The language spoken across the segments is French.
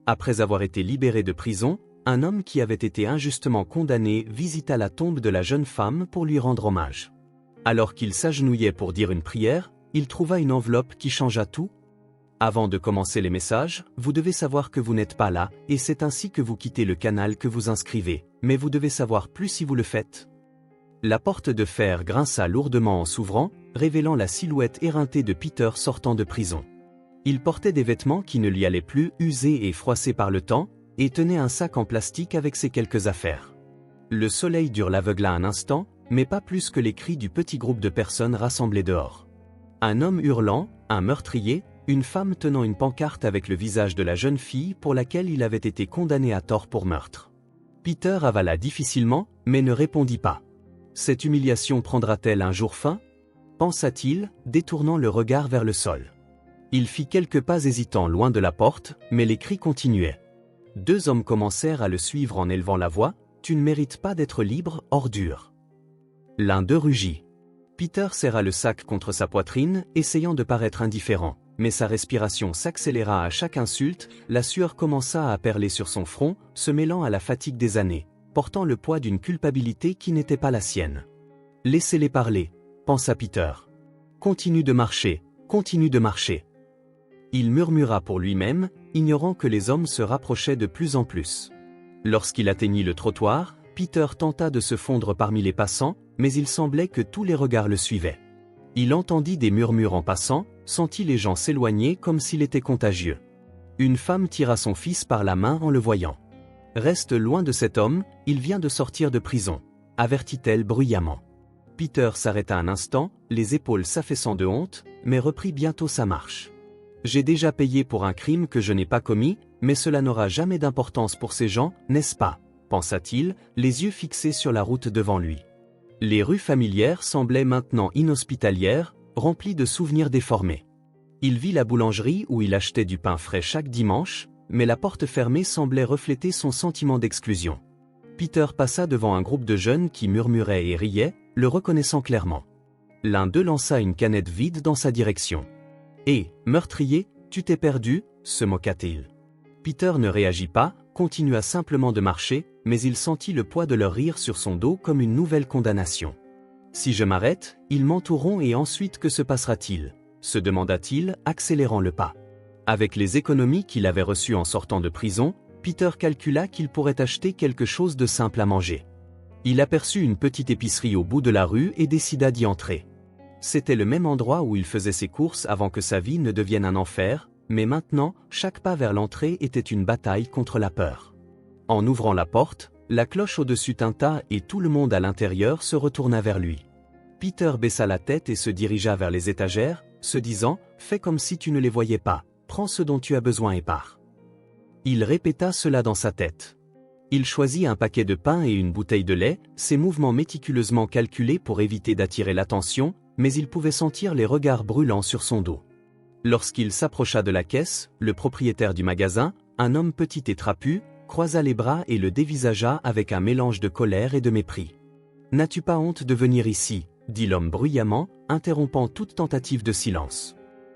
Après avoir été libéré de prison, un homme qui avait été injustement condamné visita la tombe de la jeune femme pour lui rendre hommage. Alors qu'il s'agenouillait pour dire une prière, il trouva une enveloppe qui changea tout. Avant de commencer les messages, vous devez savoir que vous n'êtes pas là, et c'est ainsi que vous quittez le canal que vous inscrivez, mais vous devez savoir plus si vous le faites. La porte de fer grinça lourdement en s'ouvrant, révélant la silhouette éreintée de Peter sortant de prison. Il portait des vêtements qui ne lui allaient plus, usés et froissés par le temps, et tenait un sac en plastique avec ses quelques affaires. Le soleil dur l'aveugla un instant, mais pas plus que les cris du petit groupe de personnes rassemblées dehors. Un homme hurlant, un meurtrier, une femme tenant une pancarte avec le visage de la jeune fille pour laquelle il avait été condamné à tort pour meurtre. Peter avala difficilement, mais ne répondit pas. Cette humiliation prendra-t-elle un jour fin ? Pensa-t-il, détournant le regard vers le sol. Il fit quelques pas hésitants loin de la porte, mais les cris continuaient. Deux hommes commencèrent à le suivre en élevant la voix. « Tu ne mérites pas d'être libre, ordure !» L'un d'eux rugit. Peter serra le sac contre sa poitrine, essayant de paraître indifférent, mais sa respiration s'accéléra à chaque insulte, la sueur commença à perler sur son front, se mêlant à la fatigue des années, portant le poids d'une culpabilité qui n'était pas la sienne. « Laissez-les parler », pensa Peter. « Continue de marcher, continue de marcher. » Il murmura pour lui-même, ignorant que les hommes se rapprochaient de plus en plus. Lorsqu'il atteignit le trottoir, Peter tenta de se fondre parmi les passants, mais il semblait que tous les regards le suivaient. Il entendit des murmures en passant, sentit les gens s'éloigner comme s'il était contagieux. Une femme tira son fils par la main en le voyant. « Reste loin de cet homme, il vient de sortir de prison », avertit-elle bruyamment. Peter s'arrêta un instant, les épaules s'affaissant de honte, mais reprit bientôt sa marche. « J'ai déjà payé pour un crime que je n'ai pas commis, mais cela n'aura jamais d'importance pour ces gens, n'est-ce pas ?» pensa-t-il, les yeux fixés sur la route devant lui. Les rues familières semblaient maintenant inhospitalières, remplies de souvenirs déformés. Il vit la boulangerie où il achetait du pain frais chaque dimanche, mais la porte fermée semblait refléter son sentiment d'exclusion. Peter passa devant un groupe de jeunes qui murmuraient et riaient, le reconnaissant clairement. L'un d'eux lança une canette vide dans sa direction. « Hé, meurtrier, tu t'es perdu ?» se moqua-t-il. Peter ne réagit pas, continua simplement de marcher, mais il sentit le poids de leur rire sur son dos comme une nouvelle condamnation. « Si je m'arrête, ils m'entoureront et ensuite que se passera-t-il ?» se demanda-t-il, accélérant le pas. Avec les économies qu'il avait reçues en sortant de prison, Peter calcula qu'il pourrait acheter quelque chose de simple à manger. Il aperçut une petite épicerie au bout de la rue et décida d'y entrer. C'était le même endroit où il faisait ses courses avant que sa vie ne devienne un enfer, mais maintenant, chaque pas vers l'entrée était une bataille contre la peur. En ouvrant la porte, la cloche au-dessus tinta et tout le monde à l'intérieur se retourna vers lui. Peter baissa la tête et se dirigea vers les étagères, se disant « Fais comme si tu ne les voyais pas, prends ce dont tu as besoin et pars. » Il répéta cela dans sa tête. Il choisit un paquet de pain et une bouteille de lait, ses mouvements méticuleusement calculés pour éviter d'attirer l'attention, mais il pouvait sentir les regards brûlants sur son dos. Lorsqu'il s'approcha de la caisse, le propriétaire du magasin, un homme petit et trapu, croisa les bras et le dévisagea avec un mélange de colère et de mépris. « N'as-tu pas honte de venir ici ?» dit l'homme bruyamment, interrompant toute tentative de silence.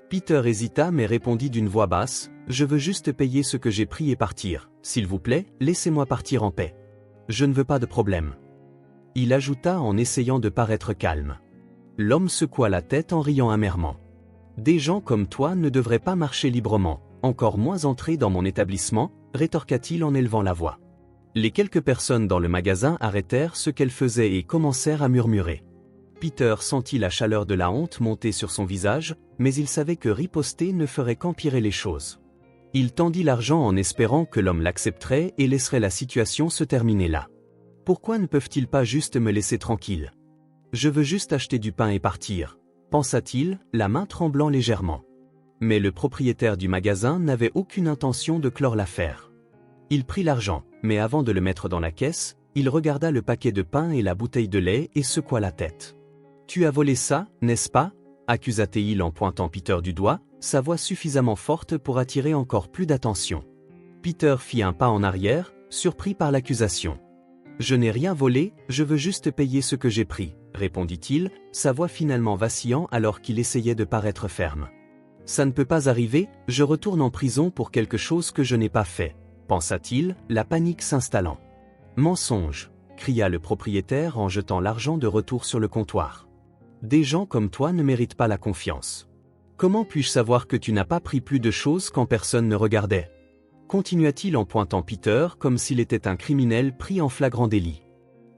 Peter hésita mais répondit d'une voix basse, « Je veux juste payer ce que j'ai pris et partir. S'il vous plaît, laissez-moi partir en paix. Je ne veux pas de problème. » Il ajouta en essayant de paraître calme. L'homme secoua la tête en riant amèrement. « Des gens comme toi ne devraient pas marcher librement, encore moins entrer dans mon établissement, » rétorqua-t-il en élevant la voix. Les quelques personnes dans le magasin arrêtèrent ce qu'elles faisaient et commencèrent à murmurer. Peter sentit la chaleur de la honte monter sur son visage, mais il savait que riposter ne ferait qu'empirer les choses. Il tendit l'argent en espérant que l'homme l'accepterait et laisserait la situation se terminer là. « Pourquoi ne peuvent-ils pas juste me laisser tranquille ? Je veux juste acheter du pain et partir, » pensa-t-il, la main tremblant légèrement. Mais le propriétaire du magasin n'avait aucune intention de clore l'affaire. Il prit l'argent, mais avant de le mettre dans la caisse, il regarda le paquet de pain et la bouteille de lait et secoua la tête. « Tu as volé ça, n'est-ce pas ?» accusa-t-il en pointant Peter du doigt, sa voix suffisamment forte pour attirer encore plus d'attention. Peter fit un pas en arrière, surpris par l'accusation. « Je n'ai rien volé, je veux juste payer ce que j'ai pris, » répondit-il, sa voix finalement vacillant alors qu'il essayait de paraître ferme. « Ça ne peut pas arriver, je retourne en prison pour quelque chose que je n'ai pas fait, » pensa-t-il, la panique s'installant. Mensonge, cria le propriétaire en jetant l'argent de retour sur le comptoir. Des gens comme toi ne méritent pas la confiance. Comment puis-je savoir que tu n'as pas pris plus de choses quand personne ne regardait? Continua-t-il en pointant Peter comme s'il était un criminel pris en flagrant délit.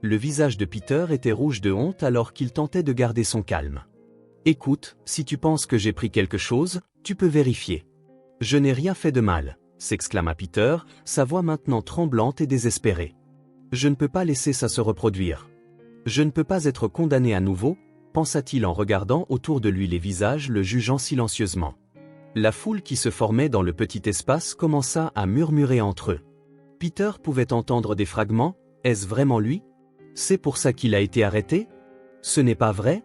Le visage de Peter était rouge de honte alors qu'il tentait de garder son calme. Écoute, si tu penses que j'ai pris quelque chose, tu peux vérifier. Je n'ai rien fait de mal, s'exclama Peter, sa voix maintenant tremblante et désespérée. Je ne peux pas laisser ça se reproduire. Je ne peux pas être condamné à nouveau, pensa-t-il en regardant autour de lui les visages le jugeant silencieusement. La foule qui se formait dans le petit espace commença à murmurer entre eux. Peter pouvait entendre des fragments, est-ce vraiment lui? C'est pour ça qu'il a été arrêté? Ce n'est pas vrai?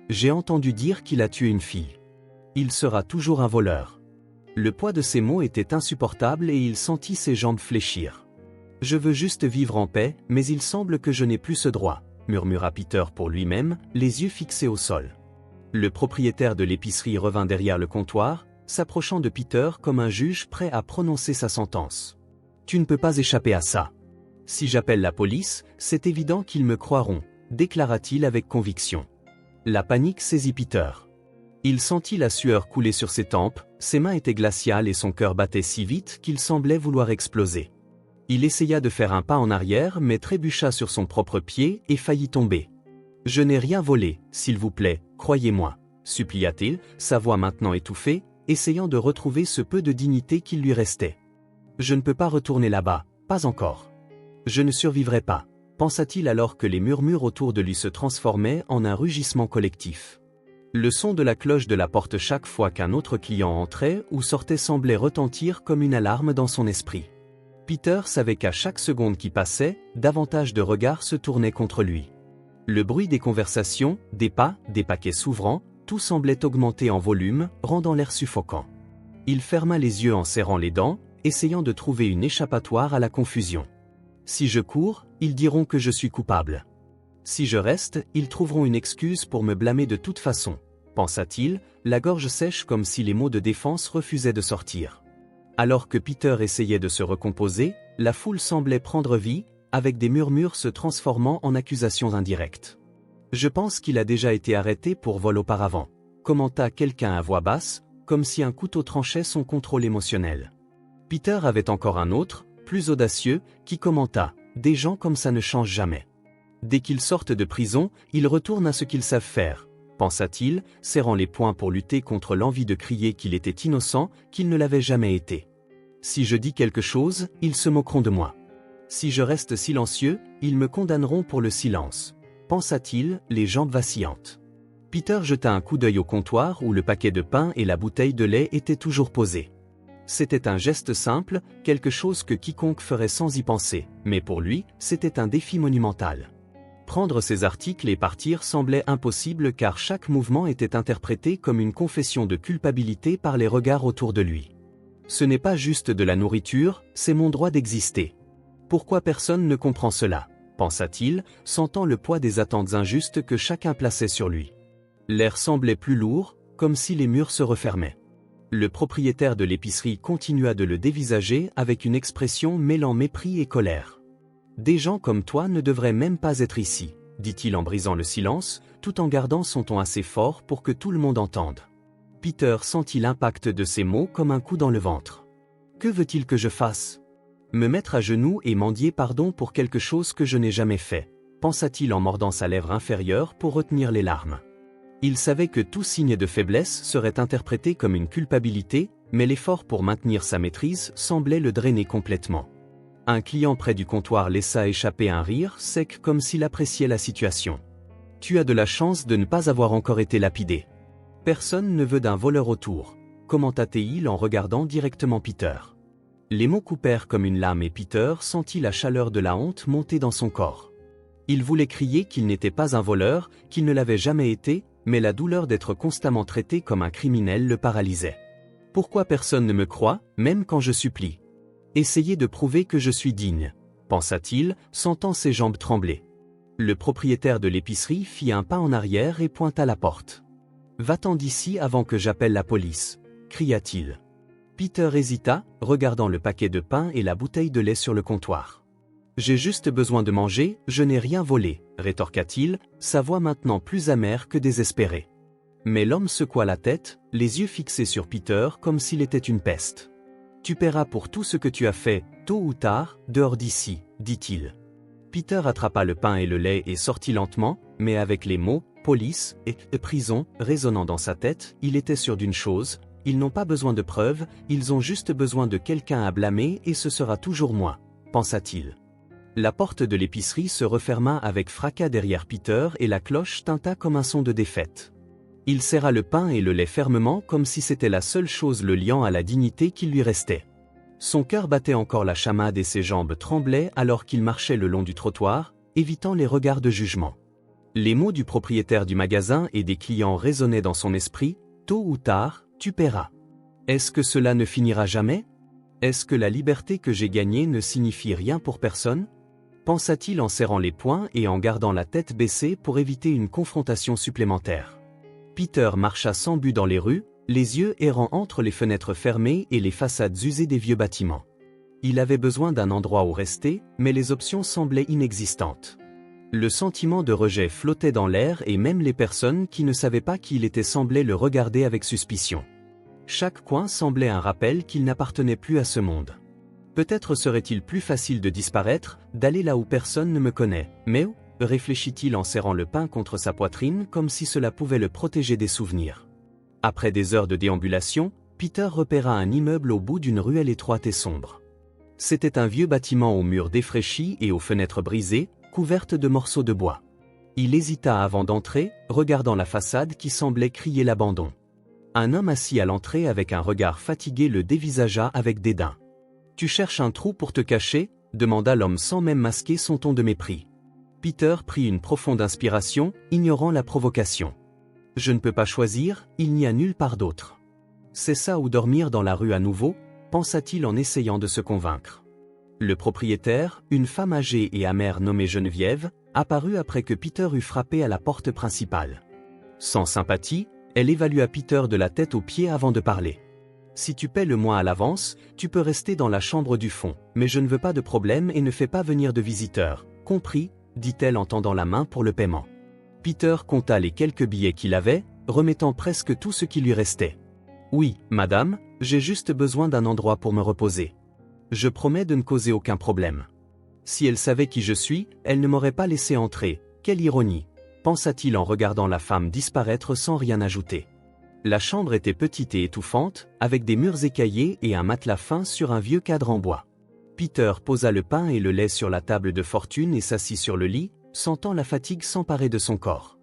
J'ai entendu dire qu'il a tué une fille. Il sera toujours un voleur. Le poids de ces mots était insupportable et il sentit ses jambes fléchir. Je veux juste vivre en paix, mais il semble que je n'ai plus ce droit, murmura Peter pour lui-même, les yeux fixés au sol. Le propriétaire de l'épicerie revint derrière le comptoir, s'approchant de Peter comme un juge prêt à prononcer sa sentence. Tu ne peux pas échapper à ça. Si j'appelle la police, c'est évident qu'ils me croiront, déclara-t-il avec conviction. La panique saisit Peter. Il sentit la sueur couler sur ses tempes, ses mains étaient glaciales et son cœur battait si vite qu'il semblait vouloir exploser. Il essaya de faire un pas en arrière mais trébucha sur son propre pied et faillit tomber. « Je n'ai rien volé, s'il vous plaît, croyez-moi » supplia-t-il, sa voix maintenant étouffée, essayant de retrouver ce peu de dignité qui lui restait. « Je ne peux pas retourner là-bas, pas encore. Je ne survivrai pas » pensa-t-il alors que les murmures autour de lui se transformaient en un rugissement collectif. Le son de la cloche de la porte chaque fois qu'un autre client entrait ou sortait semblait retentir comme une alarme dans son esprit. Peter savait qu'à chaque seconde qui passait, davantage de regards se tournaient contre lui. Le bruit des conversations, des pas, des paquets s'ouvrant, tout semblait augmenter en volume, rendant l'air suffocant. Il ferma les yeux en serrant les dents, essayant de trouver une échappatoire à la confusion. Si je cours, ils diront que je suis coupable. Si je reste, ils trouveront une excuse pour me blâmer de toute façon, pensa-t-il, la gorge sèche comme si les mots de défense refusaient de sortir. Alors que Peter essayait de se recomposer, la foule semblait prendre vie, avec des murmures se transformant en accusations indirectes. Je pense qu'il a déjà été arrêté pour vol auparavant, commenta quelqu'un à voix basse, comme si un couteau tranchait son contrôle émotionnel. Peter avait encore un autre, plus audacieux, qui commenta « Des gens comme ça ne changent jamais. Dès qu'ils sortent de prison, ils retournent à ce qu'ils savent faire », pensa-t-il, serrant les poings pour lutter contre l'envie de crier qu'il était innocent, qu'il ne l'avait jamais été. Si je dis quelque chose, ils se moqueront de moi. Si je reste silencieux, ils me condamneront pour le silence, pensa-t-il, les jambes vacillantes. Peter jeta un coup d'œil au comptoir où le paquet de pain et la bouteille de lait étaient toujours posés. C'était un geste simple, quelque chose que quiconque ferait sans y penser, mais pour lui, c'était un défi monumental. Prendre ces articles et partir semblait impossible car chaque mouvement était interprété comme une confession de culpabilité par les regards autour de lui. Ce n'est pas juste de la nourriture, c'est mon droit d'exister. Pourquoi personne ne comprend cela, pensa-t-il, sentant le poids des attentes injustes que chacun plaçait sur lui. L'air semblait plus lourd, comme si les murs se refermaient. Le propriétaire de l'épicerie continua de le dévisager avec une expression mêlant mépris et colère. « Des gens comme toi ne devraient même pas être ici », dit-il en brisant le silence, tout en gardant son ton assez fort pour que tout le monde entende. Peter sentit l'impact de ces mots comme un coup dans le ventre. « Que veut-il que je fasse? Me mettre à genoux et mendier pardon pour quelque chose que je n'ai jamais fait », pensa-t-il en mordant sa lèvre inférieure pour retenir les larmes. Il savait que tout signe de faiblesse serait interprété comme une culpabilité, mais l'effort pour maintenir sa maîtrise semblait le drainer complètement. Un client près du comptoir laissa échapper un rire sec comme s'il appréciait la situation. « Tu as de la chance de ne pas avoir encore été lapidé. Personne ne veut d'un voleur autour », commenta-t-il en regardant directement Peter. Les mots coupèrent comme une lame et Peter sentit la chaleur de la honte monter dans son corps. Il voulait crier qu'il n'était pas un voleur, qu'il ne l'avait jamais été, mais la douleur d'être constamment traité comme un criminel le paralysait. Pourquoi personne ne me croit, même quand je supplie? Essayez de prouver que je suis digne, pensa-t-il, sentant ses jambes trembler. Le propriétaire de l'épicerie fit un pas en arrière et pointa la porte. « Va-t'en d'ici avant que j'appelle la police », cria-t-il. Peter hésita, regardant le paquet de pain et la bouteille de lait sur le comptoir. « J'ai juste besoin de manger, je n'ai rien volé, » rétorqua-t-il, sa voix maintenant plus amère que désespérée. Mais l'homme secoua la tête, les yeux fixés sur Peter comme s'il était une peste. « Tu paieras pour tout ce que tu as fait, tôt ou tard, dehors d'ici, » dit-il. Peter attrapa le pain et le lait et sortit lentement, mais avec les mots « police » et « prison » résonnant dans sa tête, il était sûr d'une chose, ils n'ont pas besoin de preuves, ils ont juste besoin de quelqu'un à blâmer et ce sera toujours moi, pensa-t-il. La porte de l'épicerie se referma avec fracas derrière Peter et la cloche tinta comme un son de défaite. Il serra le pain et le lait fermement comme si c'était la seule chose le liant à la dignité qui lui restait. Son cœur battait encore la chamade et ses jambes tremblaient alors qu'il marchait le long du trottoir, évitant les regards de jugement. Les mots du propriétaire du magasin et des clients résonnaient dans son esprit, « Tôt ou tard, tu paieras. » Est-ce que cela ne finira jamais? Est-ce que la liberté que j'ai gagnée ne signifie rien pour personne? Pensa-t-il en serrant les poings et en gardant la tête baissée pour éviter une confrontation supplémentaire. Peter marcha sans but dans les rues, les yeux errant entre les fenêtres fermées et les façades usées des vieux bâtiments. Il avait besoin d'un endroit où rester, mais les options semblaient inexistantes. Le sentiment de rejet flottait dans l'air et même les personnes qui ne savaient pas qui il était semblaient le regarder avec suspicion. Chaque coin semblait un rappel qu'il n'appartenait plus à ce monde. Peut-être serait-il plus facile de disparaître, d'aller là où personne ne me connaît, mais où, réfléchit-il en serrant le pain contre sa poitrine comme si cela pouvait le protéger des souvenirs. Après des heures de déambulation, Peter repéra un immeuble au bout d'une ruelle étroite et sombre. C'était un vieux bâtiment aux murs défraîchis et aux fenêtres brisées, couvertes de morceaux de bois. Il hésita avant d'entrer, regardant la façade qui semblait crier l'abandon. Un homme assis à l'entrée avec un regard fatigué le dévisagea avec dédain. « Tu cherches un trou pour te cacher ?» demanda l'homme sans même masquer son ton de mépris. Peter prit une profonde inspiration, ignorant la provocation. « Je ne peux pas choisir, il n'y a nulle part d'autre. » C'est ça ou dormir dans la rue à nouveau, pensa-t-il en essayant de se convaincre. Le propriétaire, une femme âgée et amère nommée Geneviève, apparut après que Peter eut frappé à la porte principale. Sans sympathie, elle évalua Peter de la tête aux pieds avant de parler. « Si tu paies le mois à l'avance, tu peux rester dans la chambre du fond, mais je ne veux pas de problème et ne fais pas venir de visiteurs, compris ?» dit-elle en tendant la main pour le paiement. Peter compta les quelques billets qu'il avait, remettant presque tout ce qui lui restait. « Oui, madame, j'ai juste besoin d'un endroit pour me reposer. Je promets de ne causer aucun problème. » Si elle savait qui je suis, elle ne m'aurait pas laissé entrer. Quelle ironie, pensa-t-il en regardant la femme disparaître sans rien ajouter. La chambre était petite et étouffante, avec des murs écaillés et un matelas fin sur un vieux cadre en bois. Peter posa le pain et le lait sur la table de fortune et s'assit sur le lit, sentant la fatigue s'emparer de son corps.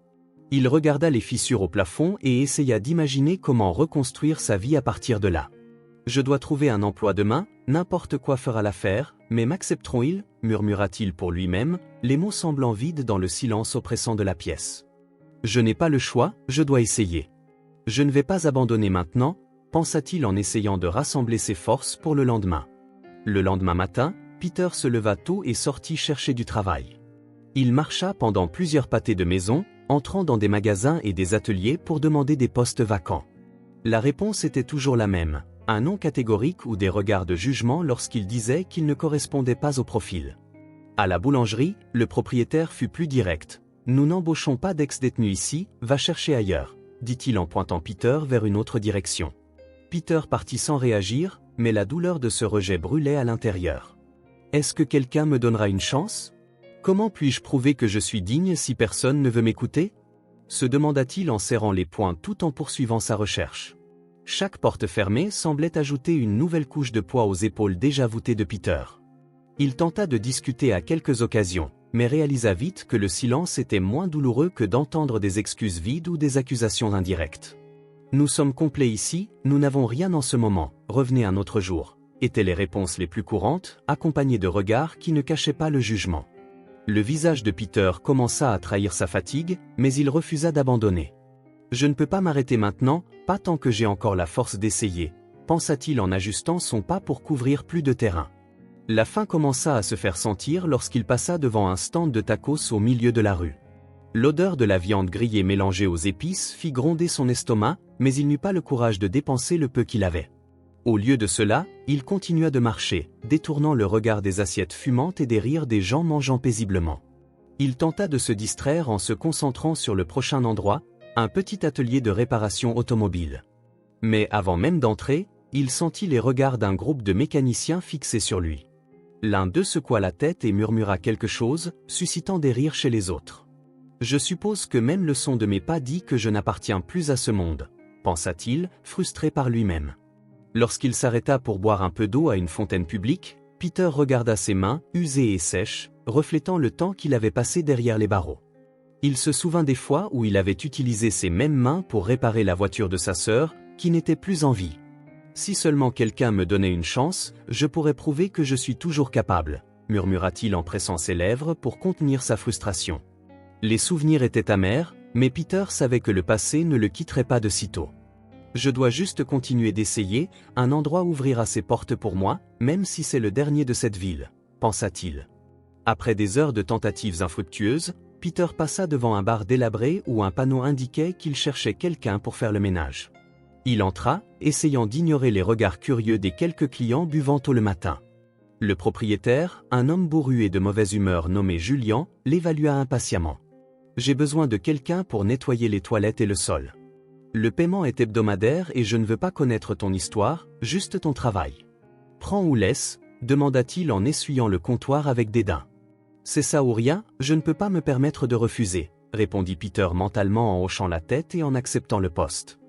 Il regarda les fissures au plafond et essaya d'imaginer comment reconstruire sa vie à partir de là. « Je dois trouver un emploi demain, n'importe quoi fera l'affaire, mais m'accepteront-ils » murmura-t-il pour lui-même, les mots semblant vides dans le silence oppressant de la pièce. « Je n'ai pas le choix, je dois essayer. Je ne vais pas abandonner maintenant » pensa-t-il en essayant de rassembler ses forces pour le lendemain. Le lendemain matin, Peter se leva tôt et sortit chercher du travail. Il marcha pendant plusieurs pâtés de maison, entrant dans des magasins et des ateliers pour demander des postes vacants. La réponse était toujours la même, un non catégorique ou des regards de jugement lorsqu'il disait qu'il ne correspondait pas au profil. À la boulangerie, le propriétaire fut plus direct. « Nous n'embauchons pas d'ex-détenus ici, va chercher ailleurs », dit-il en pointant Peter vers une autre direction. Peter partit sans réagir, mais la douleur de ce rejet brûlait à l'intérieur. « Est-ce que quelqu'un me donnera une chance ? Comment puis-je prouver que je suis digne si personne ne veut m'écouter ?» se demanda-t-il en serrant les poings tout en poursuivant sa recherche. Chaque porte fermée semblait ajouter une nouvelle couche de poids aux épaules déjà voûtées de Peter. Il tenta de discuter à quelques occasions, mais réalisa vite que le silence était moins douloureux que d'entendre des excuses vides ou des accusations indirectes. « Nous sommes complets ici, nous n'avons rien en ce moment, revenez un autre jour », étaient les réponses les plus courantes, accompagnées de regards qui ne cachaient pas le jugement. Le visage de Peter commença à trahir sa fatigue, mais il refusa d'abandonner. « Je ne peux pas m'arrêter maintenant, pas tant que j'ai encore la force d'essayer », pensa-t-il en ajustant son pas pour couvrir plus de terrain. La faim commença à se faire sentir lorsqu'il passa devant un stand de tacos au milieu de la rue. L'odeur de la viande grillée mélangée aux épices fit gronder son estomac, mais il n'eut pas le courage de dépenser le peu qu'il avait. Au lieu de cela, il continua de marcher, détournant le regard des assiettes fumantes et des rires des gens mangeant paisiblement. Il tenta de se distraire en se concentrant sur le prochain endroit, un petit atelier de réparation automobile. Mais avant même d'entrer, il sentit les regards d'un groupe de mécaniciens fixés sur lui. L'un d'eux secoua la tête et murmura quelque chose, suscitant des rires chez les autres. « Je suppose que même le son de mes pas dit que je n'appartiens plus à ce monde », pensa-t-il, frustré par lui-même. Lorsqu'il s'arrêta pour boire un peu d'eau à une fontaine publique, Peter regarda ses mains, usées et sèches, reflétant le temps qu'il avait passé derrière les barreaux. Il se souvint des fois où il avait utilisé ses mêmes mains pour réparer la voiture de sa sœur, qui n'était plus en vie. « Si seulement quelqu'un me donnait une chance, je pourrais prouver que je suis toujours capable », murmura-t-il en pressant ses lèvres pour contenir sa frustration. Les souvenirs étaient amers, mais Peter savait que le passé ne le quitterait pas de sitôt. « Je dois juste continuer d'essayer, un endroit ouvrira ses portes pour moi, même si c'est le dernier de cette ville », pensa-t-il. Après des heures de tentatives infructueuses, Peter passa devant un bar délabré où un panneau indiquait qu'il cherchait quelqu'un pour faire le ménage. Il entra, essayant d'ignorer les regards curieux des quelques clients buvant tôt le matin. Le propriétaire, un homme bourru et de mauvaise humeur nommé Julian, l'évalua impatiemment. « J'ai besoin de quelqu'un pour nettoyer les toilettes et le sol. Le paiement est hebdomadaire et je ne veux pas connaître ton histoire, juste ton travail. »« Prends ou laisse ?» demanda-t-il en essuyant le comptoir avec dédain. « C'est ça ou rien, je ne peux pas me permettre de refuser, » répondit Peter mentalement en hochant la tête et en acceptant le poste.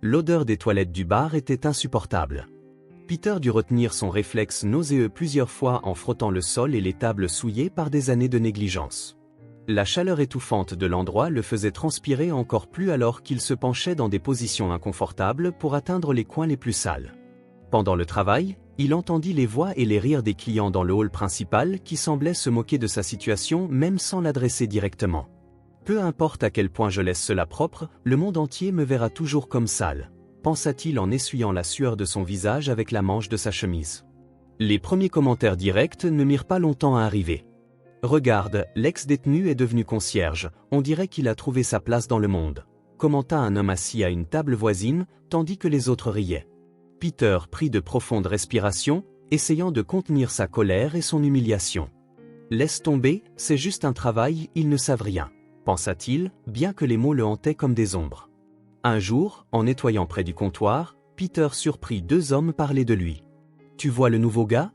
L'odeur des toilettes du bar était insupportable. Peter dut retenir son réflexe nauséeux plusieurs fois en frottant le sol et les tables souillées par des années de négligence. La chaleur étouffante de l'endroit le faisait transpirer encore plus alors qu'il se penchait dans des positions inconfortables pour atteindre les coins les plus sales. Pendant le travail, il entendit les voix et les rires des clients dans le hall principal qui semblaient se moquer de sa situation même sans l'adresser directement. Peu importe à quel point je laisse cela propre, le monde entier me verra toujours comme sale, pensa-t-il en essuyant la sueur de son visage avec la manche de sa chemise. Les premiers commentaires directs ne mirent pas longtemps à arriver. « Regarde, l'ex-détenu est devenu concierge, on dirait qu'il a trouvé sa place dans le monde », commenta un homme assis à une table voisine, tandis que les autres riaient. Peter prit de profondes respirations, essayant de contenir sa colère et son humiliation. « Laisse tomber, c'est juste un travail, ils ne savent rien », pensa-t-il, bien que les mots le hantaient comme des ombres. Un jour, en nettoyant près du comptoir, Peter surprit deux hommes parler de lui. « Tu vois le nouveau gars ?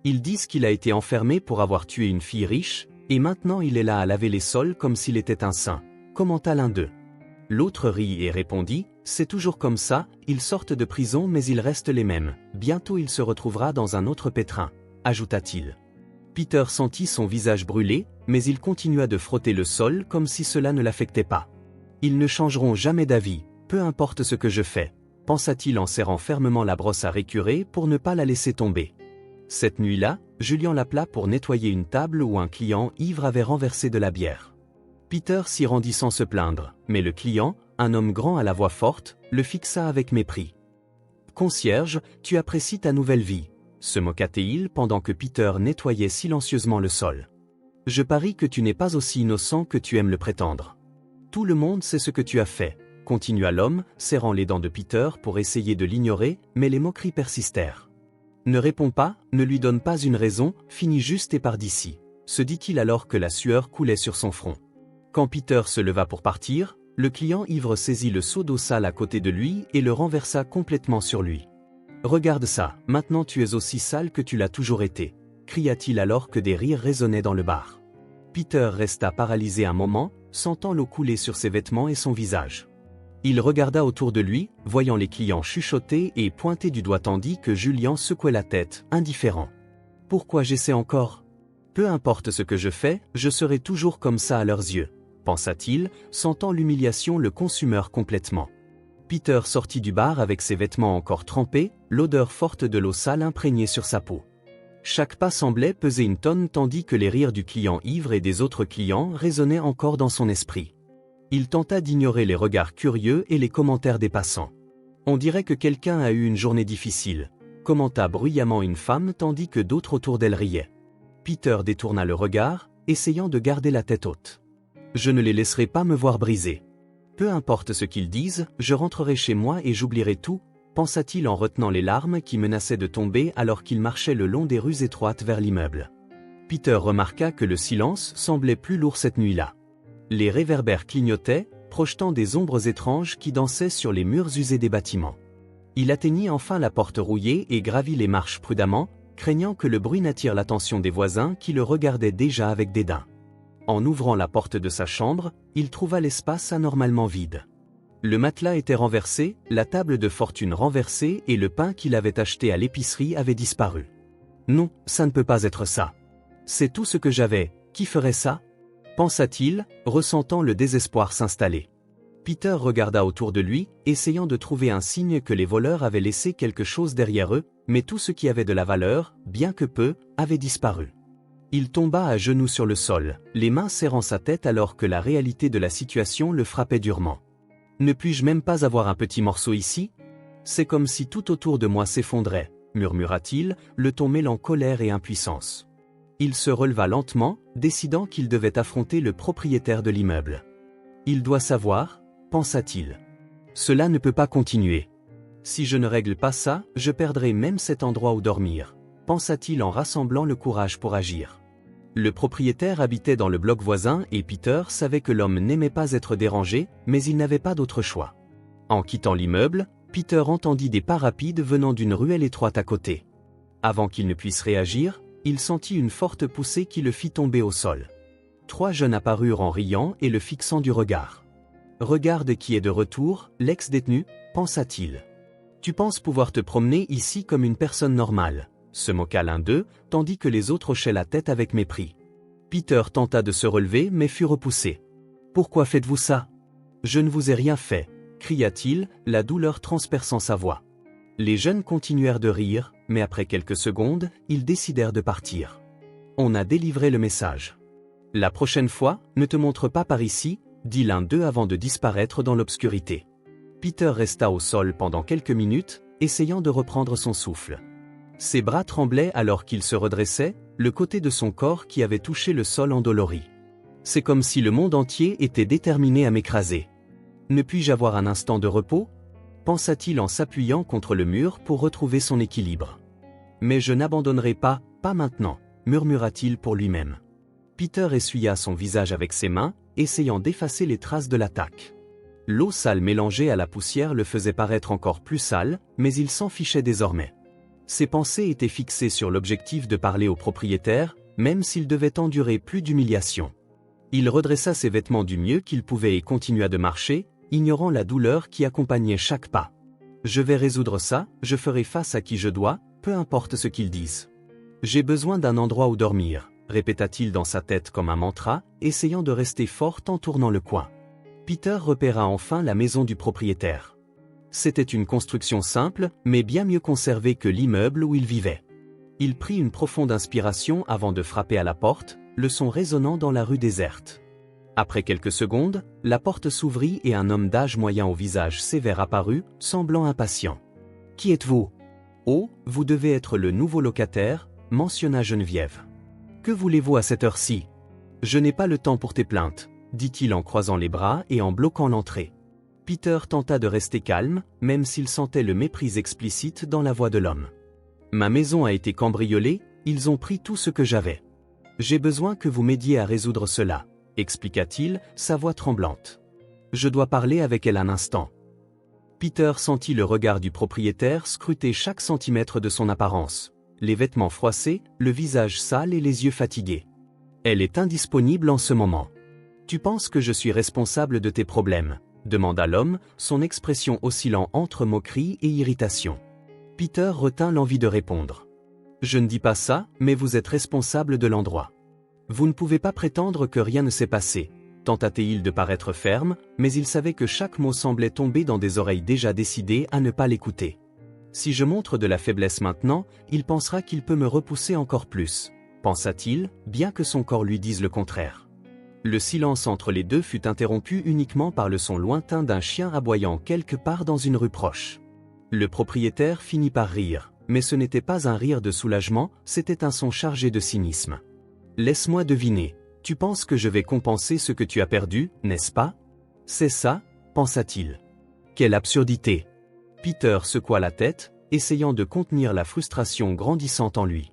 Ils disent qu'il a été enfermé pour avoir tué une fille riche, et maintenant il est là à laver les sols comme s'il était un saint, » commenta l'un d'eux. L'autre rit et répondit, « C'est toujours comme ça, ils sortent de prison mais ils restent les mêmes, bientôt il se retrouvera dans un autre pétrin, » ajouta-t-il. Peter sentit son visage brûler, mais il continua de frotter le sol comme si cela ne l'affectait pas. « Ils ne changeront jamais d'avis, peu importe ce que je fais, » pensa-t-il en serrant fermement la brosse à récurer pour ne pas la laisser tomber. Cette nuit-là, Julian l'appela pour nettoyer une table où un client ivre avait renversé de la bière. Peter s'y rendit sans se plaindre, mais le client, un homme grand à la voix forte, le fixa avec mépris. « Concierge, tu apprécies ta nouvelle vie ?» se moqua-t-il pendant que Peter nettoyait silencieusement le sol. « Je parie que tu n'es pas aussi innocent que tu aimes le prétendre. Tout le monde sait ce que tu as fait, » continua l'homme, serrant les dents de Peter pour essayer de l'ignorer, mais les moqueries persistèrent. « Ne réponds pas, ne lui donne pas une raison, finis juste et pars d'ici, » se dit-il alors que la sueur coulait sur son front. Quand Peter se leva pour partir, le client ivre saisit le seau d'eau sale à côté de lui et le renversa complètement sur lui. « Regarde ça, maintenant tu es aussi sale que tu l'as toujours été, » cria-t-il alors que des rires résonnaient dans le bar. Peter resta paralysé un moment, sentant l'eau couler sur ses vêtements et son visage. Il regarda autour de lui, voyant les clients chuchoter et pointer du doigt tandis que Julian secouait la tête, indifférent. « Pourquoi j'essaie encore ? Peu importe ce que je fais, je serai toujours comme ça à leurs yeux, » pensa-t-il, sentant l'humiliation le consumer complètement. Peter sortit du bar avec ses vêtements encore trempés, l'odeur forte de l'eau sale imprégnée sur sa peau. Chaque pas semblait peser une tonne tandis que les rires du client ivre et des autres clients résonnaient encore dans son esprit. Il tenta d'ignorer les regards curieux et les commentaires des passants. « On dirait que quelqu'un a eu une journée difficile », commenta bruyamment une femme tandis que d'autres autour d'elle riaient. Peter détourna le regard, essayant de garder la tête haute. « Je ne les laisserai pas me voir briser. Peu importe ce qu'ils disent, je rentrerai chez moi et j'oublierai tout, » pensa-t-il en retenant les larmes qui menaçaient de tomber alors qu'il marchait le long des rues étroites vers l'immeuble. Peter remarqua que le silence semblait plus lourd cette nuit-là. Les réverbères clignotaient, projetant des ombres étranges qui dansaient sur les murs usés des bâtiments. Il atteignit enfin la porte rouillée et gravit les marches prudemment, craignant que le bruit n'attire l'attention des voisins qui le regardaient déjà avec dédain. En ouvrant la porte de sa chambre, il trouva l'espace anormalement vide. Le matelas était renversé, la table de fortune renversée et le pain qu'il avait acheté à l'épicerie avait disparu. Non, ça ne peut pas être ça. C'est tout ce que j'avais, qui ferait ça ? Pensa-t-il, ressentant le désespoir s'installer. Peter regarda autour de lui, essayant de trouver un signe que les voleurs avaient laissé quelque chose derrière eux, mais tout ce qui avait de la valeur, bien que peu, avait disparu. Il tomba à genoux sur le sol, les mains serrant sa tête alors que la réalité de la situation le frappait durement. Ne puis-je même pas avoir un petit morceau ici ? C'est comme si tout autour de moi s'effondrait, murmura-t-il, le ton mêlant colère et impuissance. Il se releva lentement, décidant qu'il devait affronter le propriétaire de l'immeuble. Il doit savoir, pensa-t-il. Cela ne peut pas continuer. Si je ne règle pas ça, je perdrai même cet endroit où dormir, pensa-t-il en rassemblant le courage pour agir. Le propriétaire habitait dans le bloc voisin et Peter savait que l'homme n'aimait pas être dérangé, mais il n'avait pas d'autre choix. En quittant l'immeuble, Peter entendit des pas rapides venant d'une ruelle étroite à côté. Avant qu'il ne puisse réagir, il sentit une forte poussée qui le fit tomber au sol. 3 jeunes apparurent en riant et le fixant du regard. « Regarde qui est de retour, l'ex-détenu, pensa-t-il. Tu penses pouvoir te promener ici comme une personne normale ?» se moqua l'un d'eux, tandis que les autres hochaient la tête avec mépris. Peter tenta de se relever mais fut repoussé. « Pourquoi faites-vous ça ? Je ne vous ai rien fait, » cria-t-il, la douleur transperçant sa voix. Les jeunes continuèrent de rire, mais après quelques secondes, ils décidèrent de partir. On a délivré le message. « La prochaine fois, ne te montre pas par ici, » dit l'un d'eux avant de disparaître dans l'obscurité. Peter resta au sol pendant quelques minutes, essayant de reprendre son souffle. Ses bras tremblaient alors qu'il se redressait, le côté de son corps qui avait touché le sol endolori. C'est comme si le monde entier était déterminé à m'écraser. Ne puis-je avoir un instant de repos ? Pensa-t-il en s'appuyant contre le mur pour retrouver son équilibre. Mais je n'abandonnerai pas, pas maintenant, murmura-t-il pour lui-même. Peter essuya son visage avec ses mains, essayant d'effacer les traces de l'attaque. L'eau sale mélangée à la poussière le faisait paraître encore plus sale, mais il s'en fichait désormais. Ses pensées étaient fixées sur l'objectif de parler au propriétaire, même s'il devait endurer plus d'humiliation. Il redressa ses vêtements du mieux qu'il pouvait et continua de marcher, ignorant la douleur qui accompagnait chaque pas. « Je vais résoudre ça, je ferai face à qui je dois, peu importe ce qu'ils disent. J'ai besoin d'un endroit où dormir, » répéta-t-il dans sa tête comme un mantra, essayant de rester fort en tournant le coin. Peter repéra enfin la maison du propriétaire. C'était une construction simple, mais bien mieux conservée que l'immeuble où il vivait. Il prit une profonde inspiration avant de frapper à la porte, le son résonnant dans la rue déserte. Après quelques secondes, la porte s'ouvrit et un homme d'âge moyen au visage sévère apparut, semblant impatient. « Qui êtes-vous ? » ?»« Oh, vous devez être le nouveau locataire, » mentionna Geneviève. « Que voulez-vous à cette heure-ci ? » ?»« Je n'ai pas le temps pour tes plaintes, » dit-il en croisant les bras et en bloquant l'entrée. Peter tenta de rester calme, même s'il sentait le mépris explicite dans la voix de l'homme. « Ma maison a été cambriolée, ils ont pris tout ce que j'avais. J'ai besoin que vous m'aidiez à résoudre cela, » expliqua-t-il, sa voix tremblante. « Je dois parler avec elle un instant. » Peter sentit le regard du propriétaire scruter chaque centimètre de son apparence, les vêtements froissés, le visage sale et les yeux fatigués. « Elle est indisponible en ce moment. Tu penses que je suis responsable de tes problèmes ? » demanda l'homme, son expression oscillant entre moquerie et irritation. Peter retint l'envie de répondre. « Je ne dis pas ça, mais vous êtes responsable de l'endroit. Vous ne pouvez pas prétendre que rien ne s'est passé, » tenta-t-il de paraître ferme, mais il savait que chaque mot semblait tomber dans des oreilles déjà décidées à ne pas l'écouter. « Si je montre de la faiblesse maintenant, il pensera qu'il peut me repousser encore plus, » pensa-t-il, bien que son corps lui dise le contraire. Le silence entre les deux fut interrompu uniquement par le son lointain d'un chien aboyant quelque part dans une rue proche. Le propriétaire finit par rire, mais ce n'était pas un rire de soulagement, c'était un son chargé de cynisme. « Laisse-moi deviner, tu penses que je vais compenser ce que tu as perdu, n'est-ce pas ? » « C'est ça, pensa-t-il. Quelle absurdité ! Peter secoua la tête, essayant de contenir la frustration grandissante en lui.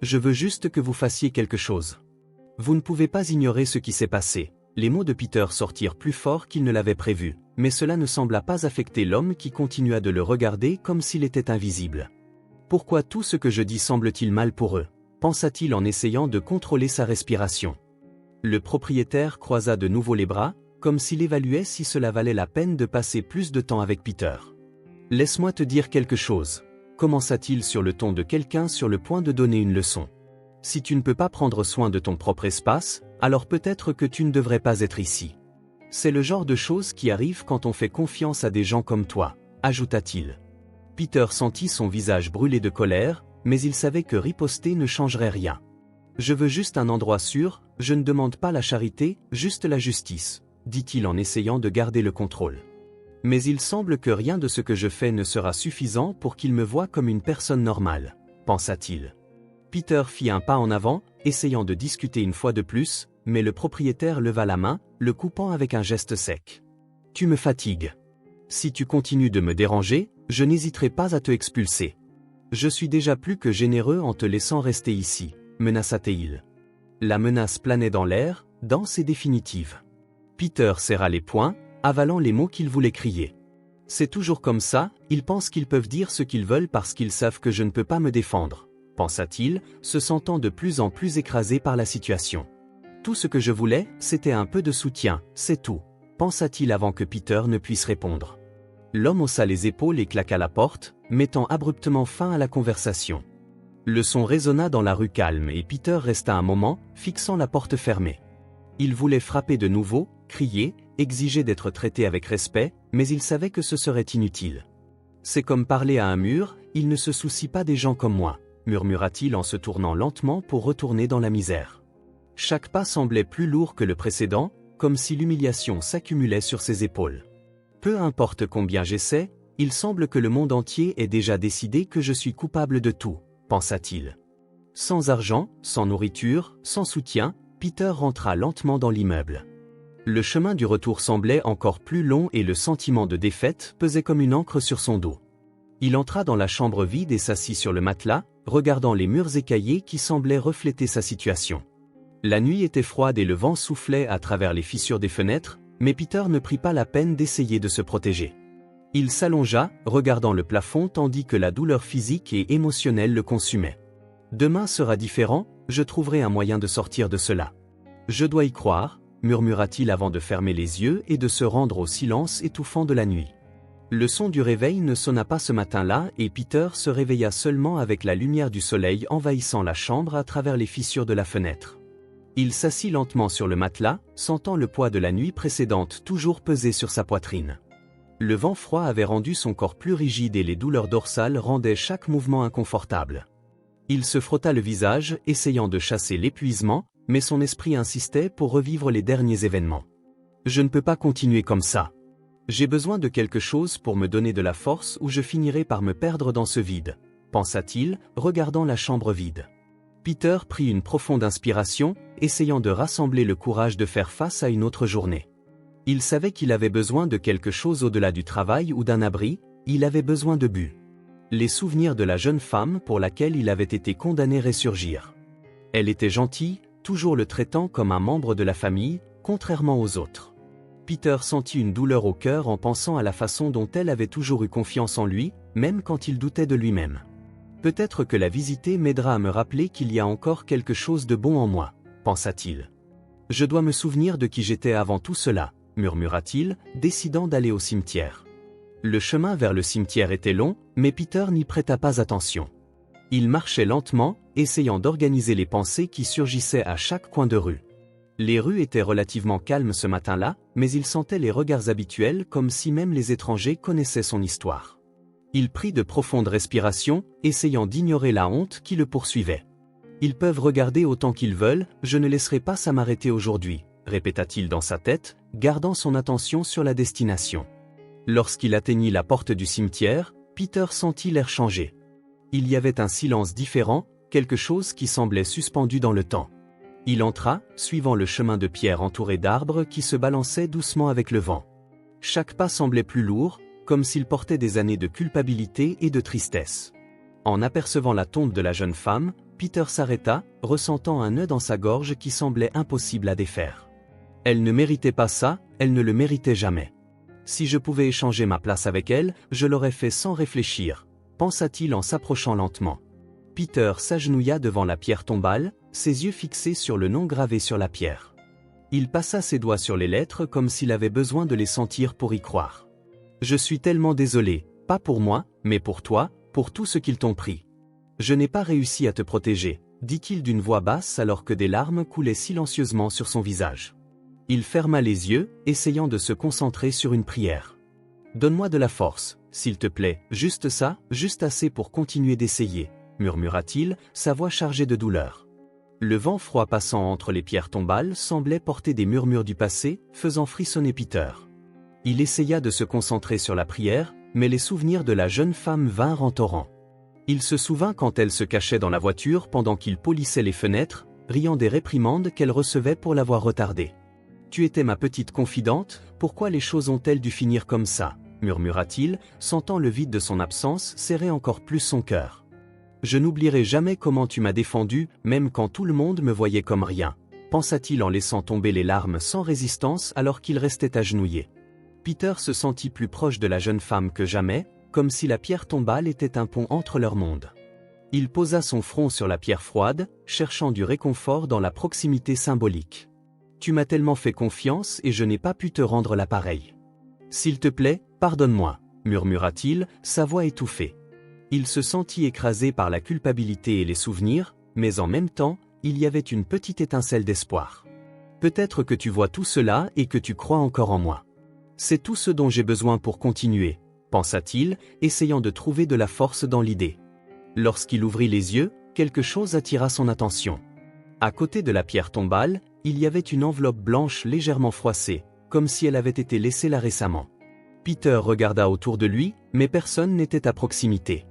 Je veux juste que vous fassiez quelque chose. Vous ne pouvez pas ignorer ce qui s'est passé. Les mots de Peter sortirent plus forts qu'il ne l'avait prévu, mais cela ne sembla pas affecter l'homme qui continua de le regarder comme s'il était invisible. Pourquoi tout ce que je dis semble-t-il mal pour eux, pensa-t-il en essayant de contrôler sa respiration. Le propriétaire croisa de nouveau les bras, comme s'il évaluait si cela valait la peine de passer plus de temps avec Peter. Laisse-moi te dire quelque chose, commença-t-il sur le ton de quelqu'un sur le point de donner une leçon. Si tu ne peux pas prendre soin de ton propre espace, alors peut-être que tu ne devrais pas être ici. C'est le genre de choses qui arrivent quand on fait confiance à des gens comme toi, ajouta-t-il. Peter sentit son visage brûler de colère, mais il savait que riposter ne changerait rien. Je veux juste un endroit sûr, je ne demande pas la charité, juste la justice, dit-il en essayant de garder le contrôle. Mais il semble que rien de ce que je fais ne sera suffisant pour qu'il me voie comme une personne normale, pensa-t-il. Peter fit un pas en avant, essayant de discuter une fois de plus, mais le propriétaire leva la main, le coupant avec un geste sec. « Tu me fatigues. Si tu continues de me déranger, je n'hésiterai pas à te expulser. Je suis déjà plus que généreux en te laissant rester ici, menaça-t-il. La menace planait dans l'air, dense et définitive. Peter serra les poings, avalant les mots qu'il voulait crier. C'est toujours comme ça, ils pensent qu'ils peuvent dire ce qu'ils veulent parce qu'ils savent que je ne peux pas me défendre, pensa-t-il, se sentant de plus en plus écrasé par la situation. Tout ce que je voulais, c'était un peu de soutien, c'est tout, pensa-t-il avant que Peter ne puisse répondre. L'homme haussa les épaules et claqua la porte, mettant abruptement fin à la conversation. Le son résonna dans la rue calme et Peter resta un moment, fixant la porte fermée. Il voulait frapper de nouveau, crier, exiger d'être traité avec respect, mais il savait que ce serait inutile. C'est comme parler à un mur, il ne se soucie pas des gens comme moi, murmura-t-il en se tournant lentement pour retourner dans la misère. Chaque pas semblait plus lourd que le précédent, comme si l'humiliation s'accumulait sur ses épaules. Peu importe combien j'essaie, il semble que le monde entier ait déjà décidé que je suis coupable de tout, pensa-t-il. Sans argent, sans nourriture, sans soutien, Peter rentra lentement dans l'immeuble. Le chemin du retour semblait encore plus long et le sentiment de défaite pesait comme une encre sur son dos. Il entra dans la chambre vide et s'assit sur le matelas, regardant les murs écaillés qui semblaient refléter sa situation. La nuit était froide et le vent soufflait à travers les fissures des fenêtres, mais Peter ne prit pas la peine d'essayer de se protéger. Il s'allongea, regardant le plafond tandis que la douleur physique et émotionnelle le consumait. Demain sera différent, je trouverai un moyen de sortir de cela. Je dois y croire, murmura-t-il avant de fermer les yeux et de se rendre au silence étouffant de la nuit. Le son du réveil ne sonna pas ce matin-là et Peter se réveilla seulement avec la lumière du soleil envahissant la chambre à travers les fissures de la fenêtre. Il s'assit lentement sur le matelas, sentant le poids de la nuit précédente toujours peser sur sa poitrine. Le vent froid avait rendu son corps plus rigide et les douleurs dorsales rendaient chaque mouvement inconfortable. Il se frotta le visage, essayant de chasser l'épuisement, mais son esprit insistait pour revivre les derniers événements. « Je ne peux pas continuer comme ça. J'ai besoin de quelque chose pour me donner de la force ou je finirai par me perdre dans ce vide, » pensa-t-il, regardant la chambre vide. Peter prit une profonde inspiration, essayant de rassembler le courage de faire face à une autre journée. Il savait qu'il avait besoin de quelque chose au-delà du travail ou d'un abri, il avait besoin de but. Les souvenirs de la jeune femme pour laquelle il avait été condamné ressurgirent. Elle était gentille, toujours le traitant comme un membre de la famille, contrairement aux autres. Peter sentit une douleur au cœur en pensant à la façon dont elle avait toujours eu confiance en lui, même quand il doutait de lui-même. Peut-être que la visiter m'aidera à me rappeler qu'il y a encore quelque chose de bon en moi, pensa-t-il. Je dois me souvenir de qui j'étais avant tout cela, murmura-t-il, décidant d'aller au cimetière. Le chemin vers le cimetière était long, mais Peter n'y prêta pas attention. Il marchait lentement, essayant d'organiser les pensées qui surgissaient à chaque coin de rue. Les rues étaient relativement calmes ce matin-là, mais il sentait les regards habituels comme si même les étrangers connaissaient son histoire. Il prit de profondes respirations, essayant d'ignorer la honte qui le poursuivait. « Ils peuvent regarder autant qu'ils veulent, je ne laisserai pas ça m'arrêter aujourd'hui », répéta-t-il dans sa tête, gardant son attention sur la destination. Lorsqu'il atteignit la porte du cimetière, Peter sentit l'air changer. Il y avait un silence différent, quelque chose qui semblait suspendu dans le temps. Il entra, suivant le chemin de pierre entouré d'arbres qui se balançaient doucement avec le vent. Chaque pas semblait plus lourd, comme s'il portait des années de culpabilité et de tristesse. En apercevant la tombe de la jeune femme, Peter s'arrêta, ressentant un nœud dans sa gorge qui semblait impossible à défaire. Elle ne méritait pas ça, elle ne le méritait jamais. Si je pouvais échanger ma place avec elle, je l'aurais fait sans réfléchir, pensa-t-il en s'approchant lentement. Peter s'agenouilla devant la pierre tombale, ses yeux fixés sur le nom gravé sur la pierre. Il passa ses doigts sur les lettres comme s'il avait besoin de les sentir pour y croire. « Je suis tellement désolé, pas pour moi, mais pour toi, pour tout ce qu'ils t'ont pris. Je n'ai pas réussi à te protéger, dit-il d'une voix basse alors que des larmes coulaient silencieusement sur son visage. Il ferma les yeux, essayant de se concentrer sur une prière. « Donne-moi de la force, s'il te plaît, juste ça, juste assez pour continuer d'essayer, » murmura-t-il, sa voix chargée de douleur. Le vent froid passant entre les pierres tombales semblait porter des murmures du passé, faisant frissonner Peter. Il essaya de se concentrer sur la prière, mais les souvenirs de la jeune femme vinrent en torrent. Il se souvint quand elle se cachait dans la voiture pendant qu'il polissait les fenêtres, riant des réprimandes qu'elle recevait pour l'avoir retardé. « Tu étais ma petite confidente, pourquoi les choses ont-elles dû finir comme ça ?» murmura-t-il, sentant le vide de son absence serrer encore plus son cœur. « Je n'oublierai jamais comment tu m'as défendu, même quand tout le monde me voyait comme rien, » pensa-t-il en laissant tomber les larmes sans résistance alors qu'il restait agenouillé. Peter se sentit plus proche de la jeune femme que jamais, comme si la pierre tombale était un pont entre leurs mondes. Il posa son front sur la pierre froide, cherchant du réconfort dans la proximité symbolique. « Tu m'as tellement fait confiance et je n'ai pas pu te rendre l'appareil. S'il te plaît, pardonne-moi, » murmura-t-il, sa voix étouffée. Il se sentit écrasé par la culpabilité et les souvenirs, mais en même temps, il y avait une petite étincelle d'espoir. « Peut-être que tu vois tout cela et que tu crois encore en moi. C'est tout ce dont j'ai besoin pour continuer, » pensa-t-il, essayant de trouver de la force dans l'idée. Lorsqu'il ouvrit les yeux, quelque chose attira son attention. À côté de la pierre tombale, il y avait une enveloppe blanche légèrement froissée, comme si elle avait été laissée là récemment. Peter regarda autour de lui, mais personne n'était à proximité.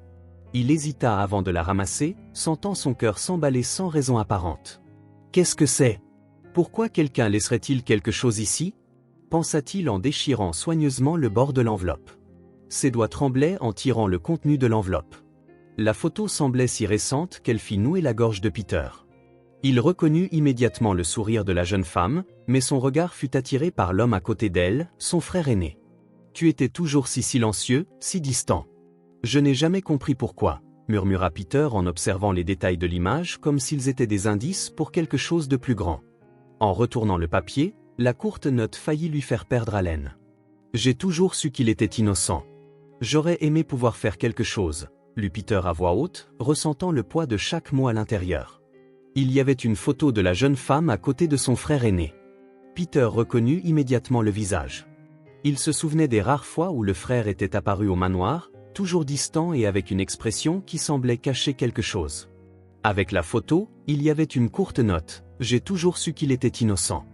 Il hésita avant de la ramasser, sentant son cœur s'emballer sans raison apparente. « Qu'est-ce que c'est ? Pourquoi quelqu'un laisserait-il quelque chose ici ?» pensa-t-il en déchirant soigneusement le bord de l'enveloppe. Ses doigts tremblaient en tirant le contenu de l'enveloppe. La photo semblait si récente qu'elle fit nouer la gorge de Peter. Il reconnut immédiatement le sourire de la jeune femme, mais son regard fut attiré par l'homme à côté d'elle, son frère aîné. « Tu étais toujours si silencieux, si distant. Je n'ai jamais compris pourquoi, » murmura Peter en observant les détails de l'image comme s'ils étaient des indices pour quelque chose de plus grand. En retournant le papier, la courte note faillit lui faire perdre haleine. « J'ai toujours su qu'il était innocent. J'aurais aimé pouvoir faire quelque chose, » lut Peter à voix haute, ressentant le poids de chaque mot à l'intérieur. Il y avait une photo de la jeune femme à côté de son frère aîné. Peter reconnut immédiatement le visage. Il se souvenait des rares fois où le frère était apparu au manoir, toujours distant et avec une expression qui semblait cacher quelque chose. Avec la photo, il y avait une courte note. « J'ai toujours su qu'il était innocent.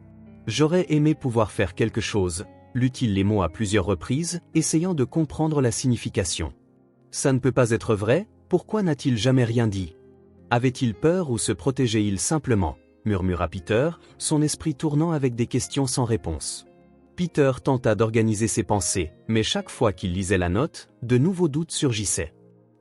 J'aurais aimé pouvoir faire quelque chose », lut-il les mots à plusieurs reprises, essayant de comprendre la signification. « Ça ne peut pas être vrai, pourquoi n'a-t-il jamais rien dit ? Avait-il peur ou se protégeait-il simplement ?» murmura Peter, son esprit tournant avec des questions sans réponse. Peter tenta d'organiser ses pensées, mais chaque fois qu'il lisait la note, de nouveaux doutes surgissaient.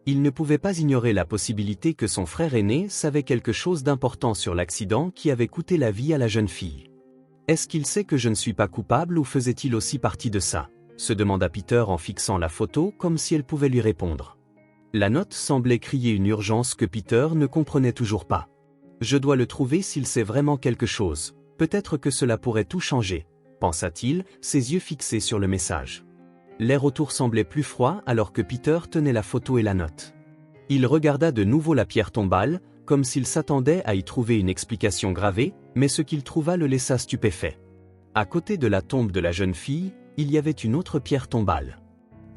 Il ne pouvait pas ignorer la possibilité que son frère aîné savait quelque chose d'important sur l'accident qui avait coûté la vie à la jeune fille. « Est-ce qu'il sait que je ne suis pas coupable ou faisait-il aussi partie de ça ?» se demanda Peter en fixant la photo comme si elle pouvait lui répondre. La note semblait crier une urgence que Peter ne comprenait toujours pas. « Je dois le trouver s'il sait vraiment quelque chose, peut-être que cela pourrait tout changer, » pensa-t-il, ses yeux fixés sur le message. L'air autour semblait plus froid alors que Peter tenait la photo et la note. Il regarda de nouveau la pierre tombale, comme s'il s'attendait à y trouver une explication gravée, mais ce qu'il trouva le laissa stupéfait. À côté de la tombe de la jeune fille, il y avait une autre pierre tombale.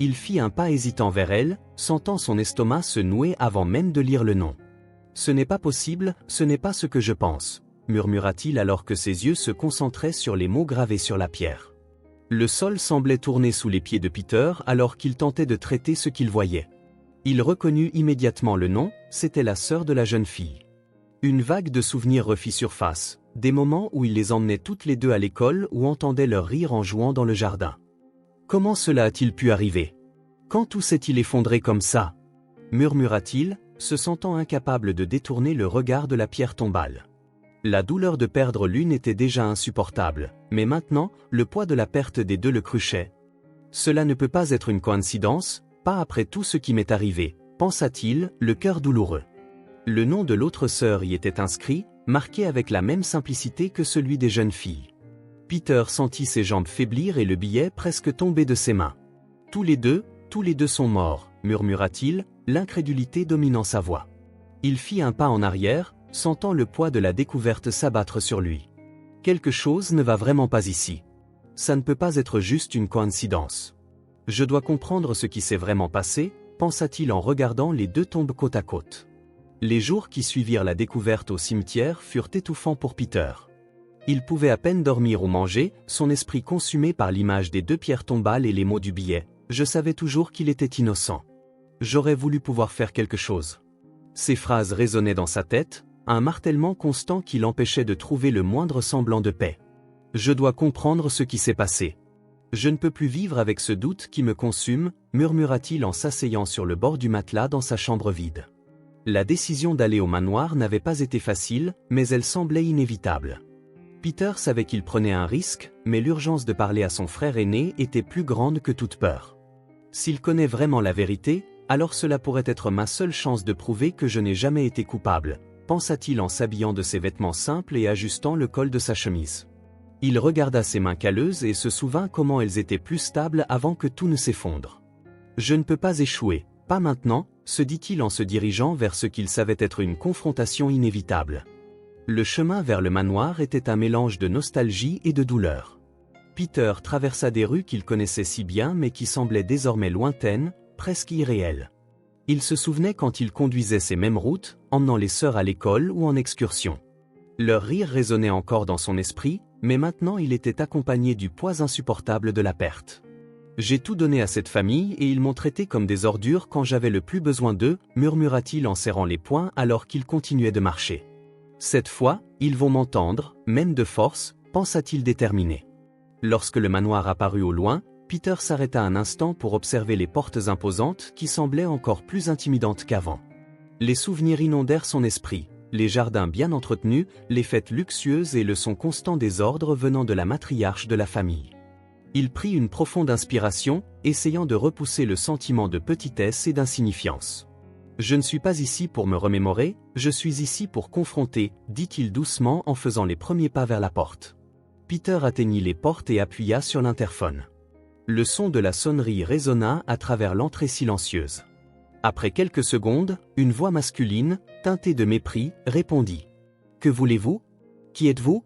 Il fit un pas hésitant vers elle, sentant son estomac se nouer avant même de lire le nom. « Ce n'est pas possible, ce n'est pas ce que je pense, » murmura-t-il alors que ses yeux se concentraient sur les mots gravés sur la pierre. Le sol semblait tourner sous les pieds de Peter alors qu'il tentait de traiter ce qu'il voyait. Il reconnut immédiatement le nom, c'était la sœur de la jeune fille. Une vague de souvenirs refit surface, des moments où il les emmenait toutes les deux à l'école ou entendait leur rire en jouant dans le jardin. Comment cela a-t-il pu arriver ? Quand tout s'est-il effondré comme ça? Murmura-t-il, se sentant incapable de détourner le regard de la pierre tombale. La douleur de perdre l'une était déjà insupportable, mais maintenant, le poids de la perte des deux le cruchait. Cela ne peut pas être une coïncidence, pas après tout ce qui m'est arrivé, pensa-t-il, le cœur douloureux. Le nom de l'autre sœur y était inscrit, marqué avec la même simplicité que celui des jeunes filles. Peter sentit ses jambes faiblir et le billet presque tomber de ses mains. Tous les deux sont morts, murmura-t-il, l'incrédulité dominant sa voix. Il fit un pas en arrière, sentant le poids de la découverte s'abattre sur lui. Quelque chose ne va vraiment pas ici. Ça ne peut pas être juste une coïncidence. Je dois comprendre ce qui s'est vraiment passé, pensa-t-il en regardant les deux tombes côte à côte. Les jours qui suivirent la découverte au cimetière furent étouffants pour Peter. Il pouvait à peine dormir ou manger, son esprit consumé par l'image des deux pierres tombales et les mots du billet. Je savais toujours qu'il était innocent. J'aurais voulu pouvoir faire quelque chose. Ces phrases résonnaient dans sa tête, un martèlement constant qui l'empêchait de trouver le moindre semblant de paix. Je dois comprendre ce qui s'est passé. Je ne peux plus vivre avec ce doute qui me consume, murmura-t-il en s'asseyant sur le bord du matelas dans sa chambre vide. La décision d'aller au manoir n'avait pas été facile, mais elle semblait inévitable. Peter savait qu'il prenait un risque, mais l'urgence de parler à son frère aîné était plus grande que toute peur. S'il connaît vraiment la vérité, alors cela pourrait être ma seule chance de prouver que je n'ai jamais été coupable, pensa-t-il en s'habillant de ses vêtements simples et ajustant le col de sa chemise. Il regarda ses mains calleuses et se souvint comment elles étaient plus stables avant que tout ne s'effondre. Je ne peux pas échouer, pas maintenant, se dit-il en se dirigeant vers ce qu'il savait être une confrontation inévitable. Le chemin vers le manoir était un mélange de nostalgie et de douleur. Peter traversa des rues qu'il connaissait si bien mais qui semblaient désormais lointaines, presque irréelles. Il se souvenait quand il conduisait ces mêmes routes, emmenant les sœurs à l'école ou en excursion. Leur rire résonnait encore dans son esprit, mais maintenant il était accompagné du poids insupportable de la perte. J'ai tout donné à cette famille et ils m'ont traité comme des ordures quand j'avais le plus besoin d'eux, murmura-t-il en serrant les poings alors qu'il continuait de marcher. Cette fois, ils vont m'entendre, même de force, pensa-t-il déterminé. Lorsque le manoir apparut au loin, Peter s'arrêta un instant pour observer les portes imposantes qui semblaient encore plus intimidantes qu'avant. Les souvenirs inondèrent son esprit, les jardins bien entretenus, les fêtes luxueuses et le son constant des ordres venant de la matriarche de la famille. Il prit une profonde inspiration, essayant de repousser le sentiment de petitesse et d'insignifiance. « Je ne suis pas ici pour me remémorer, je suis ici pour confronter, » dit-il doucement en faisant les premiers pas vers la porte. Peter atteignit les portes et appuya sur l'interphone. Le son de la sonnerie résonna à travers l'entrée silencieuse. Après quelques secondes, une voix masculine, teintée de mépris, répondit. « Que voulez-vous? Qui êtes-vous »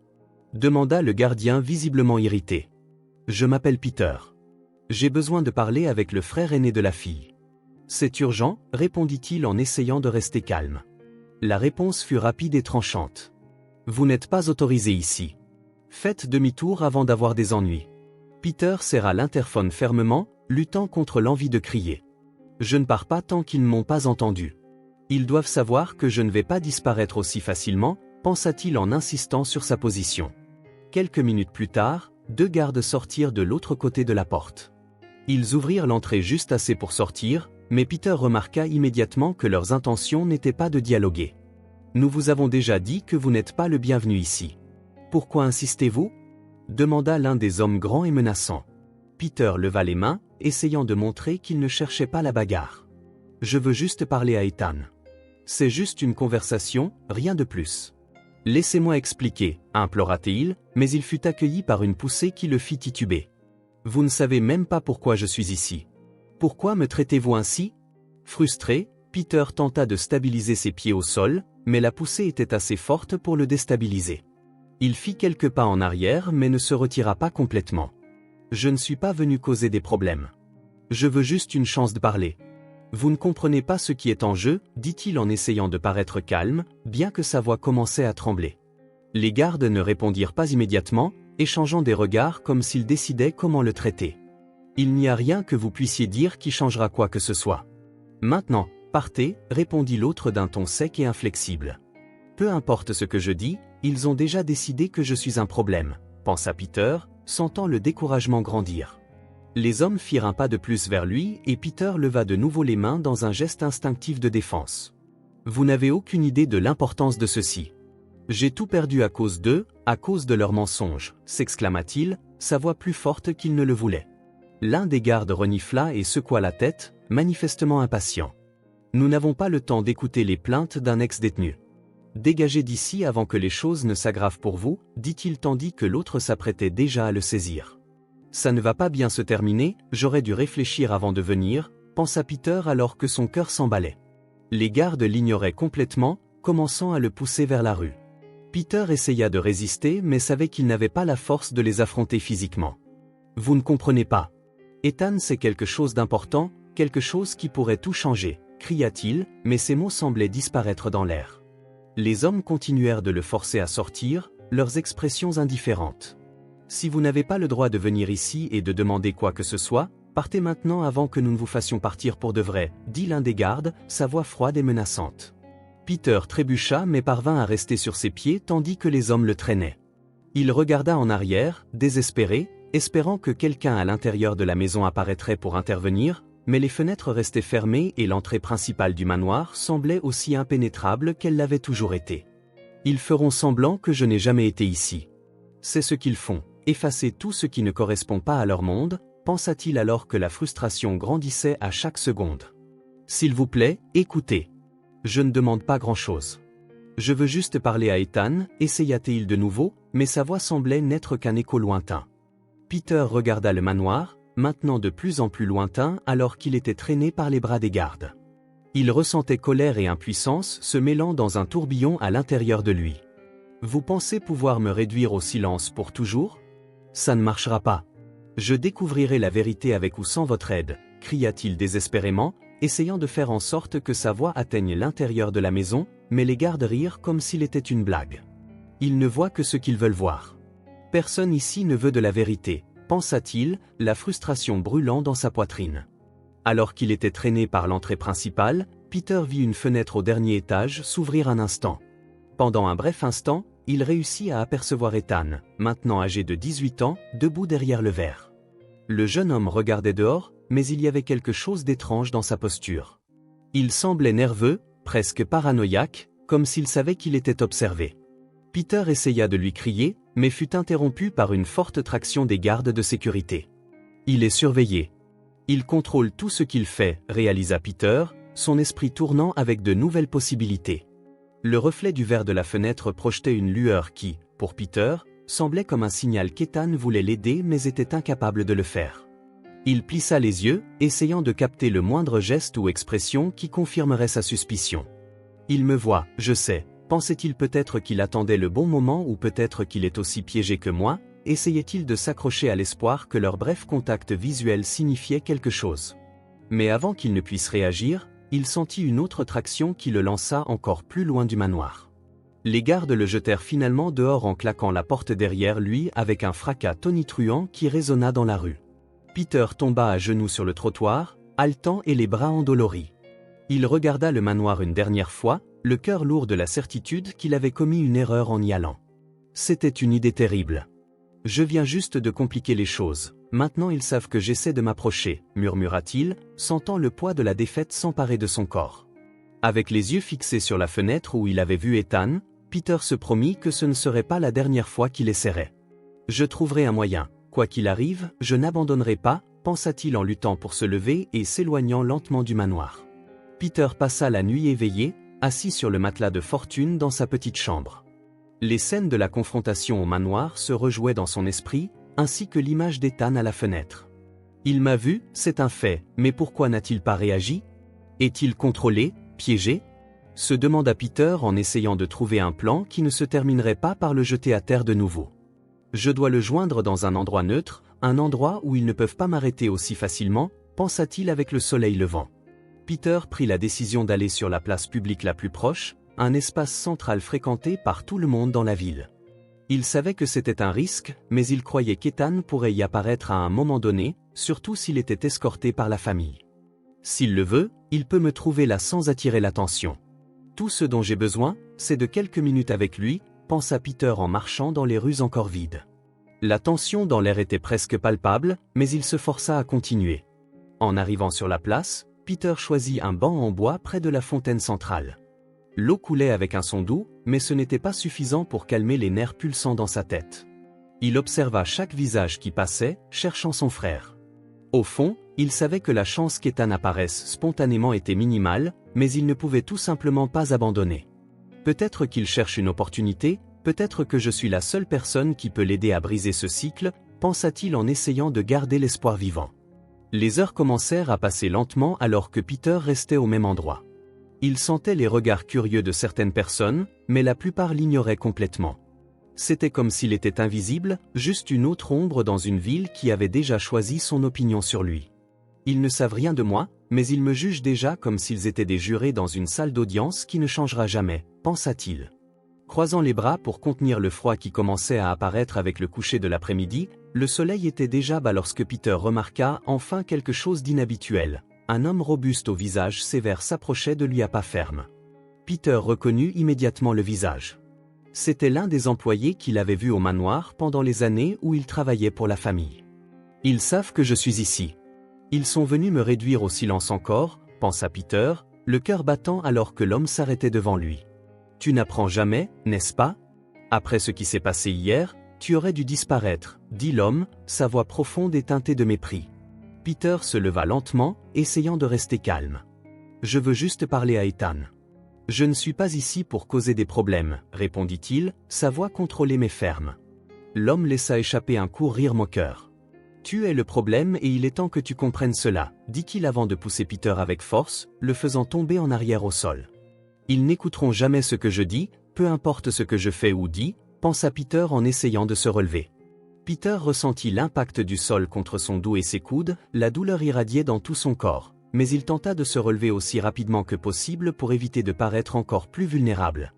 demanda le gardien visiblement irrité. « Je m'appelle Peter. J'ai besoin de parler avec le frère aîné de la fille. » « C'est urgent, répondit-il en essayant de rester calme. La réponse fut rapide et tranchante. « Vous n'êtes pas autorisé ici. Faites demi-tour avant d'avoir des ennuis. » Peter serra l'interphone fermement, luttant contre l'envie de crier. « Je ne pars pas tant qu'ils ne m'ont pas entendu. Ils doivent savoir que je ne vais pas disparaître aussi facilement, pensa-t-il en insistant sur sa position. Quelques minutes plus tard, deux gardes sortirent de l'autre côté de la porte. Ils ouvrirent l'entrée juste assez pour sortir, mais Peter remarqua immédiatement que leurs intentions n'étaient pas de dialoguer. « Nous vous avons déjà dit que vous n'êtes pas le bienvenu ici. Pourquoi insistez-vous » demanda l'un des hommes grands et menaçants. Peter leva les mains, essayant de montrer qu'il ne cherchait pas la bagarre. « Je veux juste parler à Ethan. C'est juste une conversation, rien de plus. »« Laissez-moi expliquer, » implora-t-il, mais il fut accueilli par une poussée qui le fit tituber. « Vous ne savez même pas pourquoi je suis ici. Pourquoi me traitez-vous ainsi » Frustré, Peter tenta de stabiliser ses pieds au sol, mais la poussée était assez forte pour le déstabiliser. Il fit quelques pas en arrière mais ne se retira pas complètement. « Je ne suis pas venu causer des problèmes. Je veux juste une chance de parler. » « Vous ne comprenez pas ce qui est en jeu, » dit-il en essayant de paraître calme, bien que sa voix commençait à trembler. Les gardes ne répondirent pas immédiatement, échangeant des regards comme s'ils décidaient comment le traiter. « Il n'y a rien que vous puissiez dire qui changera quoi que ce soit. Maintenant, partez, » répondit l'autre d'un ton sec et inflexible. « Peu importe ce que je dis, ils ont déjà décidé que je suis un problème, » pensa Peter, sentant le découragement grandir. Les hommes firent un pas de plus vers lui et Peter leva de nouveau les mains dans un geste instinctif de défense. « Vous n'avez aucune idée de l'importance de ceci. J'ai tout perdu à cause d'eux, à cause de leurs mensonges, s'exclama-t-il, sa voix plus forte qu'il ne le voulait. L'un des gardes renifla et secoua la tête, manifestement impatient. Nous n'avons pas le temps d'écouter les plaintes d'un ex-détenu. Dégagez d'ici avant que les choses ne s'aggravent pour vous, dit-il tandis que l'autre s'apprêtait déjà à le saisir. Ça ne va pas bien se terminer, j'aurais dû réfléchir avant de venir, pensa Peter alors que son cœur s'emballait. Les gardes l'ignoraient complètement, commençant à le pousser vers la rue. Peter essaya de résister mais savait qu'il n'avait pas la force de les affronter physiquement. Vous ne comprenez pas. Ethan c'est quelque chose d'important, quelque chose qui pourrait tout changer, cria-t-il, mais ses mots semblaient disparaître dans l'air. Les hommes continuèrent de le forcer à sortir, leurs expressions indifférentes. Si vous n'avez pas le droit de venir ici et de demander quoi que ce soit, partez maintenant avant que nous ne vous fassions partir pour de vrai, dit l'un des gardes, sa voix froide et menaçante. Peter trébucha mais parvint à rester sur ses pieds tandis que les hommes le traînaient. Il regarda en arrière, désespéré, espérant que quelqu'un à l'intérieur de la maison apparaîtrait pour intervenir, mais les fenêtres restaient fermées et l'entrée principale du manoir semblait aussi impénétrable qu'elle l'avait toujours été. Ils feront semblant que je n'ai jamais été ici. C'est ce qu'ils font, effacer tout ce qui ne correspond pas à leur monde, pensa-t-il alors que la frustration grandissait à chaque seconde. S'il vous plaît, écoutez. Je ne demande pas grand-chose. Je veux juste parler à Ethan, essaya-t-il de nouveau, mais sa voix semblait n'être qu'un écho lointain. Peter regarda le manoir, maintenant de plus en plus lointain alors qu'il était traîné par les bras des gardes. Il ressentait colère et impuissance se mêlant dans un tourbillon à l'intérieur de lui. Vous pensez pouvoir me réduire au silence pour toujours? Ça ne marchera pas. Je découvrirai la vérité avec ou sans votre aide, cria-t-il désespérément, essayant de faire en sorte que sa voix atteigne l'intérieur de la maison, mais les gardes rirent comme s'il était une blague. Ils ne voient que ce qu'ils veulent voir. Personne ici ne veut de la vérité, pensa-t-il, la frustration brûlant dans sa poitrine. Alors qu'il était traîné par l'entrée principale, Peter vit une fenêtre au dernier étage s'ouvrir un instant. Pendant un bref instant, il réussit à apercevoir Ethan, maintenant âgé de 18 ans, debout derrière le verre. Le jeune homme regardait dehors, mais il y avait quelque chose d'étrange dans sa posture. Il semblait nerveux, presque paranoïaque, comme s'il savait qu'il était observé. Peter essaya de lui crier, mais fut interrompu par une forte traction des gardes de sécurité. Il est surveillé. Il contrôle tout ce qu'il fait, réalisa Peter, son esprit tournant avec de nouvelles possibilités. Le reflet du verre de la fenêtre projetait une lueur qui, pour Peter, semblait comme un signal qu'Ethan voulait l'aider mais était incapable de le faire. Il plissa les yeux, essayant de capter le moindre geste ou expression qui confirmerait sa suspicion. Il me voit, je sais. Pensait-il peut-être qu'il attendait le bon moment ou peut-être qu'il est aussi piégé que moi, essayait-il de s'accrocher à l'espoir que leur bref contact visuel signifiait quelque chose. Mais avant qu'il ne puisse réagir, il sentit une autre traction qui le lança encore plus loin du manoir. Les gardes le jetèrent finalement dehors en claquant la porte derrière lui avec un fracas tonitruant qui résonna dans la rue. Peter tomba à genoux sur le trottoir, haletant et les bras endoloris. Il regarda le manoir une dernière fois, le cœur lourd de la certitude qu'il avait commis une erreur en y allant. C'était une idée terrible. Je viens juste de compliquer les choses. Maintenant ils savent que j'essaie de m'approcher, murmura-t-il, sentant le poids de la défaite s'emparer de son corps. Avec les yeux fixés sur la fenêtre où il avait vu Ethan, Peter se promit que ce ne serait pas la dernière fois qu'il essaierait. Je trouverai un moyen. Quoi qu'il arrive, je n'abandonnerai pas, pensa-t-il en luttant pour se lever et s'éloignant lentement du manoir. Peter passa la nuit éveillé, assis sur le matelas de fortune dans sa petite chambre. Les scènes de la confrontation au manoir se rejouaient dans son esprit, ainsi que l'image d'Ethan à la fenêtre. Il m'a vu, c'est un fait, mais pourquoi n'a-t-il pas réagi? Est-il contrôlé, piégé? Se demanda Peter en essayant de trouver un plan qui ne se terminerait pas par le jeter à terre de nouveau. Je dois le joindre dans un endroit neutre, un endroit où ils ne peuvent pas m'arrêter aussi facilement, pensa-t-il avec le soleil levant. Peter prit la décision d'aller sur la place publique la plus proche, un espace central fréquenté par tout le monde dans la ville. Il savait que c'était un risque, mais il croyait qu'Ethan pourrait y apparaître à un moment donné, surtout s'il était escorté par la famille. S'il le veut, il peut me trouver là sans attirer l'attention. Tout ce dont j'ai besoin, c'est de quelques minutes avec lui, pensa Peter en marchant dans les rues encore vides. La tension dans l'air était presque palpable, mais il se força à continuer. En arrivant sur la place, Peter choisit un banc en bois près de la fontaine centrale. L'eau coulait avec un son doux, mais ce n'était pas suffisant pour calmer les nerfs pulsants dans sa tête. Il observa chaque visage qui passait, cherchant son frère. Au fond, il savait que la chance qu'Ethan apparaisse spontanément était minimale, mais il ne pouvait tout simplement pas abandonner. Peut-être qu'il cherche une opportunité, peut-être que je suis la seule personne qui peut l'aider à briser ce cycle, pensa-t-il en essayant de garder l'espoir vivant. Les heures commencèrent à passer lentement alors que Peter restait au même endroit. Il sentait les regards curieux de certaines personnes, mais la plupart l'ignoraient complètement. C'était comme s'il était invisible, juste une autre ombre dans une ville qui avait déjà choisi son opinion sur lui. Ils ne savent rien de moi, mais ils me jugent déjà comme s'ils étaient des jurés dans une salle d'audience qui ne changera jamais, pensa-t-il. Croisant les bras pour contenir le froid qui commençait à apparaître avec le coucher de l'après-midi, le soleil était déjà bas lorsque Peter remarqua enfin quelque chose d'inhabituel. Un homme robuste au visage sévère s'approchait de lui à pas ferme. Peter reconnut immédiatement le visage. C'était l'un des employés qu'il avait vu au manoir pendant les années où il travaillait pour la famille. « Ils savent que je suis ici. Ils sont venus me réduire au silence encore, pensa Peter, le cœur battant alors que l'homme s'arrêtait devant lui. Tu n'apprends jamais, n'est-ce pas? Après ce qui s'est passé hier, tu aurais dû disparaître, dit l'homme, sa voix profonde et teintée de mépris. Peter se leva lentement, essayant de rester calme. Je veux juste parler à Ethan. Je ne suis pas ici pour causer des problèmes, répondit-il, sa voix contrôlée mais ferme. L'homme laissa échapper un court rire moqueur. Tu es le problème et il est temps que tu comprennes cela, dit-il avant de pousser Peter avec force, le faisant tomber en arrière au sol. Ils n'écouteront jamais ce que je dis, peu importe ce que je fais ou dis, pensa Peter en essayant de se relever. Peter ressentit l'impact du sol contre son dos et ses coudes, la douleur irradiait dans tout son corps, mais il tenta de se relever aussi rapidement que possible pour éviter de paraître encore plus vulnérable.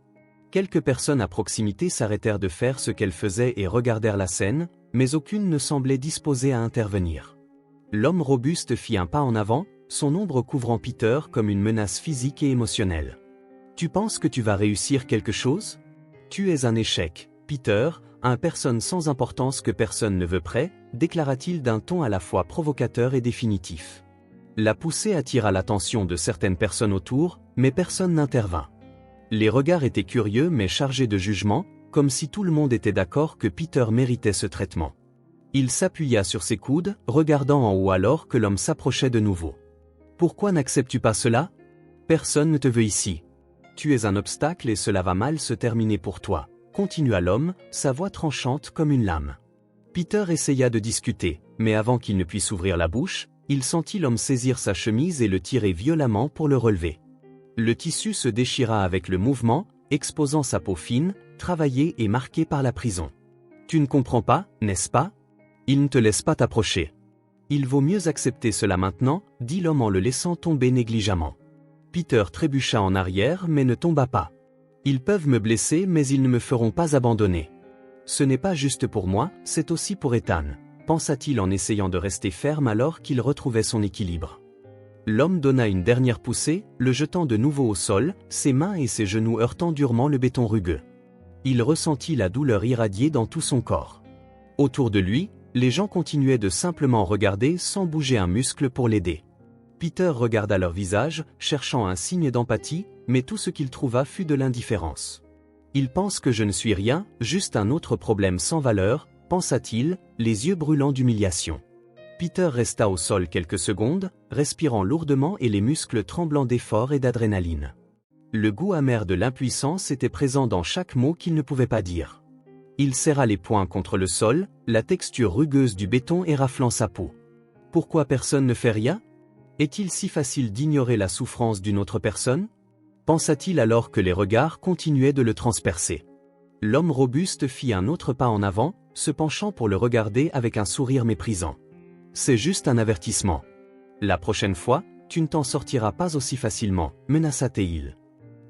Quelques personnes à proximité s'arrêtèrent de faire ce qu'elles faisaient et regardèrent la scène, mais aucune ne semblait disposée à intervenir. L'homme robuste fit un pas en avant, son ombre couvrant Peter comme une menace physique et émotionnelle. « Tu penses que tu vas réussir quelque chose? Tu es un échec, Peter, un personne sans importance que personne ne veut près, déclara-t-il d'un ton à la fois provocateur et définitif. La poussée attira l'attention de certaines personnes autour, mais personne n'intervint. Les regards étaient curieux mais chargés de jugement, comme si tout le monde était d'accord que Peter méritait ce traitement. Il s'appuya sur ses coudes, regardant en haut alors que l'homme s'approchait de nouveau. « Pourquoi n'acceptes-tu pas cela? Personne ne te veut ici. Tu es un obstacle et cela va mal se terminer pour toi, » continua l'homme, sa voix tranchante comme une lame. Peter essaya de discuter, mais avant qu'il ne puisse ouvrir la bouche, il sentit l'homme saisir sa chemise et le tirer violemment pour le relever. Le tissu se déchira avec le mouvement, exposant sa peau fine, travaillée et marquée par la prison. « Tu ne comprends pas, n'est-ce pas? Il ne te laisse pas t'approcher. Il vaut mieux accepter cela maintenant, dit l'homme en le laissant tomber négligemment. Peter trébucha en arrière mais ne tomba pas. Ils peuvent me blesser mais ils ne me feront pas abandonner. Ce n'est pas juste pour moi, c'est aussi pour Ethan, pensa-t-il en essayant de rester ferme alors qu'il retrouvait son équilibre. L'homme donna une dernière poussée, le jetant de nouveau au sol, ses mains et ses genoux heurtant durement le béton rugueux. Il ressentit la douleur irradier dans tout son corps. Autour de lui, les gens continuaient de simplement regarder sans bouger un muscle pour l'aider. Peter regarda leur visage, cherchant un signe d'empathie, mais tout ce qu'il trouva fut de l'indifférence. « Il pense que je ne suis rien, juste un autre problème sans valeur, » pensa-t-il, les yeux brûlants d'humiliation. Peter resta au sol quelques secondes, respirant lourdement et les muscles tremblants d'effort et d'adrénaline. Le goût amer de l'impuissance était présent dans chaque mot qu'il ne pouvait pas dire. Il serra les poings contre le sol, la texture rugueuse du béton éraflant sa peau. Pourquoi personne ne fait rien? Est-il si facile d'ignorer la souffrance d'une autre personne? Pensa-t-il alors que les regards continuaient de le transpercer. L'homme robuste fit un autre pas en avant, se penchant pour le regarder avec un sourire méprisant. C'est juste un avertissement. La prochaine fois, tu ne t'en sortiras pas aussi facilement, menaça-t-il.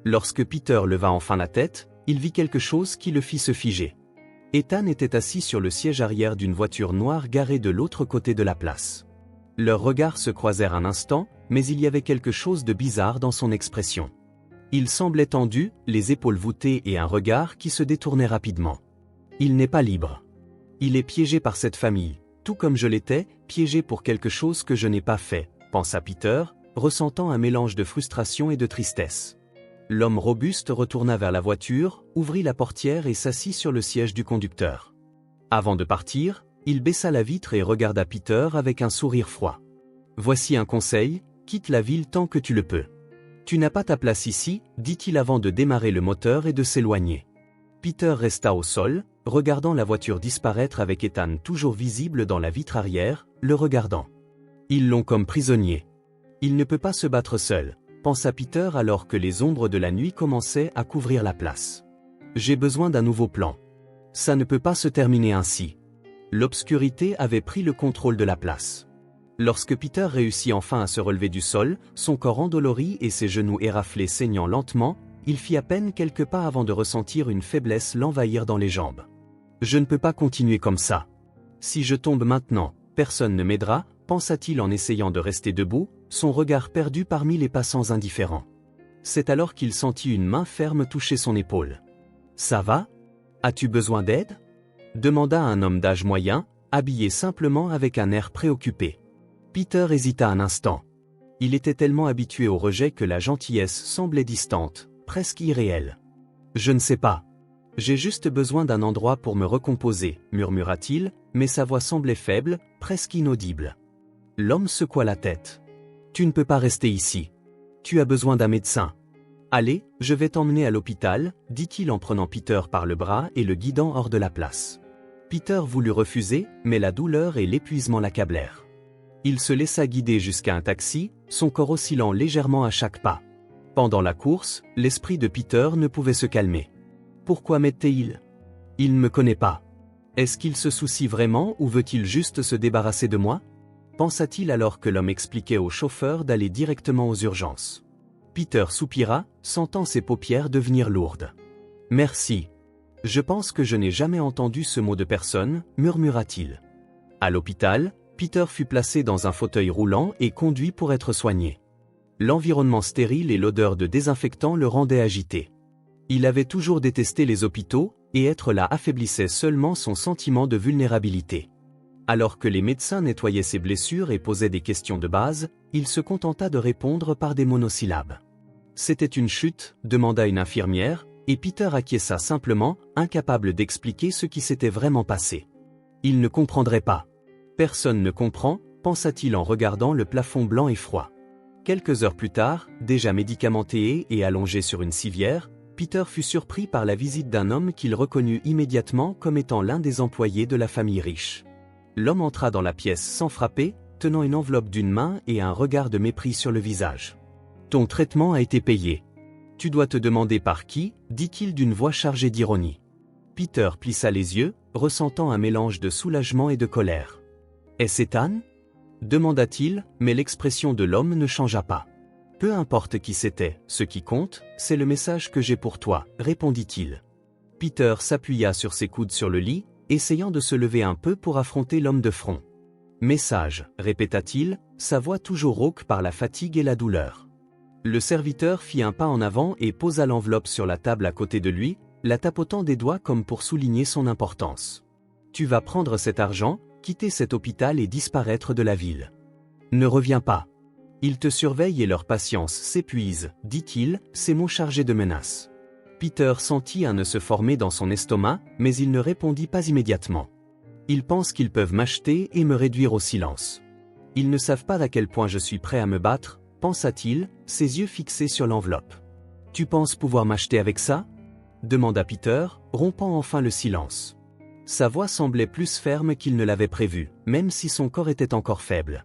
Lorsque Peter leva enfin la tête, il vit quelque chose qui le fit se figer. Ethan était assis sur le siège arrière d'une voiture noire garée de l'autre côté de la place. Leurs regards se croisèrent un instant, mais il y avait quelque chose de bizarre dans son expression. Il semblait tendu, les épaules voûtées et un regard qui se détournait rapidement. Il n'est pas libre. Il est piégé par cette famille, tout comme je l'étais, piégé pour quelque chose que je n'ai pas fait, pensa Peter, ressentant un mélange de frustration et de tristesse. L'homme robuste retourna vers la voiture, ouvrit la portière et s'assit sur le siège du conducteur. Avant de partir, il baissa la vitre et regarda Peter avec un sourire froid. « Voici un conseil, quitte la ville tant que tu le peux. Tu n'as pas ta place ici, dit-il avant de démarrer le moteur et de s'éloigner. Peter resta au sol, regardant la voiture disparaître avec Ethan toujours visible dans la vitre arrière, le regardant. Ils l'ont comme prisonnier. Il ne peut pas se battre seul, pensa Peter alors que les ombres de la nuit commençaient à couvrir la place. J'ai besoin d'un nouveau plan. Ça ne peut pas se terminer ainsi. L'obscurité avait pris le contrôle de la place. Lorsque Peter réussit enfin à se relever du sol, son corps endolori et ses genoux éraflés saignant lentement, il fit à peine quelques pas avant de ressentir une faiblesse l'envahir dans les jambes. Je ne peux pas continuer comme ça. Si je tombe maintenant, personne ne m'aidera, pensa-t-il en essayant de rester debout, son regard perdu parmi les passants indifférents. C'est alors qu'il sentit une main ferme toucher son épaule. « Ça va ? As-tu besoin d'aide ?» demanda un homme d'âge moyen, habillé simplement avec un air préoccupé. Peter hésita un instant. Il était tellement habitué au rejet que la gentillesse semblait distante, presque irréelle. « Je ne sais pas. J'ai juste besoin d'un endroit pour me recomposer, murmura-t-il, mais sa voix semblait faible, presque inaudible. L'homme secoua la tête. « Tu ne peux pas rester ici. Tu as besoin d'un médecin. Allez, je vais t'emmener à l'hôpital, dit-il en prenant Peter par le bras et le guidant hors de la place. Peter voulut refuser, mais la douleur et l'épuisement l'accablèrent. Il se laissa guider jusqu'à un taxi, son corps oscillant légèrement à chaque pas. Pendant la course, l'esprit de Peter ne pouvait se calmer. Pourquoi m'aide-t-il ? Il ne me connaît pas. Est-ce qu'il se soucie vraiment ou veut-il juste se débarrasser de moi ? Pensa-t-il alors que l'homme expliquait au chauffeur d'aller directement aux urgences. Peter soupira, sentant ses paupières devenir lourdes. « Merci. Je pense que je n'ai jamais entendu ce mot de personne, murmura-t-il. À l'hôpital, Peter fut placé dans un fauteuil roulant et conduit pour être soigné. L'environnement stérile et l'odeur de désinfectant le rendaient agité. Il avait toujours détesté les hôpitaux, et être là affaiblissait seulement son sentiment de vulnérabilité. Alors que les médecins nettoyaient ses blessures et posaient des questions de base, il se contenta de répondre par des monosyllabes. « C'était une chute ?» demanda une infirmière, et Peter acquiesça simplement, incapable d'expliquer ce qui s'était vraiment passé. Il ne comprendrait pas. Personne ne comprend, pensa-t-il en regardant le plafond blanc et froid. Quelques heures plus tard, déjà médicamenté et allongé sur une civière, Peter fut surpris par la visite d'un homme qu'il reconnut immédiatement comme étant l'un des employés de la famille riche. L'homme entra dans la pièce sans frapper, tenant une enveloppe d'une main et un regard de mépris sur le visage. « Ton traitement a été payé. Tu dois te demander par qui ?» dit-il d'une voix chargée d'ironie. Peter plissa les yeux, ressentant un mélange de soulagement et de colère. « Est-ce Ethan ?» demanda-t-il, mais l'expression de l'homme ne changea pas. « Peu importe qui c'était, ce qui compte, c'est le message que j'ai pour toi, » répondit-il. Peter s'appuya sur ses coudes sur le lit, essayant de se lever un peu pour affronter l'homme de front. « Message » répéta-t-il, sa voix toujours rauque par la fatigue et la douleur. Le serviteur fit un pas en avant et posa l'enveloppe sur la table à côté de lui, la tapotant des doigts comme pour souligner son importance. « Tu vas prendre cet argent, quitter cet hôpital et disparaître de la ville. Ne reviens pas. Ils te surveillent et leur patience s'épuise, dit-il, ses mots chargés de menaces. Peter sentit un nœud se former dans son estomac, mais il ne répondit pas immédiatement. Ils pensent qu'ils peuvent m'acheter et me réduire au silence. Ils ne savent pas à quel point je suis prêt à me battre, pensa-t-il, ses yeux fixés sur l'enveloppe. Tu penses pouvoir m'acheter avec ça ? demanda Peter, rompant enfin le silence. Sa voix semblait plus ferme qu'il ne l'avait prévu, même si son corps était encore faible.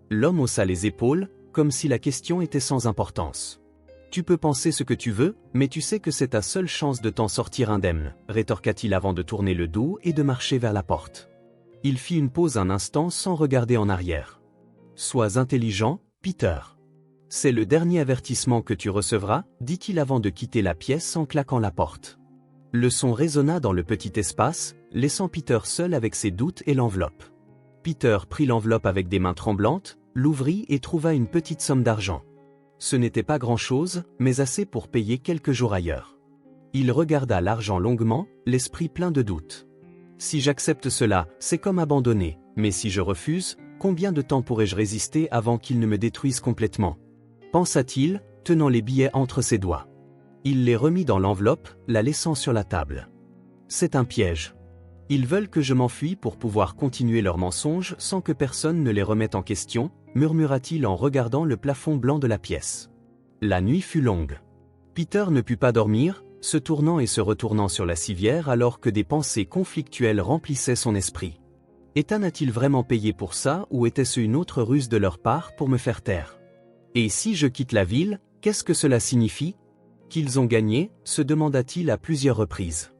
L'homme haussa les épaules, comme si la question était sans importance. « Tu peux penser ce que tu veux, mais tu sais que c'est ta seule chance de t'en sortir indemne, » rétorqua-t-il avant de tourner le dos et de marcher vers la porte. Il fit une pause un instant sans regarder en arrière. « Sois intelligent, Peter. C'est le dernier avertissement que tu recevras, » dit-il avant de quitter la pièce en claquant la porte. Le son résonna dans le petit espace, laissant Peter seul avec ses doutes et l'enveloppe. Peter prit l'enveloppe avec des mains tremblantes, l'ouvrit et trouva une petite somme d'argent. Ce n'était pas grand-chose, mais assez pour payer quelques jours ailleurs. Il regarda l'argent longuement, l'esprit plein de doutes. « Si j'accepte cela, c'est comme abandonner, mais si je refuse, combien de temps pourrais-je résister avant qu'il ne me détruise complètement? Pensa-t-il, tenant les billets entre ses doigts. Il les remit dans l'enveloppe, la laissant sur la table. C'est un piège. Ils veulent que je m'enfuie pour pouvoir continuer leur mensonge sans que personne ne les remette en question, murmura-t-il en regardant le plafond blanc de la pièce. La nuit fut longue. Peter ne put pas dormir, se tournant et se retournant sur la civière alors que des pensées conflictuelles remplissaient son esprit. Ethan a-t-il vraiment payé pour ça ou était-ce une autre ruse de leur part pour me faire taire? Et si je quitte la ville, qu'est-ce que cela signifie? Qu'ils ont gagné, se demanda-t-il à plusieurs reprises.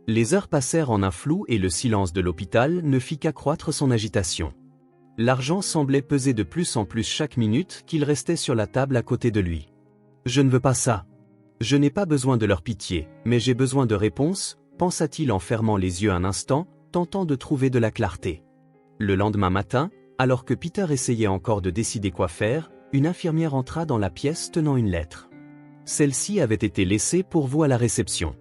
Les heures passèrent en un flou et le silence de l'hôpital ne fit qu'accroître son agitation. L'argent semblait peser de plus en plus chaque minute qu'il restait sur la table à côté de lui. Je ne veux pas ça. Je n'ai pas besoin de leur pitié, mais j'ai besoin de réponses, pensa-t-il en fermant les yeux un instant, tentant de trouver de la clarté. Le lendemain matin, alors que Peter essayait encore de décider quoi faire, une infirmière entra dans la pièce tenant une lettre. Celle-ci avait été laissée pour vous à la réception.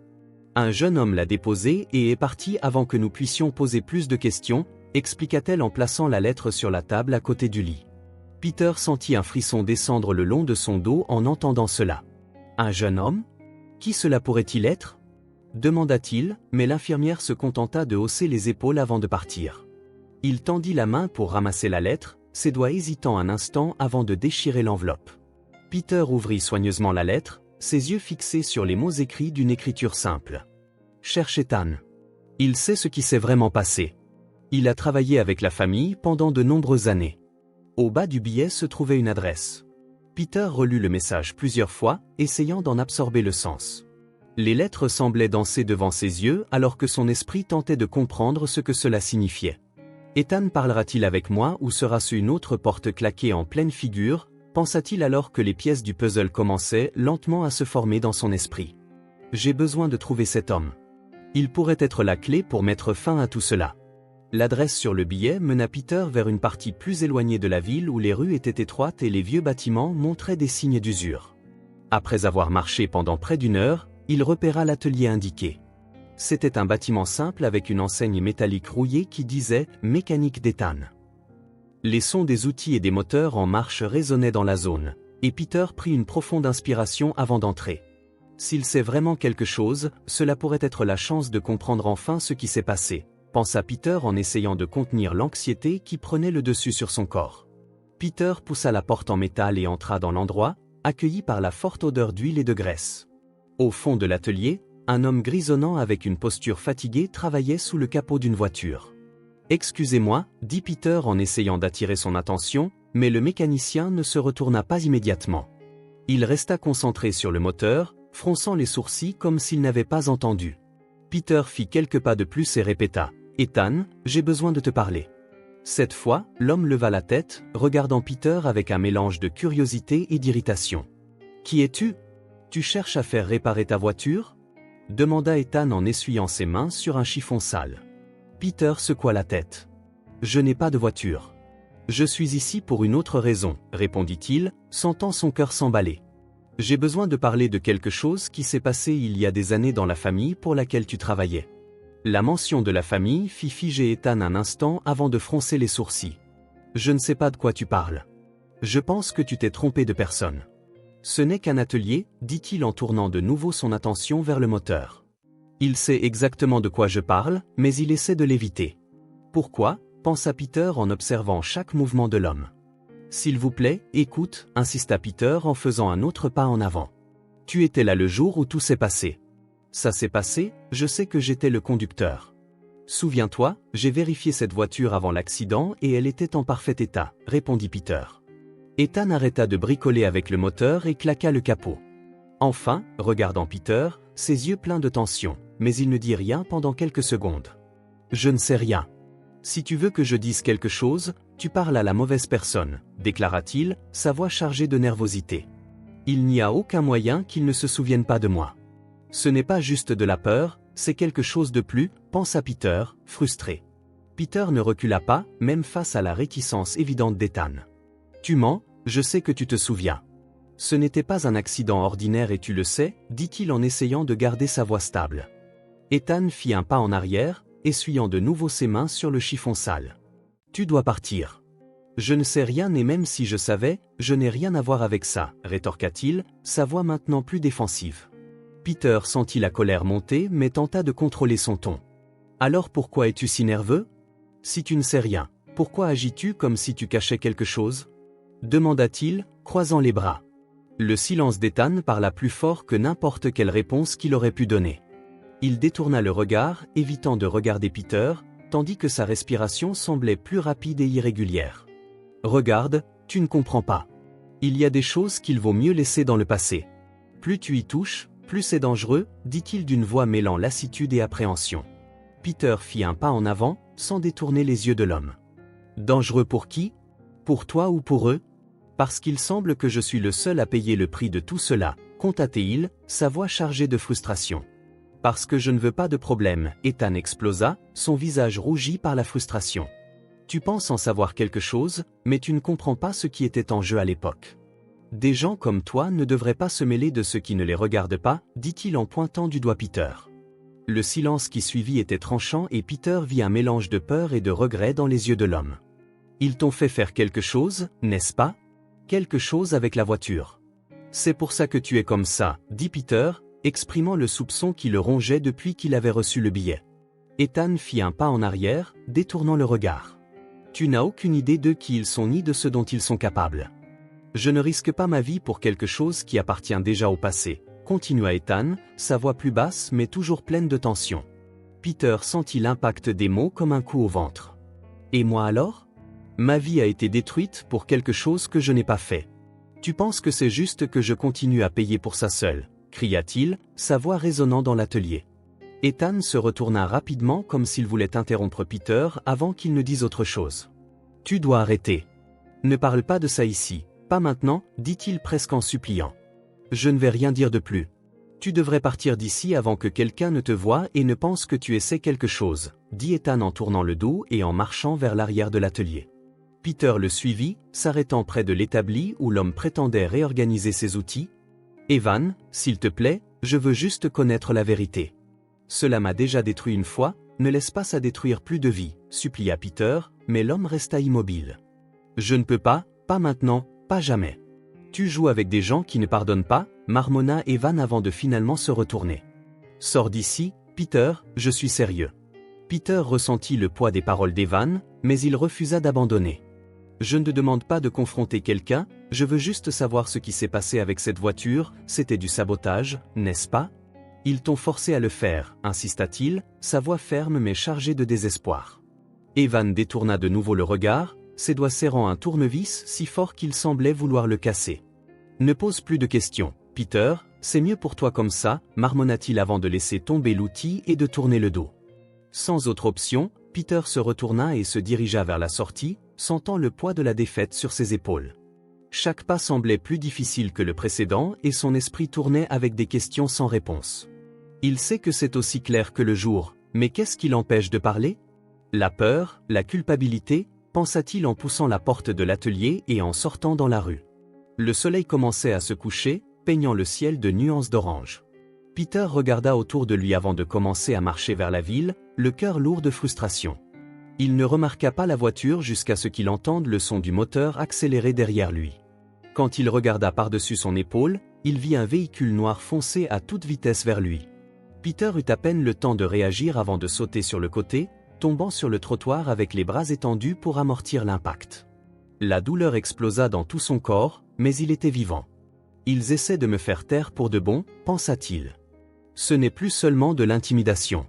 Un jeune homme l'a déposée et est parti avant que nous puissions poser plus de questions, expliqua-t-elle en plaçant la lettre sur la table à côté du lit. Peter sentit un frisson descendre le long de son dos en entendant cela. Un jeune homme? Qui cela pourrait-il être? Demanda-t-il, mais l'infirmière se contenta de hausser les épaules avant de partir. Il tendit la main pour ramasser la lettre, ses doigts hésitant un instant avant de déchirer l'enveloppe. Peter ouvrit soigneusement la lettre, ses yeux fixés sur les mots écrits d'une écriture simple. Cher Ethan. Il sait ce qui s'est vraiment passé. Il a travaillé avec la famille pendant de nombreuses années. Au bas du billet se trouvait une adresse. Peter relut le message plusieurs fois, essayant d'en absorber le sens. Les lettres semblaient danser devant ses yeux alors que son esprit tentait de comprendre ce que cela signifiait. Ethan parlera-t-il avec moi ou sera-ce une autre porte claquée en pleine figure, pensa-t-il alors que les pièces du puzzle commençaient lentement à se former dans son esprit. J'ai besoin de trouver cet homme. Il pourrait être la clé pour mettre fin à tout cela. L'adresse sur le billet mena Peter vers une partie plus éloignée de la ville où les rues étaient étroites et les vieux bâtiments montraient des signes d'usure. Après avoir marché pendant près d'une heure, il repéra l'atelier indiqué. C'était un bâtiment simple avec une enseigne métallique rouillée qui disait « Mécanique d'Ethan ». Les sons des outils et des moteurs en marche résonnaient dans la zone, et Peter prit une profonde inspiration avant d'entrer. S'il sait vraiment quelque chose, cela pourrait être la chance de comprendre enfin ce qui s'est passé, pensa Peter en essayant de contenir l'anxiété qui prenait le dessus sur son corps. Peter poussa la porte en métal et entra dans l'endroit, accueilli par la forte odeur d'huile et de graisse. Au fond de l'atelier, un homme grisonnant avec une posture fatiguée travaillait sous le capot d'une voiture. « Excusez-moi » dit Peter en essayant d'attirer son attention, mais le mécanicien ne se retourna pas immédiatement. Il resta concentré sur le moteur, fronçant les sourcils comme s'il n'avait pas entendu. Peter fit quelques pas de plus et répéta « Ethan, j'ai besoin de te parler. » Cette fois, l'homme leva la tête, regardant Peter avec un mélange de curiosité et d'irritation. « Qui es-tu? Tu cherches à faire réparer ta voiture ?» demanda Ethan en essuyant ses mains sur un chiffon sale. Peter secoua la tête. « Je n'ai pas de voiture. Je suis ici pour une autre raison, répondit-il, sentant son cœur s'emballer. J'ai besoin de parler de quelque chose qui s'est passé il y a des années dans la famille pour laquelle tu travaillais. La mention de la famille fit figer Ethan un instant avant de froncer les sourcils. Je ne sais pas de quoi tu parles. Je pense que tu t'es trompé de personne. Ce n'est qu'un atelier, dit-il en tournant de nouveau son attention vers le moteur. Il sait exactement de quoi je parle, mais il essaie de l'éviter. Pourquoi ? Pensa Peter en observant chaque mouvement de l'homme. S'il vous plaît, écoute, insista Peter en faisant un autre pas en avant. Tu étais là le jour où tout s'est passé. Ça s'est passé, je sais que j'étais le conducteur. Souviens-toi, j'ai vérifié cette voiture avant l'accident et elle était en parfait état, répondit Peter. Ethan arrêta de bricoler avec le moteur et claqua le capot. Enfin, regardant Peter, ses yeux pleins de tension, mais il ne dit rien pendant quelques secondes. Je ne sais rien. Si tu veux que je dise quelque chose, tu parles à la mauvaise personne, déclara-t-il, sa voix chargée de nervosité. Il n'y a aucun moyen qu'il ne se souvienne pas de moi. Ce n'est pas juste de la peur, c'est quelque chose de plus, pensa Peter, frustré. Peter ne recula pas, même face à la réticence évidente d'Ethan. Tu mens, je sais que tu te souviens. Ce n'était pas un accident ordinaire et tu le sais, dit-il en essayant de garder sa voix stable. Ethan fit un pas en arrière, essuyant de nouveau ses mains sur le chiffon sale. Tu dois partir. Je ne sais rien et même si je savais, je n'ai rien à voir avec ça, rétorqua-t-il, sa voix maintenant plus défensive. Peter sentit la colère monter mais tenta de contrôler son ton. Alors pourquoi es-tu si nerveux? Si tu ne sais rien, pourquoi agis-tu comme si tu cachais quelque chose? Demanda-t-il, croisant les bras. Le silence d'Ethan parla plus fort que n'importe quelle réponse qu'il aurait pu donner. Il détourna le regard, évitant de regarder Peter, tandis que sa respiration semblait plus rapide et irrégulière. Regarde, tu ne comprends pas. Il y a des choses qu'il vaut mieux laisser dans le passé. Plus tu y touches, plus c'est dangereux, dit-il d'une voix mêlant lassitude et appréhension. Peter fit un pas en avant, sans détourner les yeux de l'homme. Dangereux pour qui? Pour toi ou pour eux? Parce qu'il semble que je suis le seul à payer le prix de tout cela, constatait-il, sa voix chargée de frustration. Parce que je ne veux pas de problème, Ethan explosa, son visage rougi par la frustration. Tu penses en savoir quelque chose, mais tu ne comprends pas ce qui était en jeu à l'époque. Des gens comme toi ne devraient pas se mêler de ce qui ne les regarde pas, dit-il en pointant du doigt Peter. Le silence qui suivit était tranchant et Peter vit un mélange de peur et de regret dans les yeux de l'homme. Ils t'ont fait faire quelque chose, n'est-ce pas? Quelque chose avec la voiture. C'est pour ça que tu es comme ça, dit Peter, exprimant le soupçon qui le rongeait depuis qu'il avait reçu le billet. Ethan fit un pas en arrière, détournant le regard. Tu n'as aucune idée de qui ils sont ni de ce dont ils sont capables. Je ne risque pas ma vie pour quelque chose qui appartient déjà au passé, continua Ethan, sa voix plus basse mais toujours pleine de tension. Peter sentit l'impact des mots comme un coup au ventre. Et moi alors? Ma vie a été détruite pour quelque chose que je n'ai pas fait. Tu penses que c'est juste que je continue à payer pour ça seul, cria-t-il, sa voix résonnant dans l'atelier. Ethan se retourna rapidement comme s'il voulait interrompre Peter avant qu'il ne dise autre chose. Tu dois arrêter. Ne parle pas de ça ici, pas maintenant, dit-il presque en suppliant. Je ne vais rien dire de plus. Tu devrais partir d'ici avant que quelqu'un ne te voie et ne pense que tu essaies quelque chose, dit Ethan en tournant le dos et en marchant vers l'arrière de l'atelier. Peter le suivit, s'arrêtant près de l'établi où l'homme prétendait réorganiser ses outils. Evan, s'il te plaît, je veux juste connaître la vérité. Cela m'a déjà détruit une fois, ne laisse pas ça détruire plus de vie, supplia Peter, mais l'homme resta immobile. Je ne peux pas maintenant, pas jamais. Tu joues avec des gens qui ne pardonnent pas, marmonna Evan avant de finalement se retourner. Sors d'ici, Peter, je suis sérieux. Peter ressentit le poids des paroles d'Evan, mais il refusa d'abandonner. Je ne te demande pas de confronter quelqu'un, je veux juste savoir ce qui s'est passé avec cette voiture, c'était du sabotage, n'est-ce pas? Ils t'ont forcé à le faire, insista-t-il, sa voix ferme mais chargée de désespoir. Evan détourna de nouveau le regard, ses doigts serrant un tournevis si fort qu'il semblait vouloir le casser. Ne pose plus de questions, Peter, c'est mieux pour toi comme ça, marmonna-t-il avant de laisser tomber l'outil et de tourner le dos. Sans autre option, Peter se retourna et se dirigea vers la sortie, sentant le poids de la défaite sur ses épaules. Chaque pas semblait plus difficile que le précédent et son esprit tournait avec des questions sans réponse. Il sait que c'est aussi clair que le jour, mais qu'est-ce qui l'empêche de parler? La peur, la culpabilité, pensa-t-il en poussant la porte de l'atelier et en sortant dans la rue. Le soleil commençait à se coucher, peignant le ciel de nuances d'orange. Peter regarda autour de lui avant de commencer à marcher vers la ville, le cœur lourd de frustration. Il ne remarqua pas la voiture jusqu'à ce qu'il entende le son du moteur accélérer derrière lui. Quand il regarda par-dessus son épaule, il vit un véhicule noir foncer à toute vitesse vers lui. Peter eut à peine le temps de réagir avant de sauter sur le côté, tombant sur le trottoir avec les bras étendus pour amortir l'impact. La douleur explosa dans tout son corps, mais il était vivant. Ils essaient de me faire taire pour de bon, pensa-t-il. Ce n'est plus seulement de l'intimidation.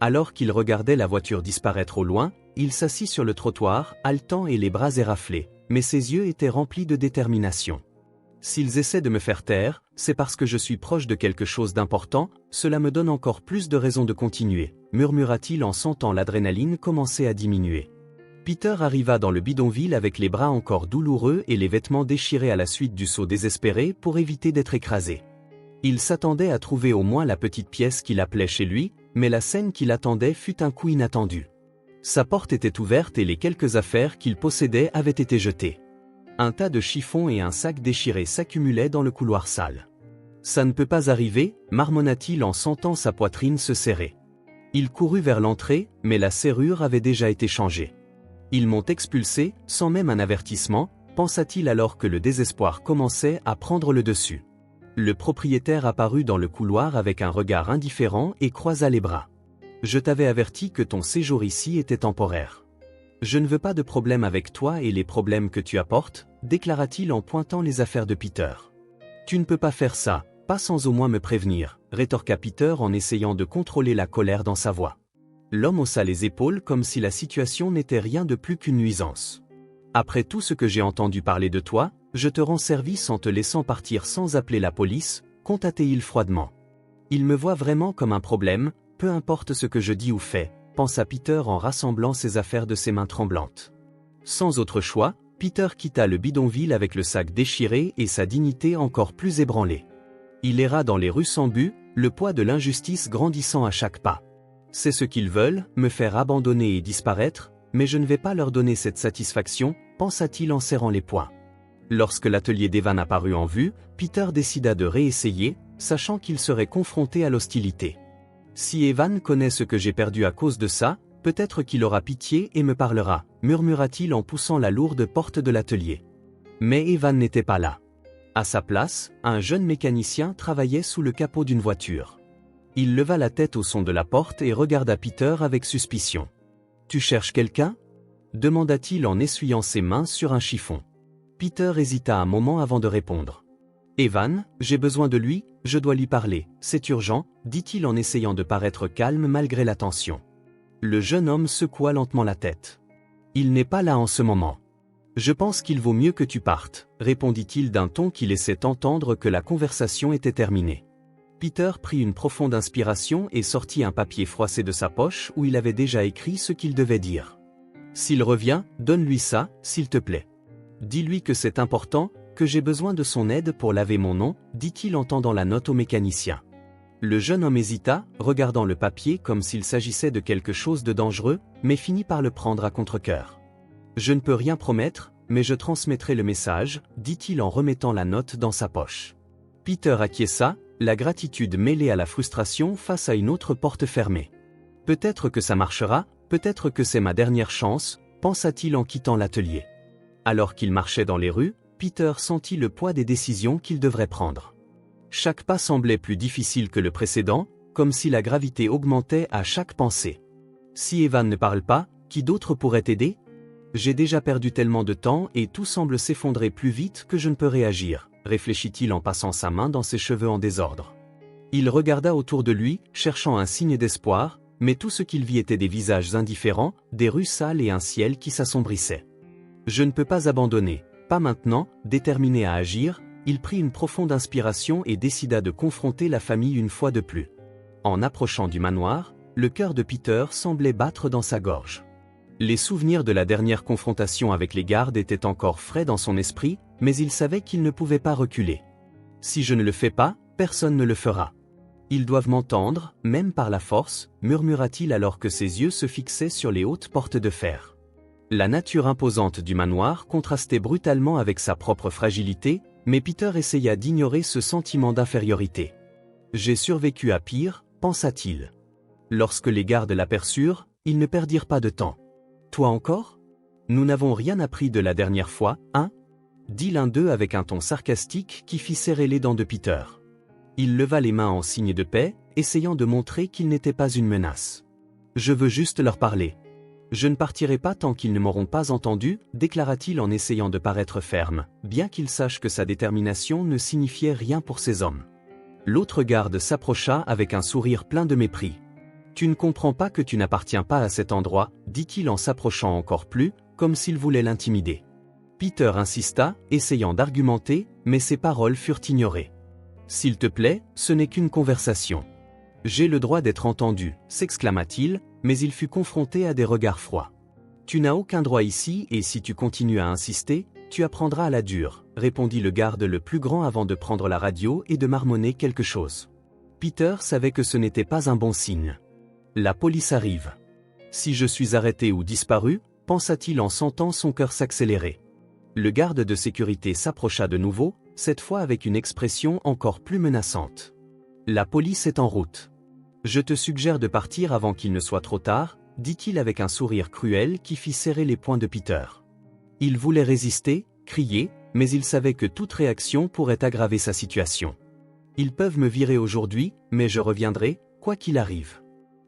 Alors qu'il regardait la voiture disparaître au loin, il s'assit sur le trottoir, haletant et les bras éraflés, mais ses yeux étaient remplis de détermination. S'ils essaient de me faire taire, c'est parce que je suis proche de quelque chose d'important, cela me donne encore plus de raisons de continuer, murmura-t-il en sentant l'adrénaline commencer à diminuer. Peter arriva dans le bidonville avec les bras encore douloureux et les vêtements déchirés à la suite du saut désespéré pour éviter d'être écrasé. Il s'attendait à trouver au moins la petite pièce qu'il appelait chez lui, mais la scène qui l'attendait fut un coup inattendu. Sa porte était ouverte et les quelques affaires qu'il possédait avaient été jetées. Un tas de chiffons et un sac déchiré s'accumulaient dans le couloir sale. Ça ne peut pas arriver, marmonna-t-il en sentant sa poitrine se serrer. Il courut vers l'entrée, mais la serrure avait déjà été changée. Ils m'ont expulsé, sans même un avertissement, pensa-t-il alors que le désespoir commençait à prendre le dessus. Le propriétaire apparut dans le couloir avec un regard indifférent et croisa les bras. Je t'avais averti que ton séjour ici était temporaire. Je ne veux pas de problème avec toi et les problèmes que tu apportes, déclara-t-il en pointant les affaires de Peter. Tu ne peux pas faire ça, pas sans au moins me prévenir, rétorqua Peter en essayant de contrôler la colère dans sa voix. L'homme haussa les épaules comme si la situation n'était rien de plus qu'une nuisance. Après tout ce que j'ai entendu parler de toi, je te rends service en te laissant partir sans appeler la police, constatait-il froidement. Il me voit vraiment comme un problème, peu importe ce que je dis ou fais, pensa Peter en rassemblant ses affaires de ses mains tremblantes. Sans autre choix, Peter quitta le bidonville avec le sac déchiré et sa dignité encore plus ébranlée. Il erra dans les rues sans but, le poids de l'injustice grandissant à chaque pas. C'est ce qu'ils veulent, me faire abandonner et disparaître, mais je ne vais pas leur donner cette satisfaction, pensa-t-il en serrant les poings. Lorsque l'atelier d'Evan apparut en vue, Peter décida de réessayer, sachant qu'il serait confronté à l'hostilité. Si Evan connaît ce que j'ai perdu à cause de ça, peut-être qu'il aura pitié et me parlera, murmura-t-il en poussant la lourde porte de l'atelier. Mais Evan n'était pas là. À sa place, un jeune mécanicien travaillait sous le capot d'une voiture. Il leva la tête au son de la porte et regarda Peter avec suspicion. « Tu cherches quelqu'un » demanda-t-il en essuyant ses mains sur un chiffon. Peter hésita un moment avant de répondre. « Evan, j'ai besoin de lui, je dois lui parler, c'est urgent » dit-il en essayant de paraître calme malgré la tension. Le jeune homme secoua lentement la tête. « Il n'est pas là en ce moment. »« Je pense qu'il vaut mieux que tu partes » répondit-il d'un ton qui laissait entendre que la conversation était terminée. Peter prit une profonde inspiration et sortit un papier froissé de sa poche où il avait déjà écrit ce qu'il devait dire. « S'il revient, donne-lui ça, s'il te plaît. Dis-lui que c'est important, que j'ai besoin de son aide pour laver mon nom, dit-il en tendant la note au mécanicien. Le jeune homme hésita, regardant le papier comme s'il s'agissait de quelque chose de dangereux, mais finit par le prendre à contre-cœur. « Je ne peux rien promettre, mais je transmettrai le message, dit-il en remettant la note dans sa poche. Peter acquiesça, la gratitude mêlée à la frustration face à une autre porte fermée. Peut-être que ça marchera, peut-être que c'est ma dernière chance, pensa-t-il en quittant l'atelier. Alors qu'il marchait dans les rues, Peter sentit le poids des décisions qu'il devrait prendre. Chaque pas semblait plus difficile que le précédent, comme si la gravité augmentait à chaque pensée. Si Evan ne parle pas, qui d'autre pourrait aider ? J'ai déjà perdu tellement de temps et tout semble s'effondrer plus vite que je ne peux réagir, réfléchit-il en passant sa main dans ses cheveux en désordre. Il regarda autour de lui, cherchant un signe d'espoir, mais tout ce qu'il vit était des visages indifférents, des rues sales et un ciel qui s'assombrissaient. Je ne peux pas abandonner, pas maintenant, déterminé à agir, il prit une profonde inspiration et décida de confronter la famille une fois de plus. En approchant du manoir, le cœur de Peter semblait battre dans sa gorge. Les souvenirs de la dernière confrontation avec les gardes étaient encore frais dans son esprit, mais il savait qu'il ne pouvait pas reculer. Si je ne le fais pas, personne ne le fera. Ils doivent m'entendre, même par la force, murmura-t-il alors que ses yeux se fixaient sur les hautes portes de fer. La nature imposante du manoir contrastait brutalement avec sa propre fragilité, mais Peter essaya d'ignorer ce sentiment d'infériorité. « J'ai survécu à pire », pensa-t-il. Lorsque les gardes l'aperçurent, ils ne perdirent pas de temps. « Toi encore ? Nous n'avons rien appris de la dernière fois, hein ?» dit l'un d'eux avec un ton sarcastique qui fit serrer les dents de Peter. Il leva les mains en signe de paix, essayant de montrer qu'il n'était pas une menace. « Je veux juste leur parler. Je ne partirai pas tant qu'ils ne m'auront pas entendu, déclara-t-il en essayant de paraître ferme, bien qu'il sache que sa détermination ne signifiait rien pour ces hommes. L'autre garde s'approcha avec un sourire plein de mépris. « Tu ne comprends pas que tu n'appartiens pas à cet endroit, dit-il en s'approchant encore plus, comme s'il voulait l'intimider. Peter insista, essayant d'argumenter, mais ses paroles furent ignorées. « S'il te plaît, ce n'est qu'une conversation. »« J'ai le droit d'être entendu, » s'exclama-t-il, mais il fut confronté à des regards froids. « Tu n'as aucun droit ici et si tu continues à insister, tu apprendras à la dure, » répondit le garde le plus grand avant de prendre la radio et de marmonner quelque chose. Peter savait que ce n'était pas un bon signe. « La police arrive. Si je suis arrêté ou disparu, » pensa-t-il en sentant son cœur s'accélérer. Le garde de sécurité s'approcha de nouveau, cette fois avec une expression encore plus menaçante. « La police est en route. » Je te suggère de partir avant qu'il ne soit trop tard, dit-il avec un sourire cruel qui fit serrer les poings de Peter. Il voulait résister, crier, mais il savait que toute réaction pourrait aggraver sa situation. Ils peuvent me virer aujourd'hui, mais je reviendrai, quoi qu'il arrive.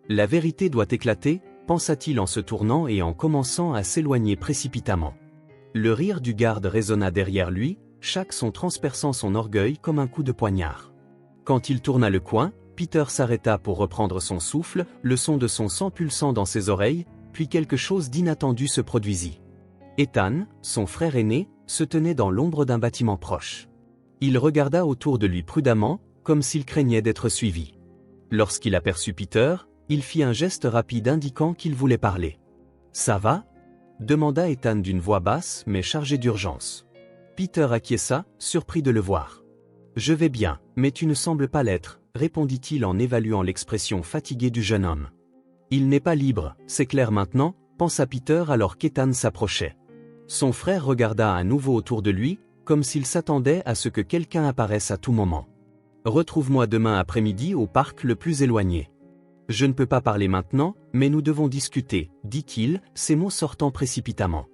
La vérité doit éclater, pensa-t-il en se tournant et en commençant à s'éloigner précipitamment. Le rire du garde résonna derrière lui, chaque son transperçant son orgueil comme un coup de poignard. Quand il tourna le coin, Peter s'arrêta pour reprendre son souffle, le son de son sang pulsant dans ses oreilles, puis quelque chose d'inattendu se produisit. Ethan, son frère aîné, se tenait dans l'ombre d'un bâtiment proche. Il regarda autour de lui prudemment, comme s'il craignait d'être suivi. Lorsqu'il aperçut Peter, il fit un geste rapide indiquant qu'il voulait parler. « Ça va ?» demanda Ethan d'une voix basse mais chargée d'urgence. Peter acquiesça, surpris de le voir. « Je vais bien, mais tu ne sembles pas l'être, » répondit-il en évaluant l'expression fatiguée du jeune homme. « Il n'est pas libre, c'est clair maintenant » pensa Peter alors qu'Ethan s'approchait. Son frère regarda à nouveau autour de lui, comme s'il s'attendait à ce que quelqu'un apparaisse à tout moment. « Retrouve-moi demain après-midi au parc le plus éloigné. » « Je ne peux pas parler maintenant, mais nous devons discuter, » dit-il, ses mots sortant précipitamment.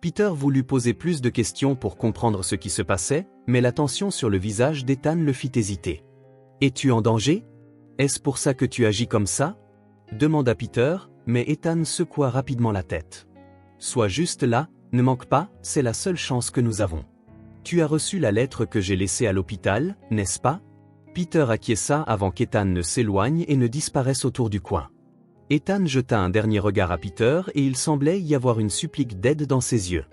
Peter voulut poser plus de questions pour comprendre ce qui se passait, mais la tension sur le visage d'Ethan le fit hésiter. « Es-tu en danger? Est-ce pour ça que tu agis comme ça ?» demanda Peter, mais Ethan secoua rapidement la tête. « Sois juste là, ne manque pas, c'est la seule chance que nous avons. Tu as reçu la lettre que j'ai laissée à l'hôpital, n'est-ce pas ?» Peter acquiesça avant qu'Ethan ne s'éloigne et ne disparaisse autour du coin. Ethan jeta un dernier regard à Peter et il semblait y avoir une supplique d'aide dans ses yeux.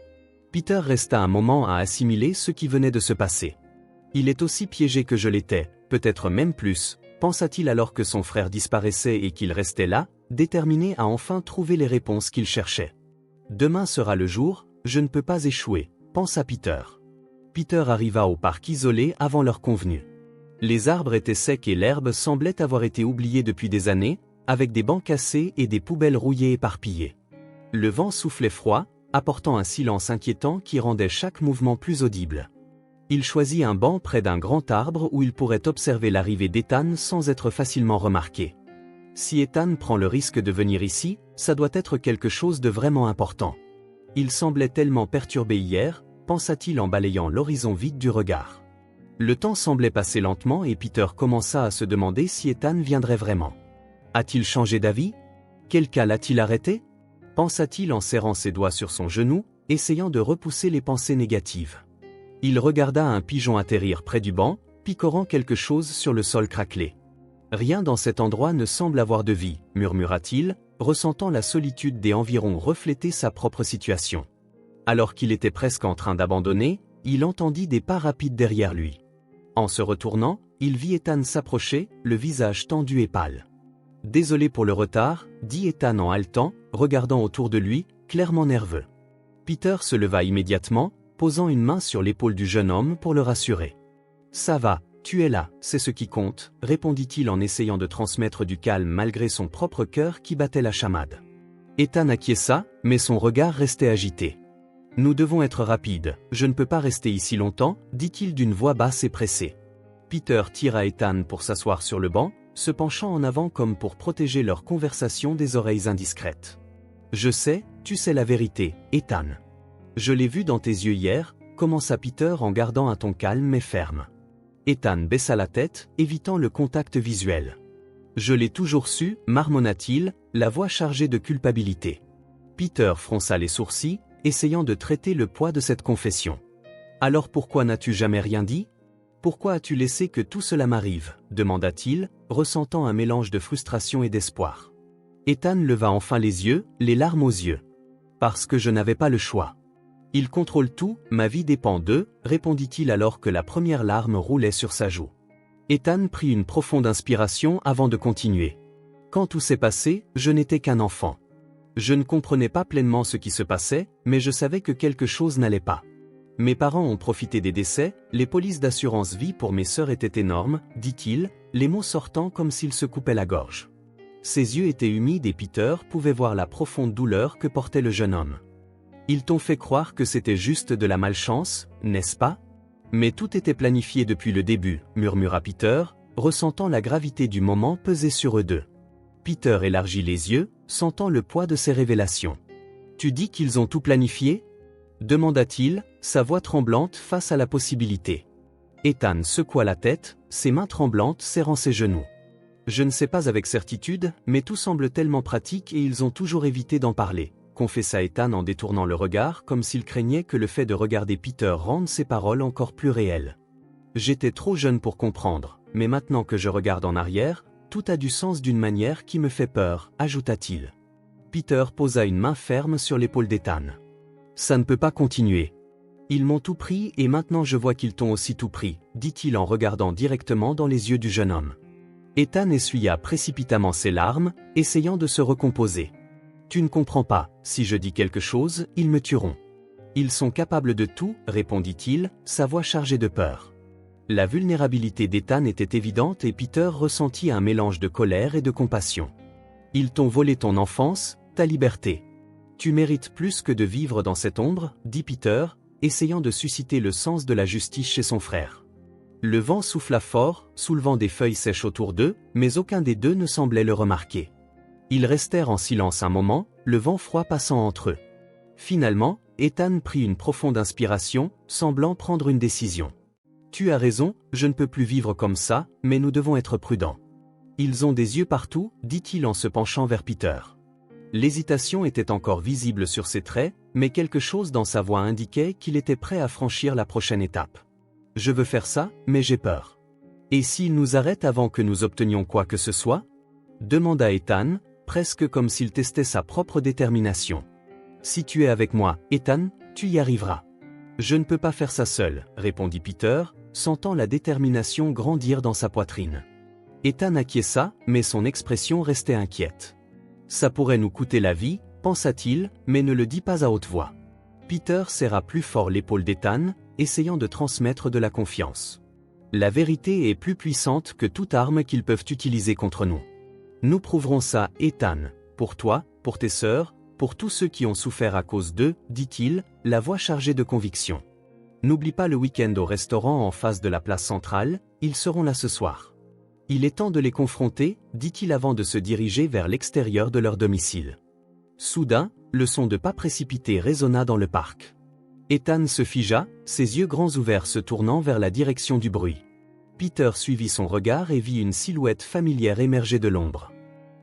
Peter resta un moment à assimiler ce qui venait de se passer. Il est aussi piégé que je l'étais, peut-être même plus, pensa-t-il alors que son frère disparaissait et qu'il restait là, déterminé à enfin trouver les réponses qu'il cherchait. Demain sera le jour, je ne peux pas échouer, pensa Peter. Peter arriva au parc isolé avant l'heure convenue. Les arbres étaient secs et l'herbe semblait avoir été oubliée depuis des années, avec des bancs cassés et des poubelles rouillées éparpillées. Le vent soufflait froid, apportant un silence inquiétant qui rendait chaque mouvement plus audible. Il choisit un banc près d'un grand arbre où il pourrait observer l'arrivée d'Ethan sans être facilement remarqué. Si Ethan prend le risque de venir ici, ça doit être quelque chose de vraiment important. Il semblait tellement perturbé hier, pensa-t-il en balayant l'horizon vide du regard. Le temps semblait passer lentement et Peter commença à se demander si Ethan viendrait vraiment. A-t-il changé d'avis? Quel cas l'a-t-il arrêté? Pensa-t-il en serrant ses doigts sur son genou, essayant de repousser les pensées négatives. Il regarda un pigeon atterrir près du banc, picorant quelque chose sur le sol craquelé. Rien dans cet endroit ne semble avoir de vie, murmura-t-il, ressentant la solitude des environs refléter sa propre situation. Alors qu'il était presque en train d'abandonner, il entendit des pas rapides derrière lui. En se retournant, il vit Ethan s'approcher, le visage tendu et pâle. « Désolé pour le retard » dit Ethan en haletant, regardant autour de lui, clairement nerveux. Peter se leva immédiatement, posant une main sur l'épaule du jeune homme pour le rassurer. « Ça va, tu es là, c'est ce qui compte » répondit-il en essayant de transmettre du calme malgré son propre cœur qui battait la chamade. Ethan acquiesça, mais son regard restait agité. « Nous devons être rapides, je ne peux pas rester ici longtemps » dit-il d'une voix basse et pressée. Peter tira Ethan pour s'asseoir sur le banc, se penchant en avant comme pour protéger leur conversation des oreilles indiscrètes. « Je sais, tu sais la vérité, Ethan. Je l'ai vu dans tes yeux hier » commença Peter en gardant un ton calme mais ferme. Ethan baissa la tête, évitant le contact visuel. « Je l'ai toujours su » marmonna-t-il, la voix chargée de culpabilité. Peter fronça les sourcils, essayant de traiter le poids de cette confession. « Alors pourquoi n'as-tu jamais rien dit ? Pourquoi as-tu laissé que tout cela m'arrive » demanda-t-il, ressentant un mélange de frustration et d'espoir. Ethan leva enfin les yeux, les larmes aux yeux. « Parce que je n'avais pas le choix. Il contrôle tout, ma vie dépend d'eux » répondit-il alors que la première larme roulait sur sa joue. Ethan prit une profonde inspiration avant de continuer. « Quand tout s'est passé, je n'étais qu'un enfant. Je ne comprenais pas pleinement ce qui se passait, mais je savais que quelque chose n'allait pas. Mes parents ont profité des décès, les polices d'assurance vie pour mes sœurs étaient énormes, dit-il, les mots sortant comme s'il se coupait la gorge. Ses yeux étaient humides et Peter pouvait voir la profonde douleur que portait le jeune homme. Ils t'ont fait croire que c'était juste de la malchance, n'est-ce pas? Mais tout était planifié depuis le début, murmura Peter, ressentant la gravité du moment peser sur eux deux. Peter élargit les yeux, sentant le poids de ces révélations. « Tu dis qu'ils ont tout planifié ?» demanda-t-il, sa voix tremblante face à la possibilité. Ethan secoua la tête, ses mains tremblantes serrant ses genoux. « Je ne sais pas avec certitude, mais tout semble tellement pratique et ils ont toujours évité d'en parler, » confessa Ethan en détournant le regard comme s'il craignait que le fait de regarder Peter rende ses paroles encore plus réelles. « J'étais trop jeune pour comprendre, mais maintenant que je regarde en arrière, tout a du sens d'une manière qui me fait peur, ajouta-t-il. Peter posa une main ferme sur l'épaule d'Ethan. « Ça ne peut pas continuer. Ils m'ont tout pris et maintenant je vois qu'ils t'ont aussi tout pris, dit-il en regardant directement dans les yeux du jeune homme. Ethan essuya précipitamment ses larmes, essayant de se recomposer. « Tu ne comprends pas, si je dis quelque chose, ils me tueront. »« Ils sont capables de tout, » répondit-il, sa voix chargée de peur. La vulnérabilité d'Ethan était évidente et Peter ressentit un mélange de colère et de compassion. « Ils t'ont volé ton enfance, ta liberté. Tu mérites plus que de vivre dans cette ombre, » dit Peter, essayant de susciter le sens de la justice chez son frère. Le vent souffla fort, soulevant des feuilles sèches autour d'eux, mais aucun des deux ne semblait le remarquer. Ils restèrent en silence un moment, le vent froid passant entre eux. Finalement, Ethan prit une profonde inspiration, semblant prendre une décision. « Tu as raison, je ne peux plus vivre comme ça, mais nous devons être prudents. »« Ils ont des yeux partout, » dit-il en se penchant vers Peter. L'hésitation était encore visible sur ses traits, mais quelque chose dans sa voix indiquait qu'il était prêt à franchir la prochaine étape. « Je veux faire ça, mais j'ai peur. »« Et s'ils nous arrêtent avant que nous obtenions quoi que ce soit ?» demanda Ethan, presque comme s'il testait sa propre détermination. « Si tu es avec moi, Ethan, tu y arriveras. »« Je ne peux pas faire ça seul, » répondit Peter, sentant la détermination grandir dans sa poitrine. Ethan acquiesça, mais son expression restait inquiète. « Ça pourrait nous coûter la vie, » pensa-t-il, mais ne le dit pas à haute voix. Peter serra plus fort l'épaule d'Ethan, essayant de transmettre de la confiance. « La vérité est plus puissante que toute arme qu'ils peuvent utiliser contre nous. Nous prouverons ça, Ethan, pour toi, pour tes sœurs, pour tous ceux qui ont souffert à cause d'eux, dit-il, la voix chargée de conviction. N'oublie pas le week-end au restaurant en face de la place centrale, ils seront là ce soir. Il est temps de les confronter, dit-il avant de se diriger vers l'extérieur de leur domicile. Soudain, le son de pas précipités résonna dans le parc. Ethan se figea, ses yeux grands ouverts se tournant vers la direction du bruit. Peter suivit son regard et vit une silhouette familière émerger de l'ombre.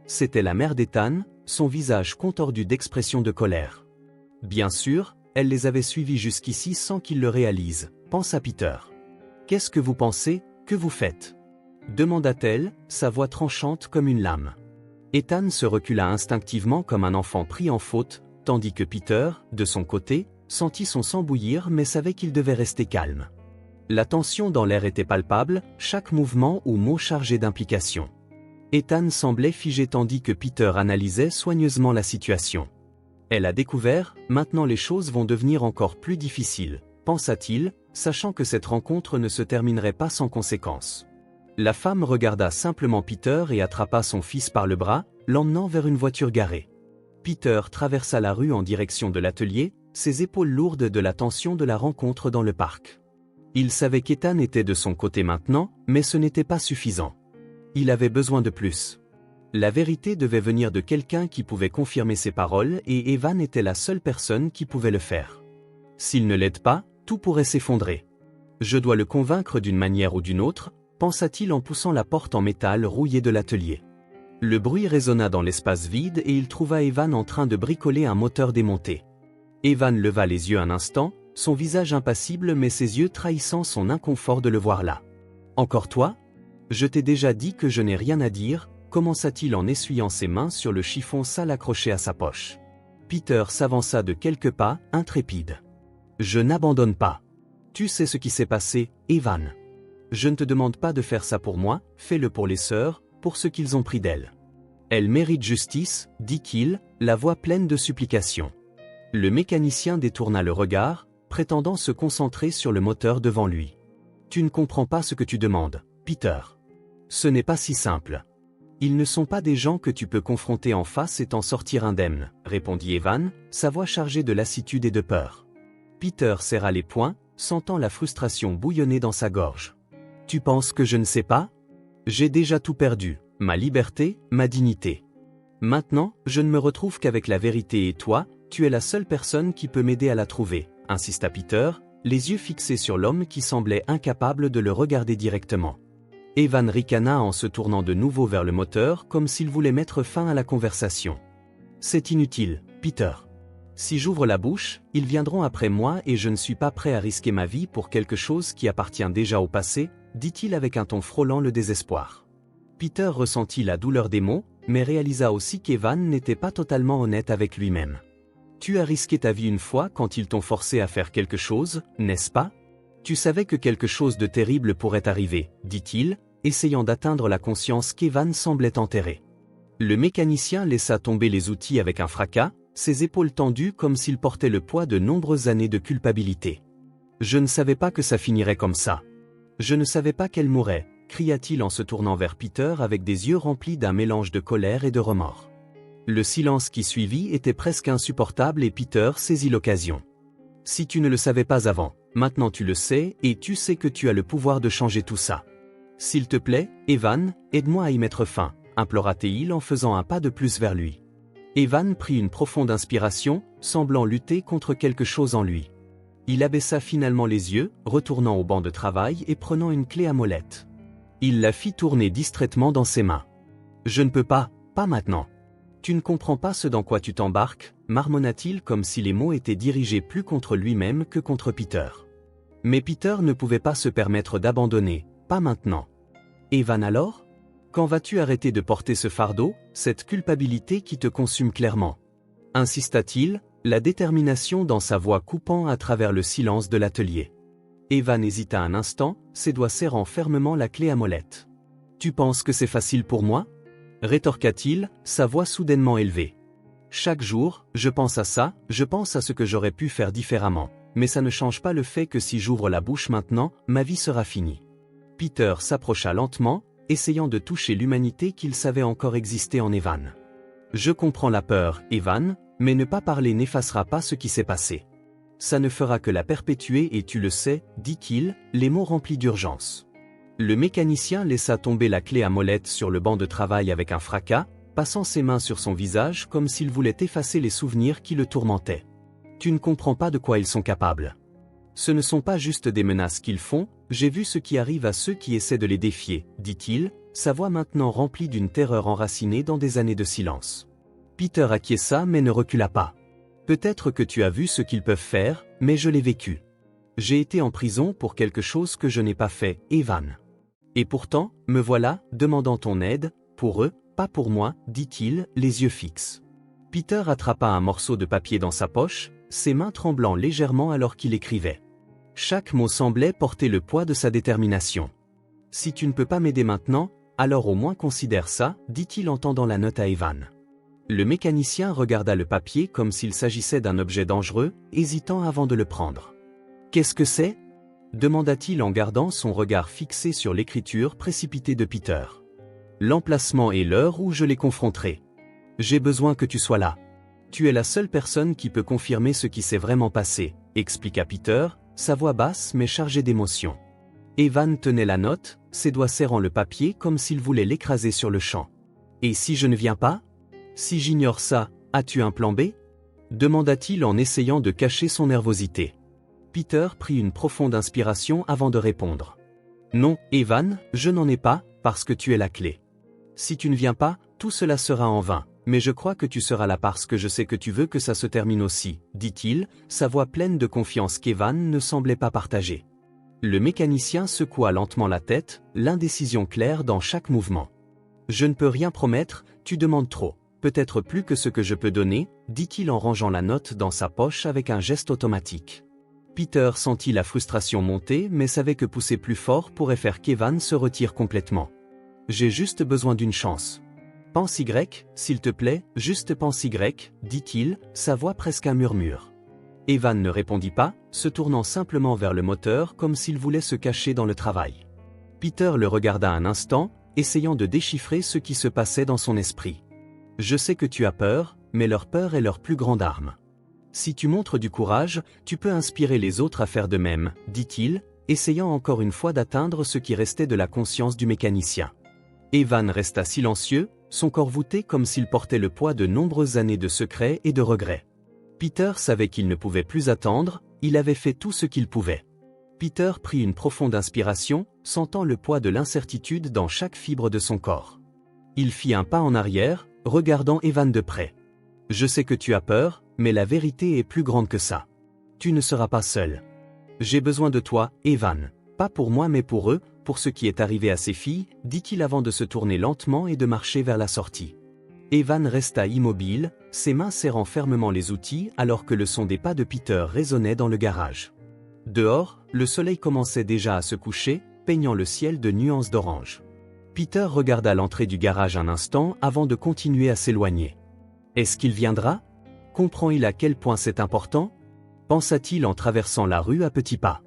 C'était la mère d'Ethan, son visage contordu d'expression de colère. Bien sûr, elle les avait suivis jusqu'ici sans qu'ils le réalisent, pensa Peter. « Qu'est-ce que vous pensez, que vous faites ?» demanda-t-elle, sa voix tranchante comme une lame. Ethan se recula instinctivement comme un enfant pris en faute, tandis que Peter, de son côté, sentit son sang bouillir mais savait qu'il devait rester calme. La tension dans l'air était palpable, chaque mouvement ou mot chargé d'implication. Ethan semblait figé tandis que Peter analysait soigneusement la situation. « Elle a découvert, maintenant les choses vont devenir encore plus difficiles, » pensa-t-il, sachant que cette rencontre ne se terminerait pas sans conséquence. La femme regarda simplement Peter et attrapa son fils par le bras, l'emmenant vers une voiture garée. Peter traversa la rue en direction de l'atelier, ses épaules lourdes de la tension de la rencontre dans le parc. Il savait qu'Ethan était de son côté maintenant, mais ce n'était pas suffisant. Il avait besoin de plus. La vérité devait venir de quelqu'un qui pouvait confirmer ses paroles et Evan était la seule personne qui pouvait le faire. S'il ne l'aide pas, tout pourrait s'effondrer. Je dois le convaincre d'une manière ou d'une autre, pensa-t-il en poussant la porte en métal rouillée de l'atelier. Le bruit résonna dans l'espace vide et il trouva Evan en train de bricoler un moteur démonté. Evan leva les yeux un instant, son visage impassible mais ses yeux trahissant son inconfort de le voir là. « Encore toi ? Je t'ai déjà dit que je n'ai rien à dire », commença-t-il en essuyant ses mains sur le chiffon sale accroché à sa poche. Peter s'avança de quelques pas, intrépide. « Je n'abandonne pas. Tu sais ce qui s'est passé, Evan. Je ne te demande pas de faire ça pour moi, fais-le pour les sœurs, pour ce qu'ils ont pris d'elle. Elle mérite justice, dit-il, la voix pleine de supplication. » Le mécanicien détourna le regard, prétendant se concentrer sur le moteur devant lui. « Tu ne comprends pas ce que tu demandes, Peter. Ce n'est pas si simple. Ils ne sont pas des gens que tu peux confronter en face et t'en sortir indemne, » répondit Evan, sa voix chargée de lassitude et de peur. Peter serra les poings, sentant la frustration bouillonner dans sa gorge. « Tu penses que je ne sais pas ? J'ai déjà tout perdu, ma liberté, ma dignité. Maintenant, je ne me retrouve qu'avec la vérité et toi, tu es la seule personne qui peut m'aider à la trouver, insista Peter, les yeux fixés sur l'homme qui semblait incapable de le regarder directement. Evan ricana en se tournant de nouveau vers le moteur comme s'il voulait mettre fin à la conversation. C'est inutile, Peter. Si j'ouvre la bouche, ils viendront après moi et je ne suis pas prêt à risquer ma vie pour quelque chose qui appartient déjà au passé, dit-il avec un ton frôlant le désespoir. Peter ressentit la douleur des mots, mais réalisa aussi qu'Evan n'était pas totalement honnête avec lui-même. Tu as risqué ta vie une fois quand ils t'ont forcé à faire quelque chose, n'est-ce pas? Tu savais que quelque chose de terrible pourrait arriver, dit-il, essayant d'atteindre la conscience qu'Evan semblait enterrer. Le mécanicien laissa tomber les outils avec un fracas, ses épaules tendues comme s'il portait le poids de nombreuses années de culpabilité. Je ne savais pas que ça finirait comme ça. Je ne savais pas qu'elle mourrait, cria-t-il en se tournant vers Peter avec des yeux remplis d'un mélange de colère et de remords. Le silence qui suivit était presque insupportable et Peter saisit l'occasion. Si tu ne le savais pas avant, maintenant tu le sais et tu sais que tu as le pouvoir de changer tout ça. S'il te plaît, Evan, aide-moi à y mettre fin, implora-t-il en faisant un pas de plus vers lui. Evan prit une profonde inspiration, semblant lutter contre quelque chose en lui. Il abaissa finalement les yeux, retournant au banc de travail et prenant une clé à molette. Il la fit tourner distraitement dans ses mains. « Je ne peux pas maintenant. Tu ne comprends pas ce dans quoi tu t'embarques, marmonna-t-il comme si les mots étaient dirigés plus contre lui-même que contre Peter. Mais Peter ne pouvait pas se permettre d'abandonner, pas maintenant. Evan alors? Quand vas-tu arrêter de porter ce fardeau, cette culpabilité qui te consume clairement? Insista-t-il, la détermination dans sa voix coupant à travers le silence de l'atelier. Evan hésita un instant, ses doigts serrant fermement la clé à molette. « Tu penses que c'est facile pour moi ?» rétorqua-t-il, sa voix soudainement élevée. « Chaque jour, je pense à ça, je pense à ce que j'aurais pu faire différemment, mais ça ne change pas le fait que si j'ouvre la bouche maintenant, ma vie sera finie. » Peter s'approcha lentement, essayant de toucher l'humanité qu'il savait encore exister en Evan. « Je comprends la peur, Evan, mais ne pas parler n'effacera pas ce qui s'est passé. Ça ne fera que la perpétuer et tu le sais, dit-il, les mots remplis d'urgence. » Le mécanicien laissa tomber la clé à molette sur le banc de travail avec un fracas, passant ses mains sur son visage comme s'il voulait effacer les souvenirs qui le tourmentaient. « Tu ne comprends pas de quoi ils sont capables. Ce ne sont pas juste des menaces qu'ils font, j'ai vu ce qui arrive à ceux qui essaient de les défier, dit-il, sa voix maintenant remplie d'une terreur enracinée dans des années de silence. Peter acquiesça mais ne recula pas. « Peut-être que tu as vu ce qu'ils peuvent faire, mais je l'ai vécu. J'ai été en prison pour quelque chose que je n'ai pas fait, Evan. Et pourtant, me voilà, demandant ton aide, pour eux, pas pour moi, dit-il, les yeux fixes. » Peter attrapa un morceau de papier dans sa poche, ses mains tremblant légèrement alors qu'il écrivait. Chaque mot semblait porter le poids de sa détermination. « Si tu ne peux pas m'aider maintenant, alors au moins considère ça, dit-il en tendant la note à Evan. Le mécanicien regarda le papier comme s'il s'agissait d'un objet dangereux, hésitant avant de le prendre. « Qu'est-ce que c'est ?» demanda-t-il en gardant son regard fixé sur l'écriture précipitée de Peter. « L'emplacement et l'heure où je les confronterai. J'ai besoin que tu sois là. Tu es la seule personne qui peut confirmer ce qui s'est vraiment passé, expliqua Peter, sa voix basse mais chargée d'émotion. Evan tenait la note, ses doigts serrant le papier comme s'il voulait l'écraser sur le champ. « Et si je ne viens pas? Si j'ignore ça, as-tu un plan B ?» demanda-t-il en essayant de cacher son nervosité. Peter prit une profonde inspiration avant de répondre. « Non, Evan, je n'en ai pas, parce que tu es la clé. Si tu ne viens pas, tout cela sera en vain, mais je crois que tu seras là parce que je sais que tu veux que ça se termine aussi, dit-il, sa voix pleine de confiance qu'Evan ne semblait pas partager. Le mécanicien secoua lentement la tête, l'indécision claire dans chaque mouvement. « Je ne peux rien promettre, tu demandes trop, peut-être plus que ce que je peux donner, dit-il en rangeant la note dans sa poche avec un geste automatique. Peter sentit la frustration monter mais savait que pousser plus fort pourrait faire qu'Evan se retire complètement. « J'ai juste besoin d'une chance. Pense Y, s'il te plaît, juste pense Y, dit-il, sa voix presque un murmure. Evan ne répondit pas, se tournant simplement vers le moteur comme s'il voulait se cacher dans le travail. Peter le regarda un instant, essayant de déchiffrer ce qui se passait dans son esprit. « Je sais que tu as peur, mais leur peur est leur plus grande arme. Si tu montres du courage, tu peux inspirer les autres à faire de même, dit-il, essayant encore une fois d'atteindre ce qui restait de la conscience du mécanicien. Evan resta silencieux, son corps voûté comme s'il portait le poids de nombreuses années de secrets et de regrets. Peter savait qu'il ne pouvait plus attendre, il avait fait tout ce qu'il pouvait. Peter prit une profonde inspiration, sentant le poids de l'incertitude dans chaque fibre de son corps. Il fit un pas en arrière, regardant Evan de près. « Je sais que tu as peur, mais la vérité est plus grande que ça. Tu ne seras pas seul. J'ai besoin de toi, Evan. Pas pour moi mais pour eux, pour ce qui est arrivé à ses filles, dit-il avant de se tourner lentement et de marcher vers la sortie. Evan resta immobile, ses mains serrant fermement les outils alors que le son des pas de Peter résonnait dans le garage. Dehors, le soleil commençait déjà à se coucher, peignant le ciel de nuances d'orange. Peter regarda l'entrée du garage un instant avant de continuer à s'éloigner. Est-ce qu'il viendra? Comprend-il à quel point c'est important? Pensa-t-il en traversant la rue à petits pas.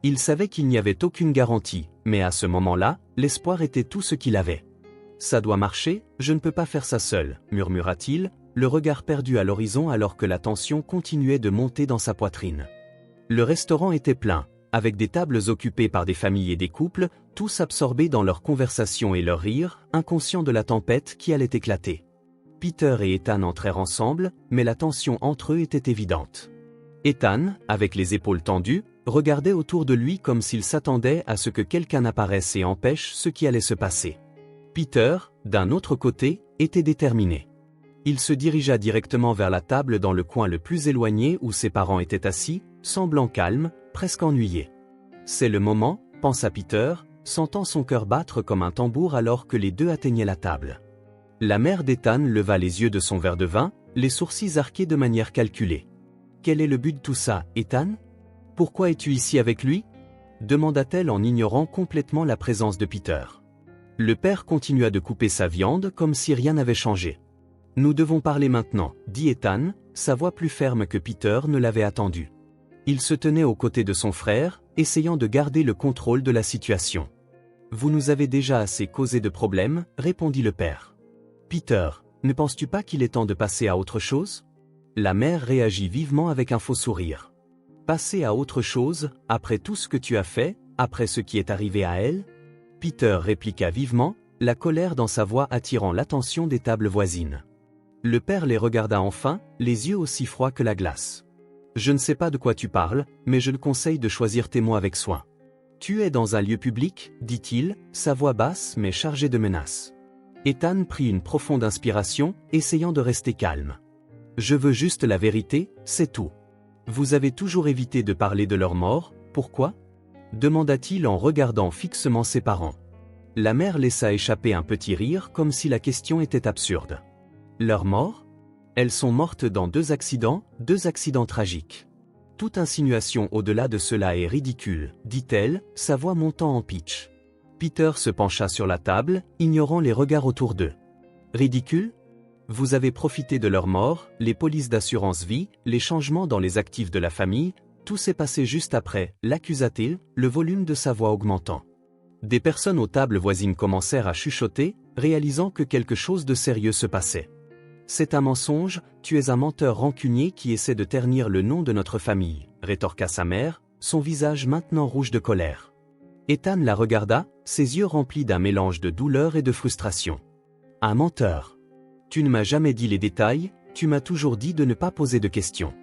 Il savait qu'il n'y avait aucune garantie, mais à ce moment-là, l'espoir était tout ce qu'il avait. « Ça doit marcher, je ne peux pas faire ça seul », murmura-t-il, le regard perdu à l'horizon alors que la tension continuait de monter dans sa poitrine. Le restaurant était plein, avec des tables occupées par des familles et des couples, tous absorbés dans leurs conversations et leurs rires, inconscients de la tempête qui allait éclater. Peter et Ethan entrèrent ensemble, mais la tension entre eux était évidente. Ethan, avec les épaules tendues, regardait autour de lui comme s'il s'attendait à ce que quelqu'un apparaisse et empêche ce qui allait se passer. Peter, d'un autre côté, était déterminé. Il se dirigea directement vers la table dans le coin le plus éloigné où ses parents étaient assis, semblant calme, presque ennuyé. « C'est le moment », pensa Peter, sentant son cœur battre comme un tambour alors que les deux atteignaient la table. La mère d'Ethan leva les yeux de son verre de vin, les sourcils arqués de manière calculée. « Quel est le but de tout ça, Ethan? Pourquoi es-tu ici avec lui » demanda-t-elle en ignorant complètement la présence de Peter. Le père continua de couper sa viande comme si rien n'avait changé. « Nous devons parler maintenant, » dit Ethan, sa voix plus ferme que Peter ne l'avait attendu. Il se tenait aux côtés de son frère, essayant de garder le contrôle de la situation. « Vous nous avez déjà assez causé de problèmes, » répondit le père. « Peter, ne penses-tu pas qu'il est temps de passer à autre chose » La mère réagit vivement avec un faux sourire. « Passer à autre chose, après tout ce que tu as fait, après ce qui est arrivé à elle ?» Peter répliqua vivement, la colère dans sa voix attirant l'attention des tables voisines. Le père les regarda enfin, les yeux aussi froids que la glace. « Je ne sais pas de quoi tu parles, mais je te conseille de choisir tes mots avec soin. Tu es dans un lieu public, dit-il, sa voix basse mais chargée de menaces. Ethan prit une profonde inspiration, essayant de rester calme. « Je veux juste la vérité, c'est tout. Vous avez toujours évité de parler de leur mort, pourquoi ?» demanda-t-il en regardant fixement ses parents. La mère laissa échapper un petit rire comme si la question était absurde. « Leur mort ? Elles sont mortes dans deux accidents tragiques. Toute insinuation au-delà de cela est ridicule, dit-elle, sa voix montant en pitch. Peter se pencha sur la table, ignorant les regards autour d'eux. « Ridicule ? Vous avez profité de leur mort, les polices d'assurance vie, les changements dans les actifs de la famille, tout s'est passé juste après, l'accusa-t-il, le volume de sa voix augmentant. Des personnes aux tables voisines commencèrent à chuchoter, réalisant que quelque chose de sérieux se passait. « C'est un mensonge, tu es un menteur rancunier qui essaie de ternir le nom de notre famille, » rétorqua sa mère, son visage maintenant rouge de colère. Ethan la regarda, ses yeux remplis d'un mélange de douleur et de frustration. « Un menteur. Tu ne m'as jamais dit les détails, tu m'as toujours dit de ne pas poser de questions.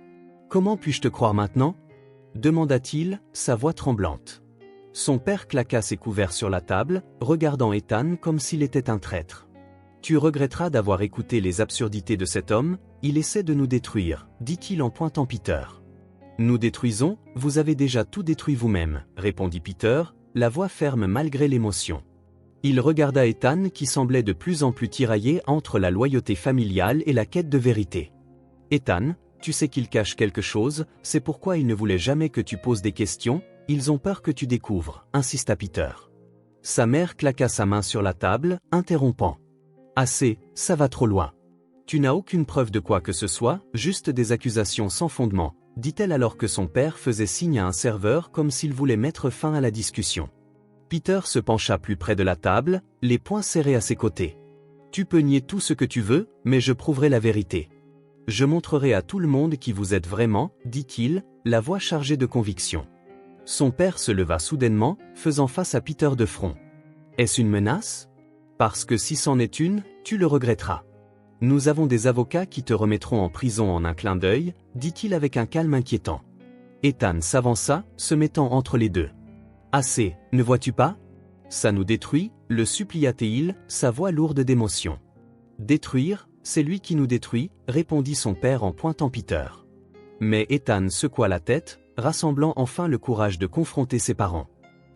Comment puis-je te croire maintenant ?» demanda-t-il, sa voix tremblante. Son père claqua ses couverts sur la table, regardant Ethan comme s'il était un traître. « Tu regretteras d'avoir écouté les absurdités de cet homme, il essaie de nous détruire, » dit-il en pointant Peter. « Nous détruisons, vous avez déjà tout détruit vous-même, » répondit Peter, la voix ferme malgré l'émotion. Il regarda Ethan qui semblait de plus en plus tiraillé entre la loyauté familiale et la quête de vérité. « Ethan, tu sais qu'ils cachent quelque chose, c'est pourquoi ils ne voulaient jamais que tu poses des questions, ils ont peur que tu découvres, » insista Peter. Sa mère claqua sa main sur la table, interrompant. « Assez, ça va trop loin. Tu n'as aucune preuve de quoi que ce soit, juste des accusations sans fondement, » dit-elle alors que son père faisait signe à un serveur comme s'il voulait mettre fin à la discussion. Peter se pencha plus près de la table, les poings serrés à ses côtés. « Tu peux nier tout ce que tu veux, mais je prouverai la vérité. Je montrerai à tout le monde qui vous êtes vraiment, » dit-il, la voix chargée de conviction. Son père se leva soudainement, faisant face à Peter de front. « Est-ce une menace » Parce que si c'en est une, tu le regretteras. Nous avons des avocats qui te remettront en prison en un clin d'œil, dit-il avec un calme inquiétant. Ethan s'avança, se mettant entre les deux. Assez, ne vois-tu pas? Ça nous détruit, le supplia-t-il, sa voix lourde d'émotion. Détruire, c'est lui qui nous détruit, répondit son père en pointant Peter. Mais Ethan secoua la tête, rassemblant enfin le courage de confronter ses parents.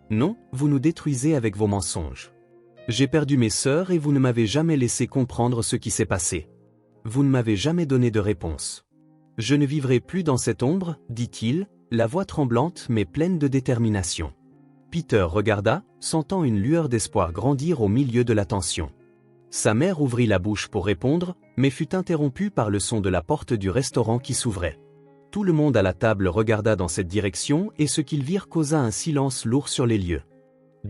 Non, vous nous détruisez avec vos mensonges. J'ai perdu mes sœurs et vous ne m'avez jamais laissé comprendre ce qui s'est passé. Vous ne m'avez jamais donné de réponse. Je ne vivrai plus dans cette ombre, dit-il, la voix tremblante mais pleine de détermination. Peter regarda, sentant une lueur d'espoir grandir au milieu de la tension. Sa mère ouvrit la bouche pour répondre, mais fut interrompue par le son de la porte du restaurant qui s'ouvrait. Tout le monde à la table regarda dans cette direction et ce qu'ils virent causa un silence lourd sur les lieux.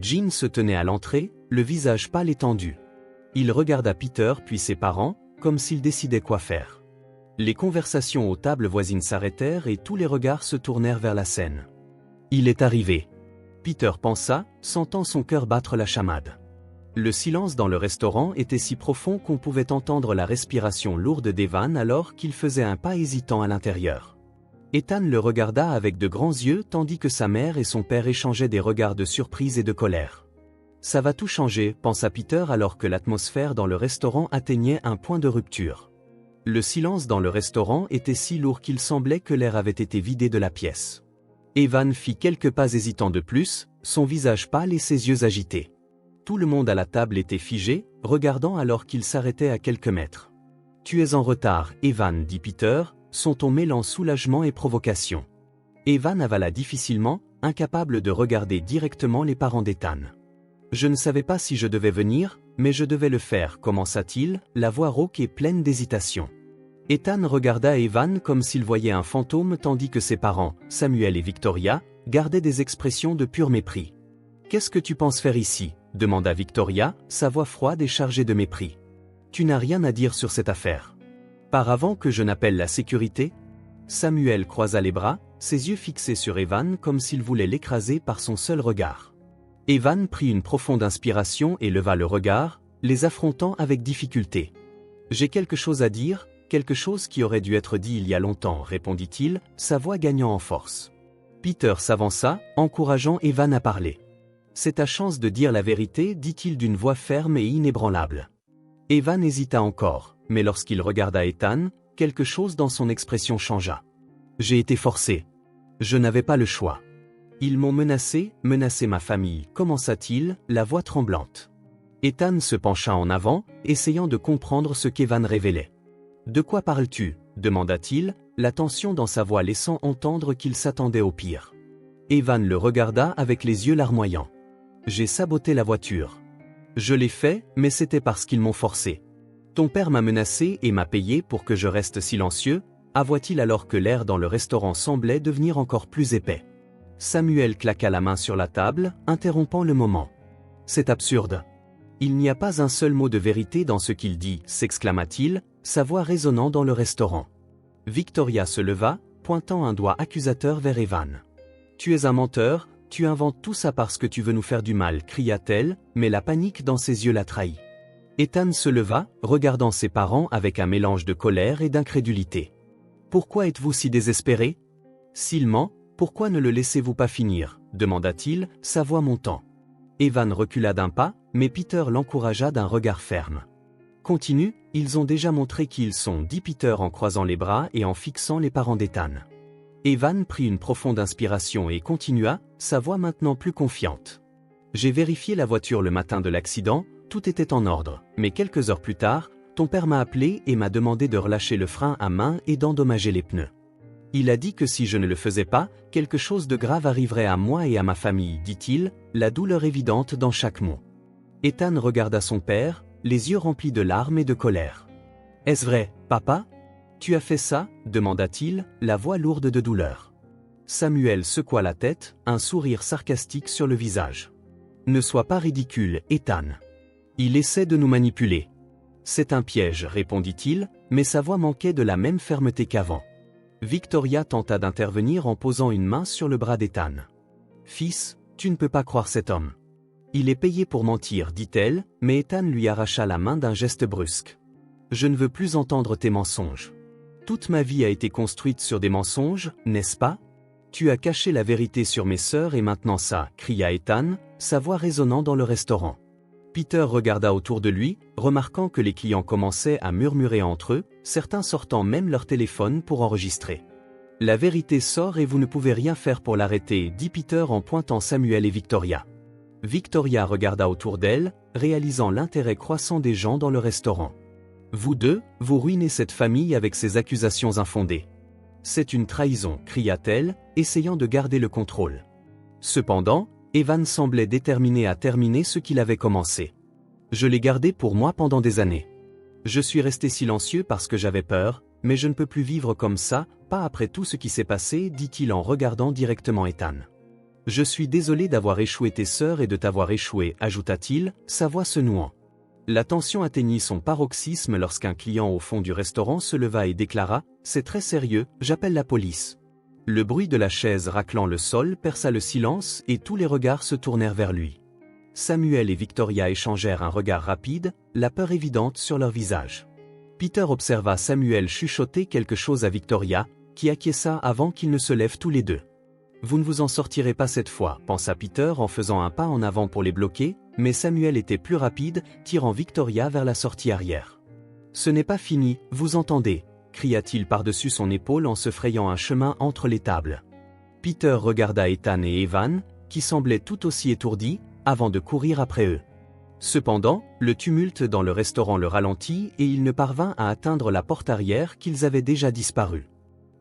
Jean se tenait à l'entrée, le visage pâle et tendu. Il regarda Peter puis ses parents, comme s'il décidait quoi faire. Les conversations aux tables voisines s'arrêtèrent et tous les regards se tournèrent vers la scène. Il est arrivé. Peter pensa, sentant son cœur battre la chamade. Le silence dans le restaurant était si profond qu'on pouvait entendre la respiration lourde d'Evan alors qu'il faisait un pas hésitant à l'intérieur. Ethan le regarda avec de grands yeux tandis que sa mère et son père échangeaient des regards de surprise et de colère. Ça va tout changer, pensa Peter alors que l'atmosphère dans le restaurant atteignait un point de rupture. Le silence dans le restaurant était si lourd qu'il semblait que l'air avait été vidé de la pièce. Evan fit quelques pas hésitants de plus, son visage pâle et ses yeux agités. Tout le monde à la table était figé, regardant alors qu'il s'arrêtait à quelques mètres. « Tu es en retard, Evan, dit Peter, son ton mêlant soulagement et provocation. Evan avala difficilement, incapable de regarder directement les parents d'Ethan. « Je ne savais pas si je devais venir, mais je devais le faire, commença-t-il, la voix rauque et pleine d'hésitation. Ethan regarda Evan comme s'il voyait un fantôme tandis que ses parents, Samuel et Victoria, gardaient des expressions de pur mépris. « Qu'est-ce que tu penses faire ici ?» demanda Victoria, sa voix froide et chargée de mépris. « Tu n'as rien à dire sur cette affaire. Par avant que je n'appelle la sécurité ?» Samuel croisa les bras, ses yeux fixés sur Evan comme s'il voulait l'écraser par son seul regard. Evan prit une profonde inspiration et leva le regard, les affrontant avec difficulté. « J'ai quelque chose à dire, quelque chose qui aurait dû être dit il y a longtemps, répondit-il, sa voix gagnant en force. Peter s'avança, encourageant Evan à parler. « C'est ta chance de dire la vérité, dit-il d'une voix ferme et inébranlable. » Evan hésita encore, mais lorsqu'il regarda Ethan, quelque chose dans son expression changea. « J'ai été forcé. Je n'avais pas le choix. Ils m'ont menacé ma famille, commença-t-il, la voix tremblante. Ethan se pencha en avant, essayant de comprendre ce qu'Evan révélait. « De quoi parles-tu » demanda-t-il, la tension dans sa voix laissant entendre qu'il s'attendait au pire. Evan le regarda avec les yeux larmoyants. « J'ai saboté la voiture. Je l'ai fait, mais c'était parce qu'ils m'ont forcé. Ton père m'a menacé et m'a payé pour que je reste silencieux, avoua-t-il alors que l'air dans le restaurant semblait devenir encore plus épais. Samuel claqua la main sur la table, interrompant le moment. « C'est absurde. Il n'y a pas un seul mot de vérité dans ce qu'il dit, s'exclama-t-il, sa voix résonnant dans le restaurant. Victoria se leva, pointant un doigt accusateur vers Evan. « Tu es un menteur, tu inventes tout ça parce que tu veux nous faire du mal, cria-t-elle, mais la panique dans ses yeux la trahit. Ethan se leva, regardant ses parents avec un mélange de colère et d'incrédulité. « Pourquoi êtes-vous si désespérés ? S'il ment, pourquoi ne le laissez-vous pas finir ?» demanda-t-il, sa voix montant. Evan recula d'un pas, mais Peter l'encouragea d'un regard ferme. « Continue, ils ont déjà montré qui ils sont, dit Peter en croisant les bras et en fixant les parents d'Ethan. Evan prit une profonde inspiration et continua, sa voix maintenant plus confiante. « J'ai vérifié la voiture le matin de l'accident, tout était en ordre, mais quelques heures plus tard, ton père m'a appelé et m'a demandé de relâcher le frein à main et d'endommager les pneus. Il a dit que si je ne le faisais pas, quelque chose de grave arriverait à moi et à ma famille, dit-il, la douleur évidente dans chaque mot. Ethan regarda son père, les yeux remplis de larmes et de colère. « Est-ce vrai, papa ? Tu as fait ça ?» demanda-t-il, la voix lourde de douleur. Samuel secoua la tête, un sourire sarcastique sur le visage. « Ne sois pas ridicule, Ethan. Il essaie de nous manipuler. »« C'est un piège, répondit-il, mais sa voix manquait de la même fermeté qu'avant. Victoria tenta d'intervenir en posant une main sur le bras d'Ethan. « Fils, tu ne peux pas croire cet homme. Il est payé pour mentir, dit-elle, mais Ethan lui arracha la main d'un geste brusque. Je ne veux plus entendre tes mensonges. Toute ma vie a été construite sur des mensonges, n'est-ce pas? Tu as caché la vérité sur mes sœurs et maintenant ça, cria Ethan, sa voix résonnant dans le restaurant. Peter regarda autour de lui, remarquant que les clients commençaient à murmurer entre eux, certains sortant même leur téléphone pour enregistrer. La vérité sort et vous ne pouvez rien faire pour l'arrêter, dit Peter en pointant Samuel et Victoria. Victoria regarda autour d'elle, réalisant l'intérêt croissant des gens dans le restaurant. Vous deux, vous ruinez cette famille avec ces accusations infondées. C'est une trahison, cria-t-elle, essayant de garder le contrôle. Cependant, Evan semblait déterminé à terminer ce qu'il avait commencé. Je l'ai gardé pour moi pendant des années. Je suis resté silencieux parce que j'avais peur, mais je ne peux plus vivre comme ça, pas après tout ce qui s'est passé, dit-il en regardant directement Ethan. Je suis désolé d'avoir échoué tes sœurs et de t'avoir échoué, ajouta-t-il, sa voix se nouant. La tension atteignit son paroxysme lorsqu'un client au fond du restaurant se leva et déclara « C'est très sérieux, j'appelle la police ». Le bruit de la chaise raclant le sol perça le silence et tous les regards se tournèrent vers lui. Samuel et Victoria échangèrent un regard rapide, la peur évidente sur leur visage. Peter observa Samuel chuchoter quelque chose à Victoria, qui acquiesça avant qu'ils ne se lèvent tous les deux. « Vous ne vous en sortirez pas cette fois », pensa Peter en faisant un pas en avant pour les bloquer, mais Samuel était plus rapide, tirant Victoria vers la sortie arrière. « Ce n'est pas fini, vous entendez ?» cria-t-il par-dessus son épaule en se frayant un chemin entre les tables. Peter regarda Ethan et Evan, qui semblaient tout aussi étourdis, avant de courir après eux. Cependant, le tumulte dans le restaurant le ralentit et il ne parvint à atteindre la porte arrière qu'ils avaient déjà disparu.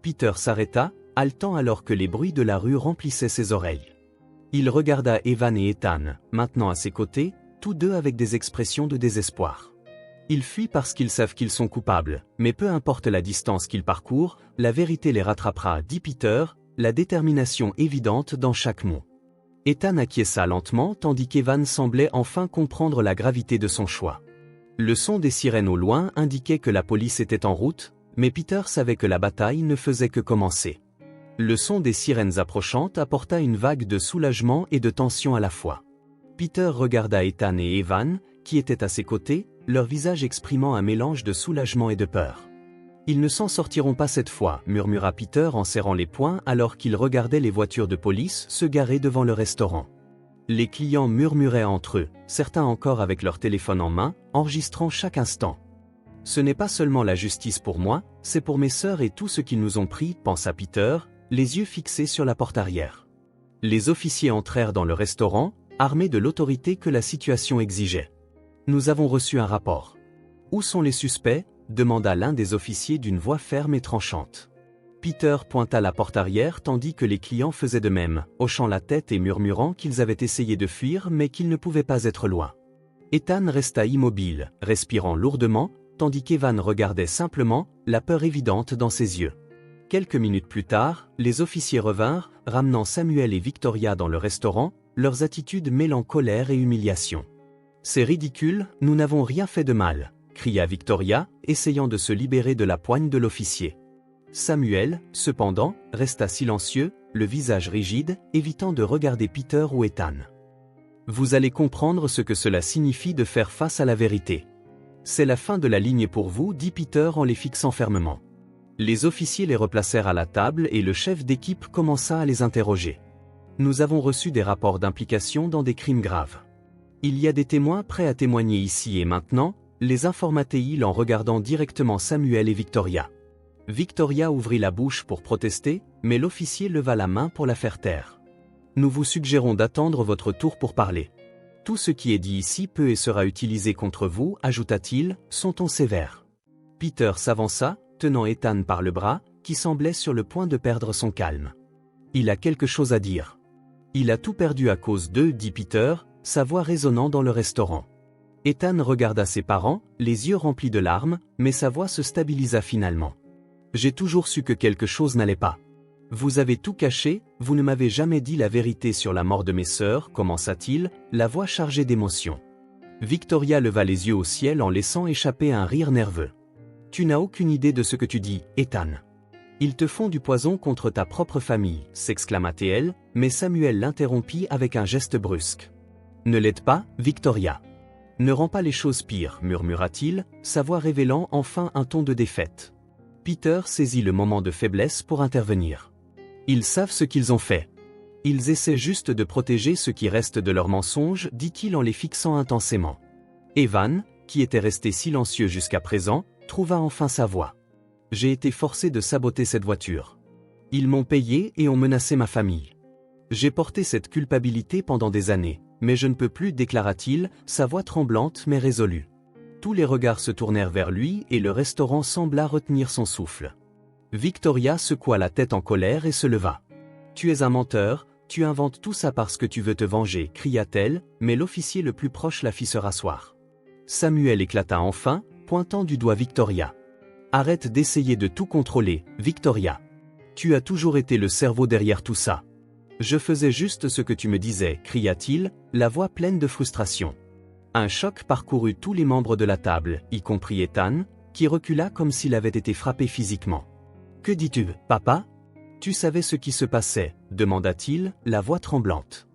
Peter s'arrêta, haletant alors que les bruits de la rue remplissaient ses oreilles. Il regarda Evan et Ethan, maintenant à ses côtés, tous deux avec des expressions de désespoir. Ils fuient parce qu'ils savent qu'ils sont coupables, mais peu importe la distance qu'ils parcourent, la vérité les rattrapera, dit Peter, la détermination évidente dans chaque mot. Ethan acquiesça lentement tandis qu'Evan semblait enfin comprendre la gravité de son choix. Le son des sirènes au loin indiquait que la police était en route, mais Peter savait que la bataille ne faisait que commencer. Le son des sirènes approchantes apporta une vague de soulagement et de tension à la fois. Peter regarda Ethan et Evan, qui étaient à ses côtés, leur visage exprimant un mélange de soulagement et de peur. « Ils ne s'en sortiront pas cette fois », murmura Peter en serrant les poings alors qu'il regardait les voitures de police se garer devant le restaurant. Les clients murmuraient entre eux, certains encore avec leur téléphone en main, enregistrant chaque instant. « Ce n'est pas seulement la justice pour moi, c'est pour mes sœurs et tout ce qu'ils nous ont pris, pensa Peter, les yeux fixés sur la porte arrière. Les officiers entrèrent dans le restaurant, armés de l'autorité que la situation exigeait. « Nous avons reçu un rapport. »« Où sont les suspects ?» demanda l'un des officiers d'une voix ferme et tranchante. Peter pointa la porte arrière tandis que les clients faisaient de même, hochant la tête et murmurant qu'ils avaient essayé de fuir mais qu'ils ne pouvaient pas être loin. Ethan resta immobile, respirant lourdement, tandis qu'Evan regardait simplement, la peur évidente dans ses yeux. Quelques minutes plus tard, les officiers revinrent, ramenant Samuel et Victoria dans le restaurant, leurs attitudes mêlant colère et humiliation. « C'est ridicule, nous n'avons rien fait de mal », cria Victoria, essayant de se libérer de la poigne de l'officier. Samuel, cependant, resta silencieux, le visage rigide, évitant de regarder Peter ou Ethan. « Vous allez comprendre ce que cela signifie de faire face à la vérité. C'est la fin de la ligne pour vous, dit Peter en les fixant fermement. Les officiers les replacèrent à la table et le chef d'équipe commença à les interroger. Nous avons reçu des rapports d'implication dans des crimes graves. Il y a des témoins prêts à témoigner ici et maintenant, les informa-t-il en regardant directement Samuel et Victoria. Victoria ouvrit la bouche pour protester, mais l'officier leva la main pour la faire taire. Nous vous suggérons d'attendre votre tour pour parler. Tout ce qui est dit ici peut et sera utilisé contre vous, ajouta-t-il, son ton sévère. Peter s'avança, tenant Ethan par le bras, qui semblait sur le point de perdre son calme. Il a quelque chose à dire. Il a tout perdu à cause d'eux, dit Peter, sa voix résonnant dans le restaurant. Ethan regarda ses parents, les yeux remplis de larmes, mais sa voix se stabilisa finalement. J'ai toujours su que quelque chose n'allait pas. Vous avez tout caché, vous ne m'avez jamais dit la vérité sur la mort de mes sœurs, commença-t-il, la voix chargée d'émotion. Victoria leva les yeux au ciel en laissant échapper un rire nerveux. Tu n'as aucune idée de ce que tu dis, Ethan. Ils te font du poison contre ta propre famille, s'exclama-t-elle, mais Samuel l'interrompit avec un geste brusque. Ne l'aide pas, Victoria. Ne rends pas les choses pires, murmura-t-il, sa voix révélant enfin un ton de défaite. Peter saisit le moment de faiblesse pour intervenir. Ils savent ce qu'ils ont fait. Ils essaient juste de protéger ce qui reste de leur mensonge, dit-il en les fixant intensément. Evan, qui était resté silencieux jusqu'à présent, trouva enfin sa voix. J'ai été forcé de saboter cette voiture. Ils m'ont payé et ont menacé ma famille. J'ai porté cette culpabilité pendant des années, mais je ne peux plus, déclara-t-il, sa voix tremblante mais résolue. Tous les regards se tournèrent vers lui et le restaurant sembla retenir son souffle. Victoria secoua la tête en colère et se leva. Tu es un menteur, tu inventes tout ça parce que tu veux te venger, cria-t-elle, mais l'officier le plus proche la fit se rasseoir. Samuel éclata enfin, pointant du doigt Victoria. Arrête d'essayer de tout contrôler, Victoria. Tu as toujours été le cerveau derrière tout ça. Je faisais juste ce que tu me disais, cria-t-il, la voix pleine de frustration. Un choc parcourut tous les membres de la table, y compris Ethan, qui recula comme s'il avait été frappé physiquement. Que dis-tu, papa? Tu savais ce qui se passait, demanda-t-il, la voix tremblante.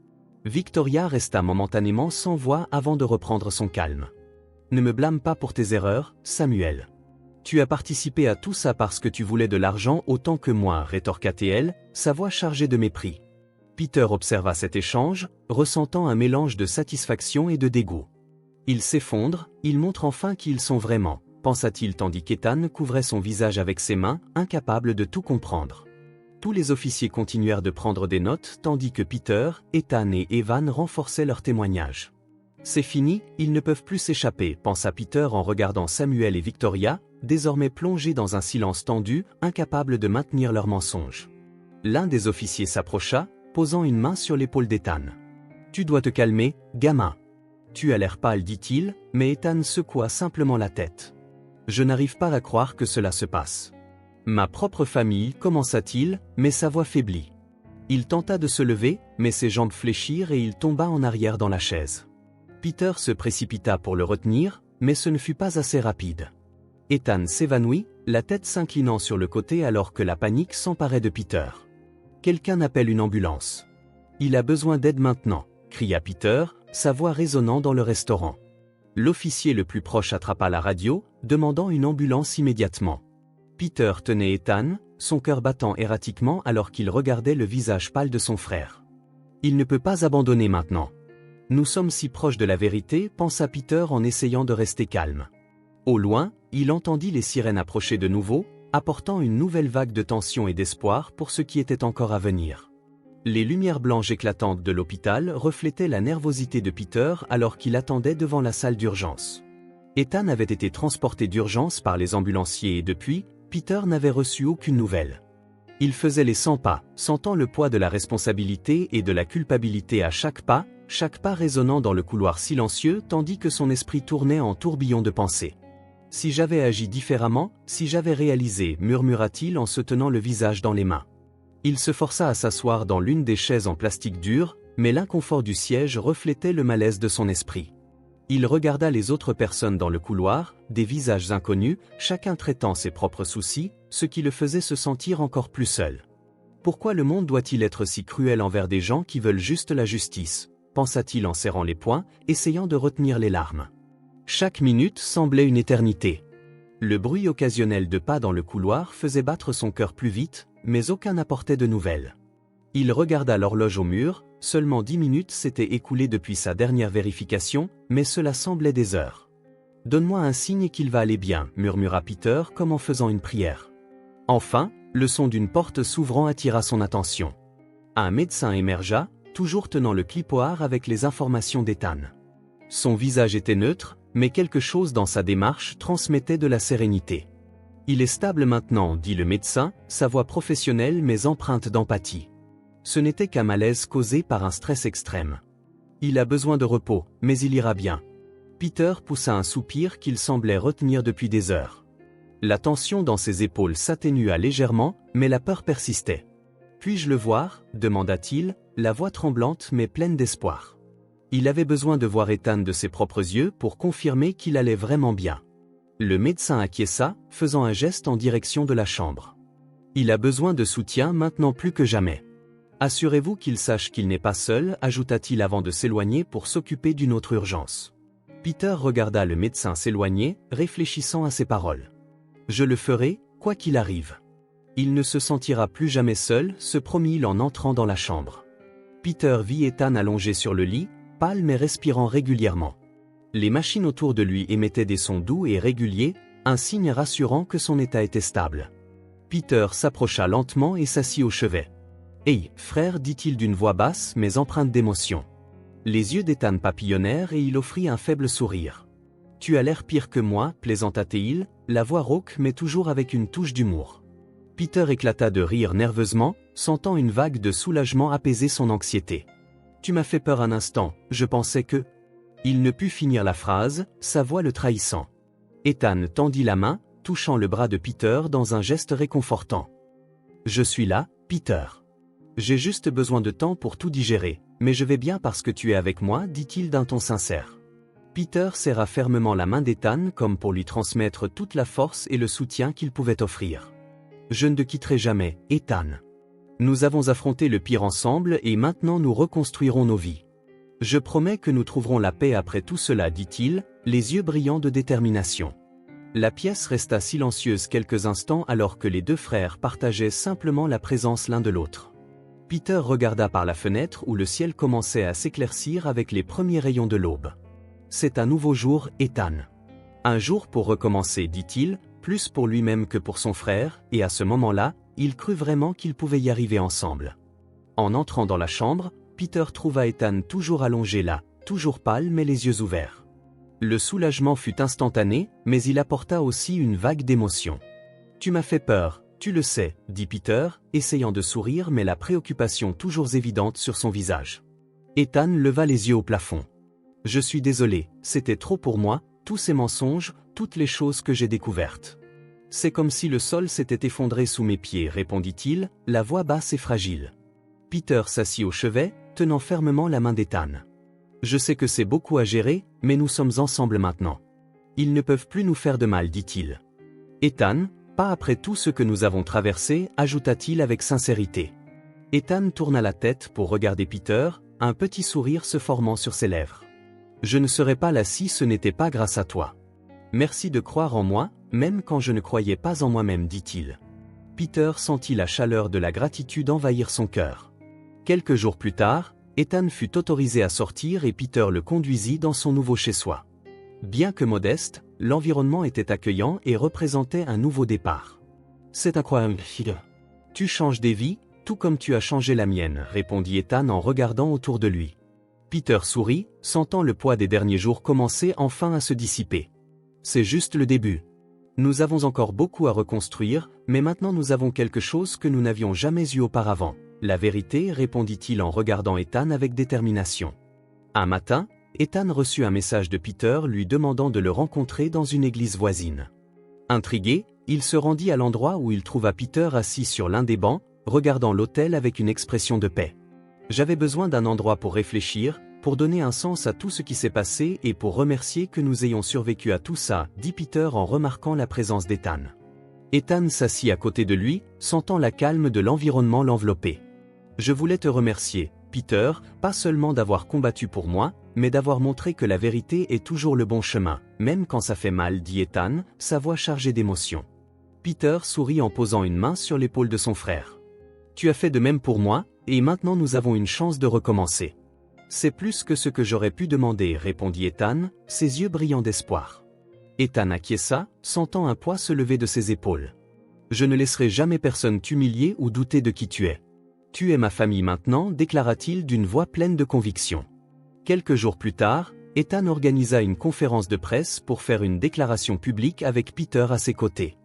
Victoria resta momentanément sans voix avant de reprendre son calme. Ne me blâme pas pour tes erreurs, Samuel. Tu as participé à tout ça parce que tu voulais de l'argent autant que moi, rétorqua-t-elle, sa voix chargée de mépris. Peter observa cet échange, ressentant un mélange de satisfaction et de dégoût. Ils s'effondrent, ils montrent enfin qui ils sont vraiment, pensa-t-il tandis qu'Ethan couvrait son visage avec ses mains, incapable de tout comprendre. Tous les officiers continuèrent de prendre des notes tandis que Peter, Ethan et Evan renforçaient leurs témoignages. C'est fini, ils ne peuvent plus s'échapper, pensa Peter en regardant Samuel et Victoria, désormais plongés dans un silence tendu, incapables de maintenir leur mensonge. L'un des officiers s'approcha, posant une main sur l'épaule d'Ethan. « Tu dois te calmer, gamin. » « Tu as l'air pâle, dit-il, mais Ethan secoua simplement la tête. « Je n'arrive pas à croire que cela se passe. »« Ma propre famille, commença-t-il, mais sa voix faiblit. Il tenta de se lever, mais ses jambes fléchirent et il tomba en arrière dans la chaise. Peter se précipita pour le retenir, mais ce ne fut pas assez rapide. Ethan s'évanouit, la tête s'inclinant sur le côté alors que la panique s'emparait de Peter. « Quelqu'un appelle une ambulance. Il a besoin d'aide maintenant, » cria Peter, sa voix résonnant dans le restaurant. L'officier le plus proche attrapa la radio, demandant une ambulance immédiatement. Peter tenait Ethan, son cœur battant erratiquement alors qu'il regardait le visage pâle de son frère. Il ne peut pas abandonner maintenant. Nous sommes si proches de la vérité, pensa Peter en essayant de rester calme. Au loin, il entendit les sirènes approcher de nouveau, apportant une nouvelle vague de tension et d'espoir pour ce qui était encore à venir. Les lumières blanches éclatantes de l'hôpital reflétaient la nervosité de Peter alors qu'il attendait devant la salle d'urgence. Ethan avait été transporté d'urgence par les ambulanciers et depuis, Peter n'avait reçu aucune nouvelle. Il faisait les 100 pas, sentant le poids de la responsabilité et de la culpabilité à chaque pas résonnant dans le couloir silencieux tandis que son esprit tournait en tourbillon de pensées. « Si j'avais agi différemment, si j'avais réalisé » murmura-t-il en se tenant le visage dans les mains. Il se força à s'asseoir dans l'une des chaises en plastique dur, mais l'inconfort du siège reflétait le malaise de son esprit. Il regarda les autres personnes dans le couloir, des visages inconnus, chacun traitant ses propres soucis, ce qui le faisait se sentir encore plus seul. Pourquoi le monde doit-il être si cruel envers des gens qui veulent juste la justice, pensa-t-il en serrant les poings, essayant de retenir les larmes. Chaque minute semblait une éternité. Le bruit occasionnel de pas dans le couloir faisait battre son cœur plus vite, mais aucun n'apportait de nouvelles. Il regarda l'horloge au mur, seulement 10 minutes s'étaient écoulées depuis sa dernière vérification, mais cela semblait des heures. « Donne-moi un signe qu'il va aller bien, » murmura Peter comme en faisant une prière. Enfin, le son d'une porte s'ouvrant attira son attention. Un médecin émergea, toujours tenant le clipoir avec les informations d'Ethan. Son visage était neutre, mais quelque chose dans sa démarche transmettait de la sérénité. « Il est stable maintenant, » dit le médecin, sa voix professionnelle mais empreinte d'empathie. Ce n'était qu'un malaise causé par un stress extrême. Il a besoin de repos, mais il ira bien. Peter poussa un soupir qu'il semblait retenir depuis des heures. La tension dans ses épaules s'atténua légèrement, mais la peur persistait. « Puis-je le voir ?» demanda-t-il, la voix tremblante mais pleine d'espoir. Il avait besoin de voir Ethan de ses propres yeux pour confirmer qu'il allait vraiment bien. Le médecin acquiesça, faisant un geste en direction de la chambre. « Il a besoin de soutien maintenant plus que jamais. » Assurez-vous qu'il sache qu'il n'est pas seul, ajouta-t-il avant de s'éloigner pour s'occuper d'une autre urgence. Peter regarda le médecin s'éloigner, réfléchissant à ses paroles. Je le ferai, quoi qu'il arrive. Il ne se sentira plus jamais seul, se promit-il en entrant dans la chambre. Peter vit Ethan allongé sur le lit, pâle mais respirant régulièrement. Les machines autour de lui émettaient des sons doux et réguliers, un signe rassurant que son état était stable. Peter s'approcha lentement et s'assit au chevet. « Hey, frère » dit-il d'une voix basse mais empreinte d'émotion. Les yeux d'Ethan papillonnèrent et il offrit un faible sourire. « Tu as l'air pire que moi » plaisanta-t-il, la voix rauque mais toujours avec une touche d'humour. Peter éclata de rire nerveusement, sentant une vague de soulagement apaiser son anxiété. « Tu m'as fait peur un instant, je pensais que… » Il ne put finir la phrase, sa voix le trahissant. Ethan tendit la main, touchant le bras de Peter dans un geste réconfortant. « Je suis là, Peter. J'ai juste besoin de temps pour tout digérer, mais je vais bien parce que tu es avec moi » dit-il d'un ton sincère. Peter serra fermement la main d'Ethan comme pour lui transmettre toute la force et le soutien qu'il pouvait offrir. « Je ne te quitterai jamais, Ethan. Nous avons affronté le pire ensemble et maintenant nous reconstruirons nos vies. Je promets que nous trouverons la paix après tout cela » dit-il, les yeux brillants de détermination. La pièce resta silencieuse quelques instants alors que les deux frères partageaient simplement la présence l'un de l'autre. Peter regarda par la fenêtre où le ciel commençait à s'éclaircir avec les premiers rayons de l'aube. « C'est un nouveau jour, Ethan. Un jour pour recommencer » dit-il, plus pour lui-même que pour son frère, et à ce moment-là, il crut vraiment qu'ils pouvaient y arriver ensemble. En entrant dans la chambre, Peter trouva Ethan toujours allongé là, toujours pâle mais les yeux ouverts. Le soulagement fut instantané, mais il apporta aussi une vague d'émotion. « Tu m'as fait peur, tu le sais » dit Peter, essayant de sourire mais la préoccupation toujours évidente sur son visage. Ethan leva les yeux au plafond. « Je suis désolé, c'était trop pour moi, tous ces mensonges, toutes les choses que j'ai découvertes. C'est comme si le sol s'était effondré sous mes pieds » répondit-il, la voix basse et fragile. Peter s'assit au chevet, tenant fermement la main d'Ethan. « Je sais que c'est beaucoup à gérer, mais nous sommes ensemble maintenant. Ils ne peuvent plus nous faire de mal » dit-il. « Ethan, pas après tout ce que nous avons traversé » ajouta-t-il avec sincérité. Ethan tourna la tête pour regarder Peter, un petit sourire se formant sur ses lèvres. « Je ne serais pas là si ce n'était pas grâce à toi. Merci de croire en moi, même quand je ne croyais pas en moi-même » dit-il. Peter sentit la chaleur de la gratitude envahir son cœur. Quelques jours plus tard, Ethan fut autorisé à sortir et Peter le conduisit dans son nouveau chez-soi. Bien que modeste, l'environnement était accueillant et représentait un nouveau départ. « C'est incroyable, fille. Tu changes des vies, tout comme tu as changé la mienne » répondit Ethan en regardant autour de lui. Peter sourit, sentant le poids des derniers jours commencer enfin à se dissiper. « C'est juste le début. Nous avons encore beaucoup à reconstruire, mais maintenant nous avons quelque chose que nous n'avions jamais eu auparavant. La vérité » répondit-il en regardant Ethan avec détermination. Un matin, Ethan reçut un message de Peter lui demandant de le rencontrer dans une église voisine. Intrigué, il se rendit à l'endroit où il trouva Peter assis sur l'un des bancs, regardant l'autel avec une expression de paix. « J'avais besoin d'un endroit pour réfléchir, pour donner un sens à tout ce qui s'est passé et pour remercier que nous ayons survécu à tout ça » dit Peter en remarquant la présence d'Ethan. Ethan s'assit à côté de lui, sentant la calme de l'environnement l'envelopper. « Je voulais te remercier, Peter, pas seulement d'avoir combattu pour moi, mais d'avoir montré que la vérité est toujours le bon chemin, même quand ça fait mal » dit Ethan, sa voix chargée d'émotion. Peter sourit en posant une main sur l'épaule de son frère. « Tu as fait de même pour moi, et maintenant nous avons une chance de recommencer. » « C'est plus que ce que j'aurais pu demander » répondit Ethan, ses yeux brillants d'espoir. Ethan acquiesça, sentant un poids se lever de ses épaules. « Je ne laisserai jamais personne t'humilier ou douter de qui tu es. Tu es ma famille maintenant » déclara-t-il d'une voix pleine de conviction. Quelques jours plus tard, Ethan organisa une conférence de presse pour faire une déclaration publique avec Peter à ses côtés.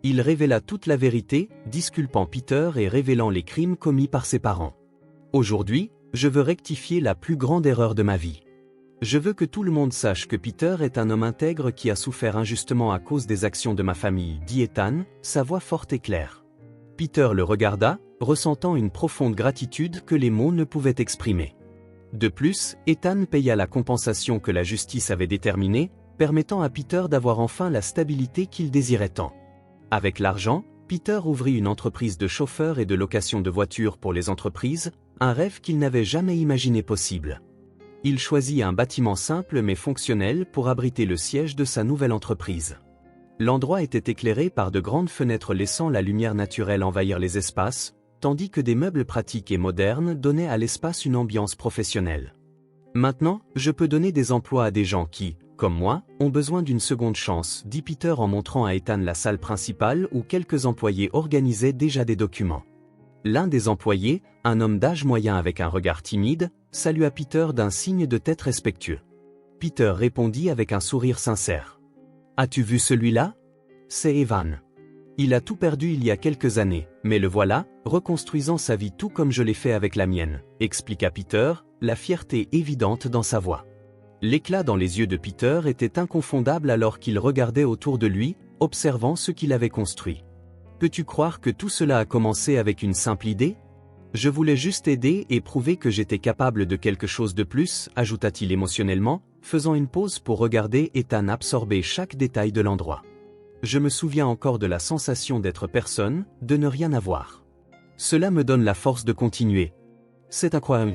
Il révéla toute la vérité, disculpant Peter et révélant les crimes commis par ses parents. « Aujourd'hui, je veux rectifier la plus grande erreur de ma vie. Je veux que tout le monde sache que Peter est un homme intègre qui a souffert injustement à cause des actions de ma famille » dit Ethan, sa voix forte et claire. Peter le regarda, ressentant une profonde gratitude que les mots ne pouvaient exprimer. De plus, Ethan paya la compensation que la justice avait déterminée, permettant à Peter d'avoir enfin la stabilité qu'il désirait tant. Avec l'argent, Peter ouvrit une entreprise de chauffeur et de location de voitures pour les entreprises, un rêve qu'il n'avait jamais imaginé possible. Il choisit un bâtiment simple mais fonctionnel pour abriter le siège de sa nouvelle entreprise. L'endroit était éclairé par de grandes fenêtres laissant la lumière naturelle envahir les espaces, tandis que des meubles pratiques et modernes donnaient à l'espace une ambiance professionnelle. Maintenant, je peux donner des emplois à des gens qui, comme moi, ont besoin d'une seconde chance, dit Peter en montrant à Ethan la salle principale où quelques employés organisaient déjà des documents. L'un des employés, un homme d'âge moyen avec un regard timide, salua Peter d'un signe de tête respectueux. Peter répondit avec un sourire sincère. « As-tu vu celui-là ? C'est Evan. Il a tout perdu il y a quelques années, mais le voilà, reconstruisant sa vie tout comme je l'ai fait avec la mienne, expliqua Peter, la fierté évidente dans sa voix. L'éclat dans les yeux de Peter était inconfondable alors qu'il regardait autour de lui, observant ce qu'il avait construit. Peux-tu croire que tout cela a commencé avec une simple idée ? Je voulais juste aider et prouver que j'étais capable de quelque chose de plus, ajouta-t-il émotionnellement, faisant une pause pour regarder Ethan absorber chaque détail de l'endroit. Je me souviens encore de la sensation d'être personne, de ne rien avoir. Cela me donne la force de continuer. C'est incroyable.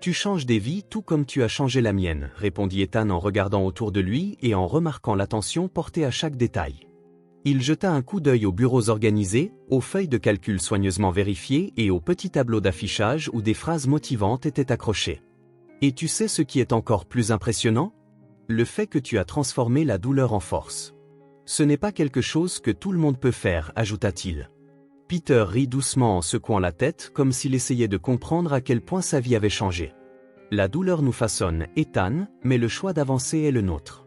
Tu changes des vies tout comme tu as changé la mienne, répondit Ethan en regardant autour de lui et en remarquant l'attention portée à chaque détail. Il jeta un coup d'œil aux bureaux organisés, aux feuilles de calcul soigneusement vérifiées et aux petits tableaux d'affichage où des phrases motivantes étaient accrochées. Et tu sais ce qui est encore plus impressionnant ? Le fait que tu as transformé la douleur en force. Ce n'est pas quelque chose que tout le monde peut faire, ajouta-t-il. Peter rit doucement en secouant la tête comme s'il essayait de comprendre à quel point sa vie avait changé. La douleur nous façonne, Ethan, mais le choix d'avancer est le nôtre.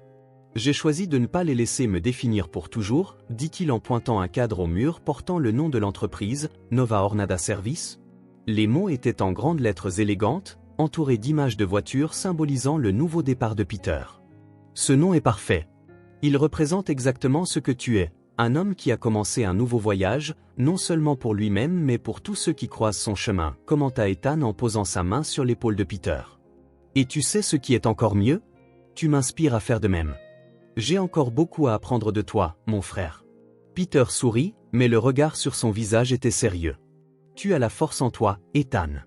J'ai choisi de ne pas les laisser me définir pour toujours, dit-il en pointant un cadre au mur portant le nom de l'entreprise, Nova Hornada Service. Les mots étaient en grandes lettres élégantes, entourés d'images de voitures symbolisant le nouveau départ de Peter. Ce nom est parfait. Il représente exactement ce que tu es, un homme qui a commencé un nouveau voyage, non seulement pour lui-même mais pour tous ceux qui croisent son chemin, commenta Ethan en posant sa main sur l'épaule de Peter. Et tu sais ce qui est encore mieux ? Tu m'inspires à faire de même. J'ai encore beaucoup à apprendre de toi, mon frère. Peter sourit, mais le regard sur son visage était sérieux. Tu as la force en toi, Ethan.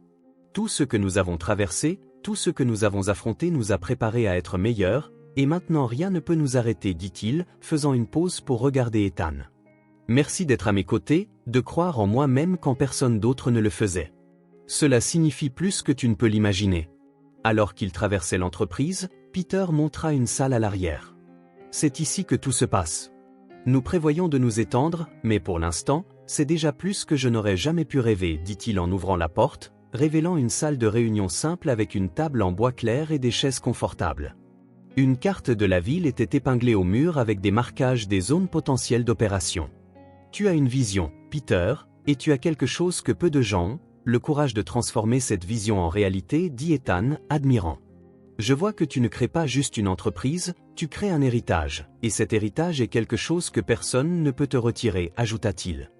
Tout ce que nous avons traversé, tout ce que nous avons affronté nous a préparés à être meilleurs, et maintenant rien ne peut nous arrêter, dit-il, faisant une pause pour regarder Ethan. Merci d'être à mes côtés, de croire en moi même quand personne d'autre ne le faisait. Cela signifie plus que tu ne peux l'imaginer. Alors qu'il traversait l'entreprise, Peter montra une salle à l'arrière. C'est ici que tout se passe. Nous prévoyons de nous étendre, mais pour l'instant, c'est déjà plus que je n'aurais jamais pu rêver, dit-il en ouvrant la porte, révélant une salle de réunion simple avec une table en bois clair et des chaises confortables. Une carte de la ville était épinglée au mur avec des marquages des zones potentielles d'opération. Tu as une vision, Peter, et tu as quelque chose que peu de gens ont, le courage de transformer cette vision en réalité, dit Ethan, admirant. Je vois que tu ne crées pas juste une entreprise, tu crées un héritage, et cet héritage est quelque chose que personne ne peut te retirer, ajouta-t-il.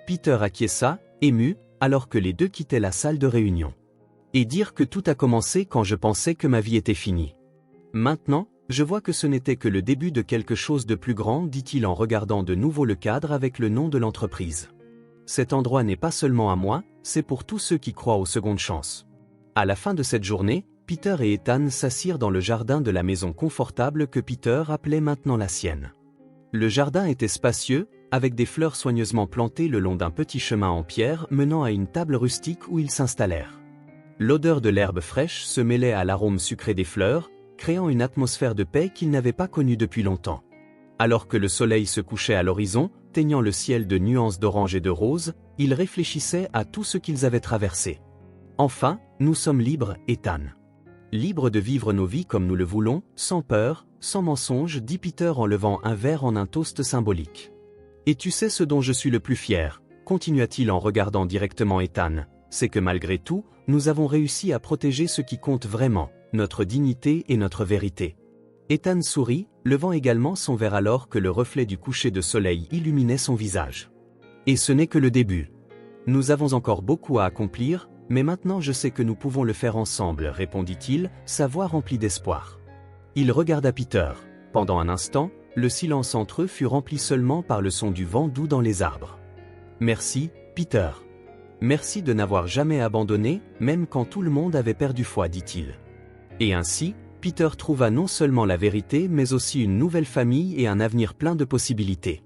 Peter acquiesça, ému, alors que les deux quittaient la salle de réunion. Et dire que tout a commencé quand je pensais que ma vie était finie. Maintenant, je vois que ce n'était que le début de quelque chose de plus grand, dit-il en regardant de nouveau le cadre avec le nom de l'entreprise. Cet endroit n'est pas seulement à moi, c'est pour tous ceux qui croient aux secondes chances. À la fin de cette journée, Peter et Ethan s'assirent dans le jardin de la maison confortable que Peter appelait maintenant la sienne. Le jardin était spacieux, avec des fleurs soigneusement plantées le long d'un petit chemin en pierre menant à une table rustique où ils s'installèrent. L'odeur de l'herbe fraîche se mêlait à l'arôme sucré des fleurs, créant une atmosphère de paix qu'ils n'avaient pas connue depuis longtemps. Alors que le soleil se couchait à l'horizon, teignant le ciel de nuances d'orange et de rose, ils réfléchissaient à tout ce qu'ils avaient traversé. Enfin, nous sommes libres, Ethan. Libres de vivre nos vies comme nous le voulons, sans peur, sans mensonge, dit Peter en levant un verre en un toast symbolique. Et tu sais ce dont je suis le plus fier, continua-t-il en regardant directement Ethan, c'est que malgré tout, nous avons réussi à protéger ce qui compte vraiment, notre dignité et notre vérité. Ethan sourit, levant également son verre alors que le reflet du coucher de soleil illuminait son visage. Et ce n'est que le début. Nous avons encore beaucoup à accomplir, mais maintenant je sais que nous pouvons le faire ensemble, répondit-il, sa voix remplie d'espoir. Il regarda Peter. Pendant un instant, le silence entre eux fut rempli seulement par le son du vent doux dans les arbres. Merci, Peter. Merci de n'avoir jamais abandonné, même quand tout le monde avait perdu foi, dit-il. Et ainsi, Peter trouva non seulement la vérité mais aussi une nouvelle famille et un avenir plein de possibilités.